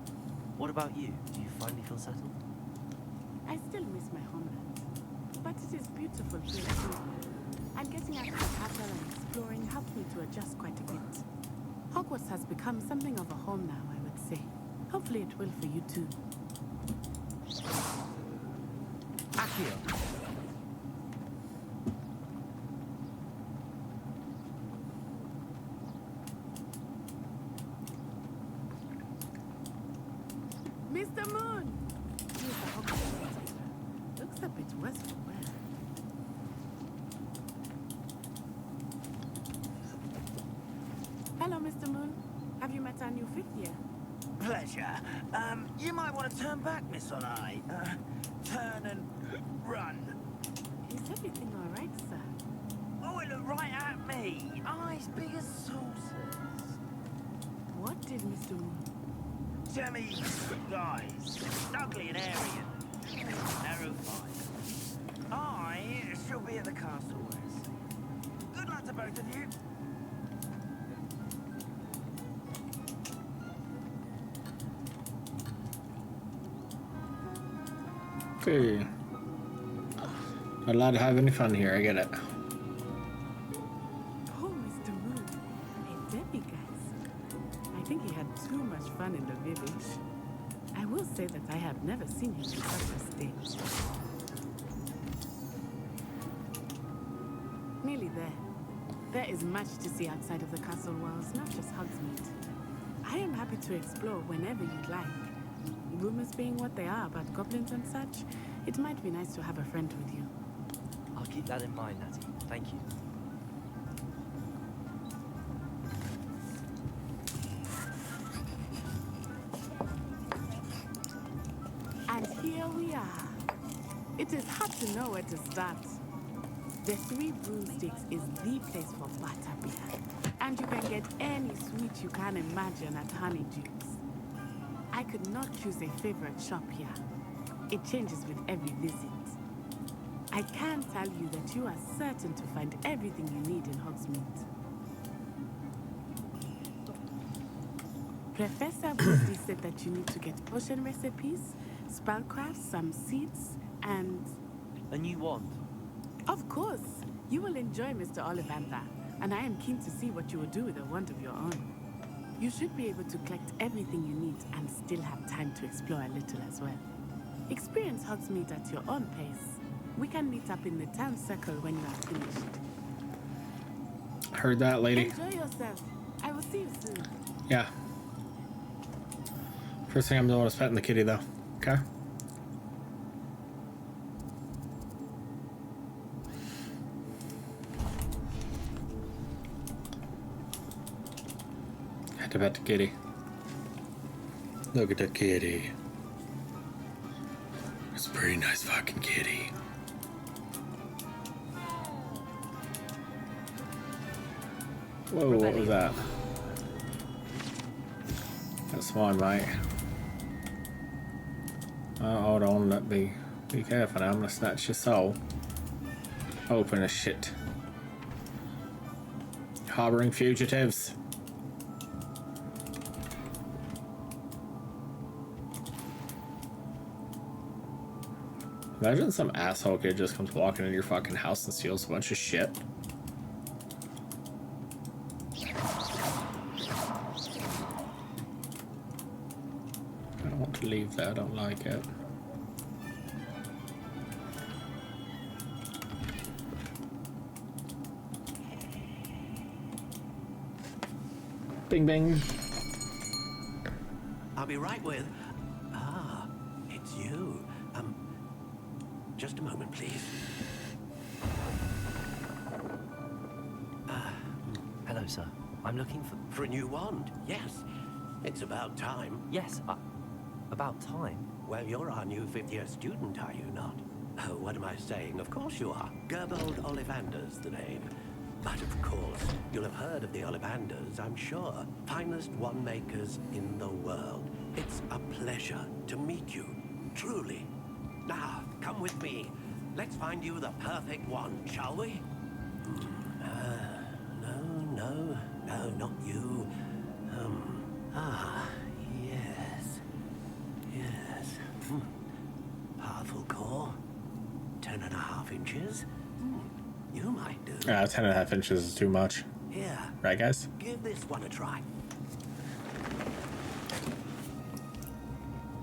What about you? Do you finally feel settled? I still miss my homeland, but it is beautiful here too. And getting out of the castle and exploring helped me to adjust quite a bit. Hogwarts has become something of a home now, I would say. Hopefully it will for you too. Accio. Mr. Moon! He's the Hogwarts. Looks a bit worse for wear. Hello, Mr. Moon. Have you met our new fifth year? Pleasure. You might want to turn back, Miss Olai. Turn and run. Is everything all right, sir? Oh, it looked right at me. Eyes big as saucers. What did Mr. Moon? Jemmy's eyes. Ugly and airy and terrifying. I shall be at the castle, Wes. Good luck to both of you. Okay. Not allowed to have any fun here, I get it. Oh, Mr. Moon. A demiguise. I think he had too much fun in the village. I will say that I have never seen him in such a state. Nearly there. There is much to see outside of the castle walls, not just Hogsmeade. I am happy to explore whenever you'd like. Rumors being what they are about goblins and such, it might be nice to have a friend with you. I'll keep that in mind, Natty. Thank you. And here we are. It is hard to know where to start. The Three Broomsticks is the place for butterbeer. And you can get any sweet you can imagine at Honeydukes. I could not choose a favorite shop here. It changes with every visit. I can tell you that you are certain to find everything you need in Hogsmeade. Professor Weasley said that you need to get potion recipes, spellcrafts, some seeds, and... A new wand? Of course! You will enjoy Mr. Ollivander, and I am keen to see what you will do with a wand of your own. You should be able to collect everything you need and still have time to explore a little as well. Experience Hogsmeade at your own pace. We can meet up in the town circle when you are finished. Heard that, lady. Enjoy yourself. I will see you soon. Yeah. First thing I'm doing is petting the kitty, though. Okay? Had to pet the kitty. Look at the kitty. It's a pretty nice fucking kitty. Whoa, what was that? That's mine, mate. Hold on, be careful now, I'm gonna snatch your soul. Open as shit. Harboring fugitives. Imagine some asshole kid just comes walking into your fucking house and steals a bunch of shit. I don't want to leave there, I don't like it. Bing bing. I'll be right with... Ah, it's you. Just a moment, please. Hello, sir. I'm looking For a new wand, yes. It's about time. Yes, about time? Well, you're our new 5th-year student, are you not? Oh, what am I saying? Of course you are. Gerbold Ollivander's the name. But of course, you'll have heard of the Ollivanders, I'm sure. Finest wand makers in the world. It's a pleasure to meet you, truly. Now, come with me. Let's find you the perfect wand, shall we? No, not you. Yes. Powerful core. 10.5 inches. You might do. 10.5 inches is too much. Here. Right, guys? Give this one a try.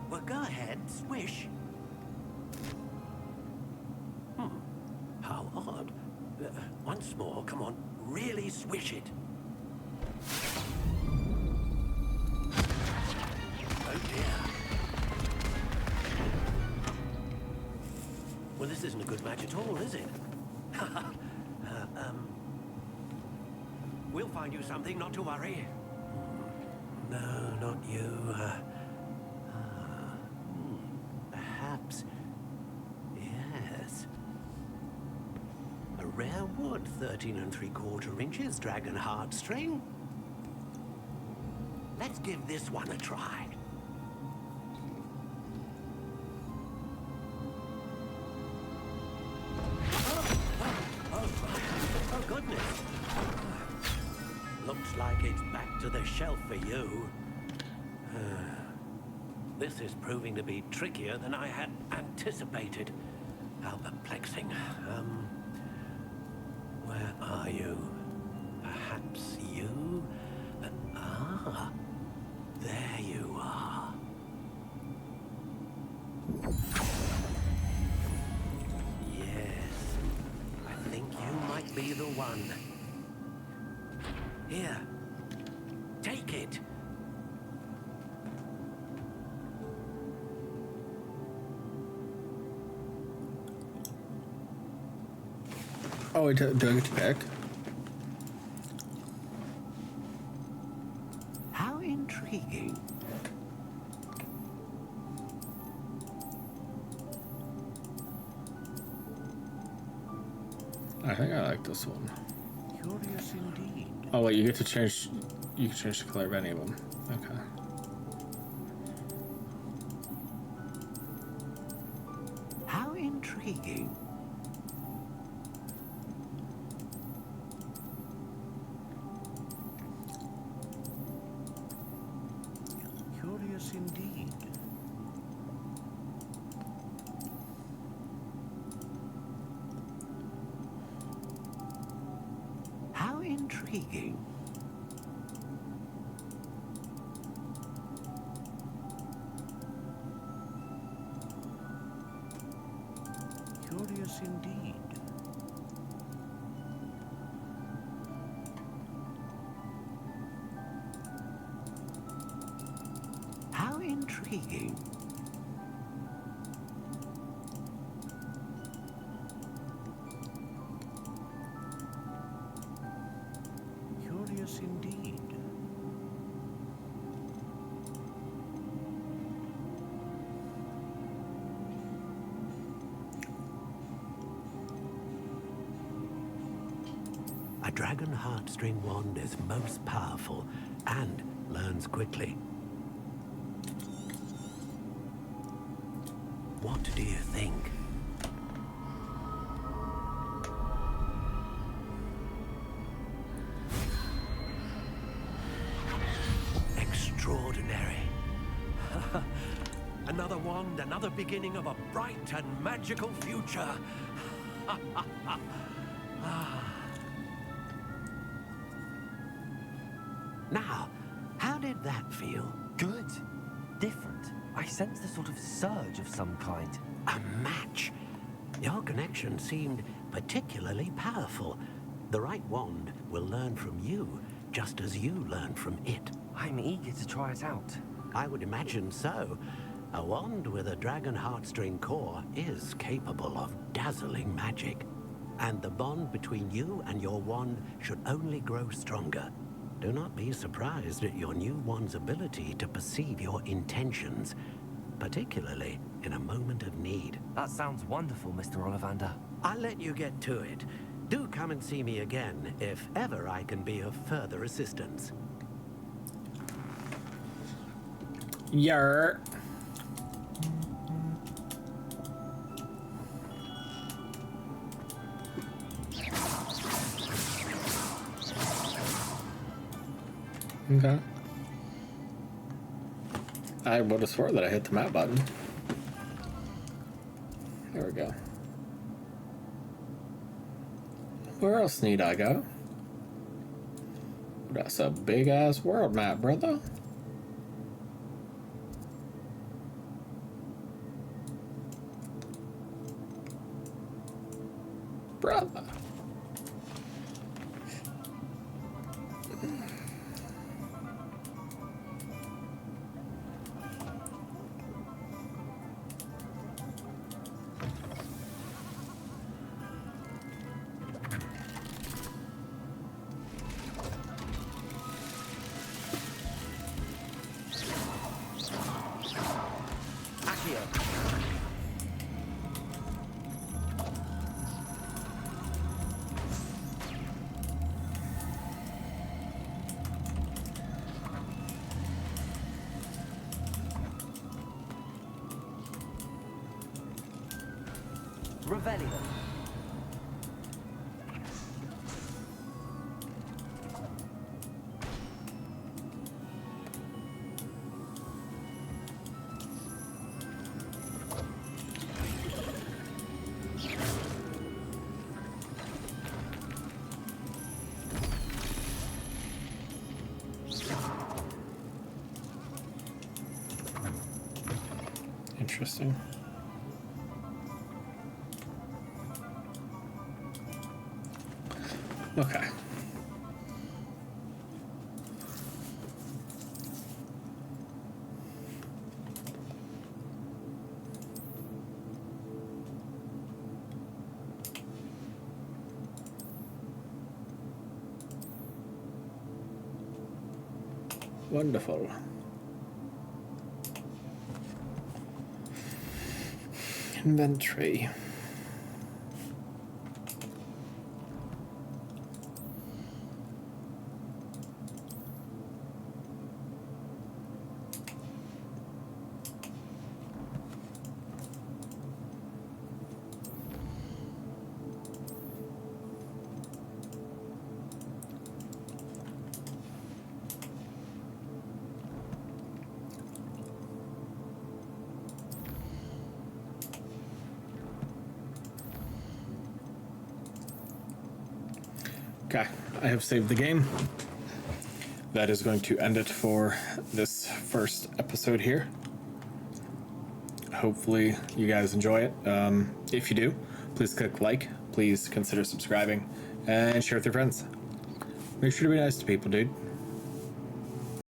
Well, go ahead, swish. How odd. Once more, come on, really swish it. Oh dear. Well, this isn't a good match at all, is it? We'll find you something, not to worry. No, not you. Perhaps. Yes. A rare wood, 13 3/4 inches, dragon heartstring. Let's give this one a try. Oh, goodness. Looks like it's back to the shelf for you. This is proving to be trickier than I had anticipated. How perplexing. Where are you? Perhaps you? There you are. Yes, I think you might be the one. Here, take it. Oh, do I get to pick? How intriguing. I think I like this one. Curious indeed. Oh wait, you get to change. You can change the color of any of them. Okay. How intriguing. Curious indeed. How intriguing. Curious indeed. How intriguing. Curious indeed. A dragon heartstring wand is most powerful and learns quickly. What do you think? Extraordinary. Another wand, another beginning of a bright and magical future. Now, how did that feel? Good. Different. I sensed a sort of surge of some kind. A match. Your connection seemed particularly powerful. The right wand will learn from you, just as you learn from it. I'm eager to try it out. I would imagine so. A wand with a dragon heartstring core is capable of dazzling magic. And the bond between you and your wand should only grow stronger. Do not be surprised at your new wand's ability to perceive your intentions, particularly in a moment of need. That sounds wonderful, Mr. Ollivander. I'll let you get to it. Do come and see me again if ever I can be of further assistance. Yer. Okay. I would have swore that I hit the map button. There we go. Where else need I go? That's a big ass world map, brother. Brother. Revelio. Interesting. Okay. Wonderful. Inventory. Okay, I have saved the game. That is going to end it for this first episode here. Hopefully you guys enjoy it. If you do, please click like, please consider subscribing, and share with your friends. Make sure to be nice to people, dude.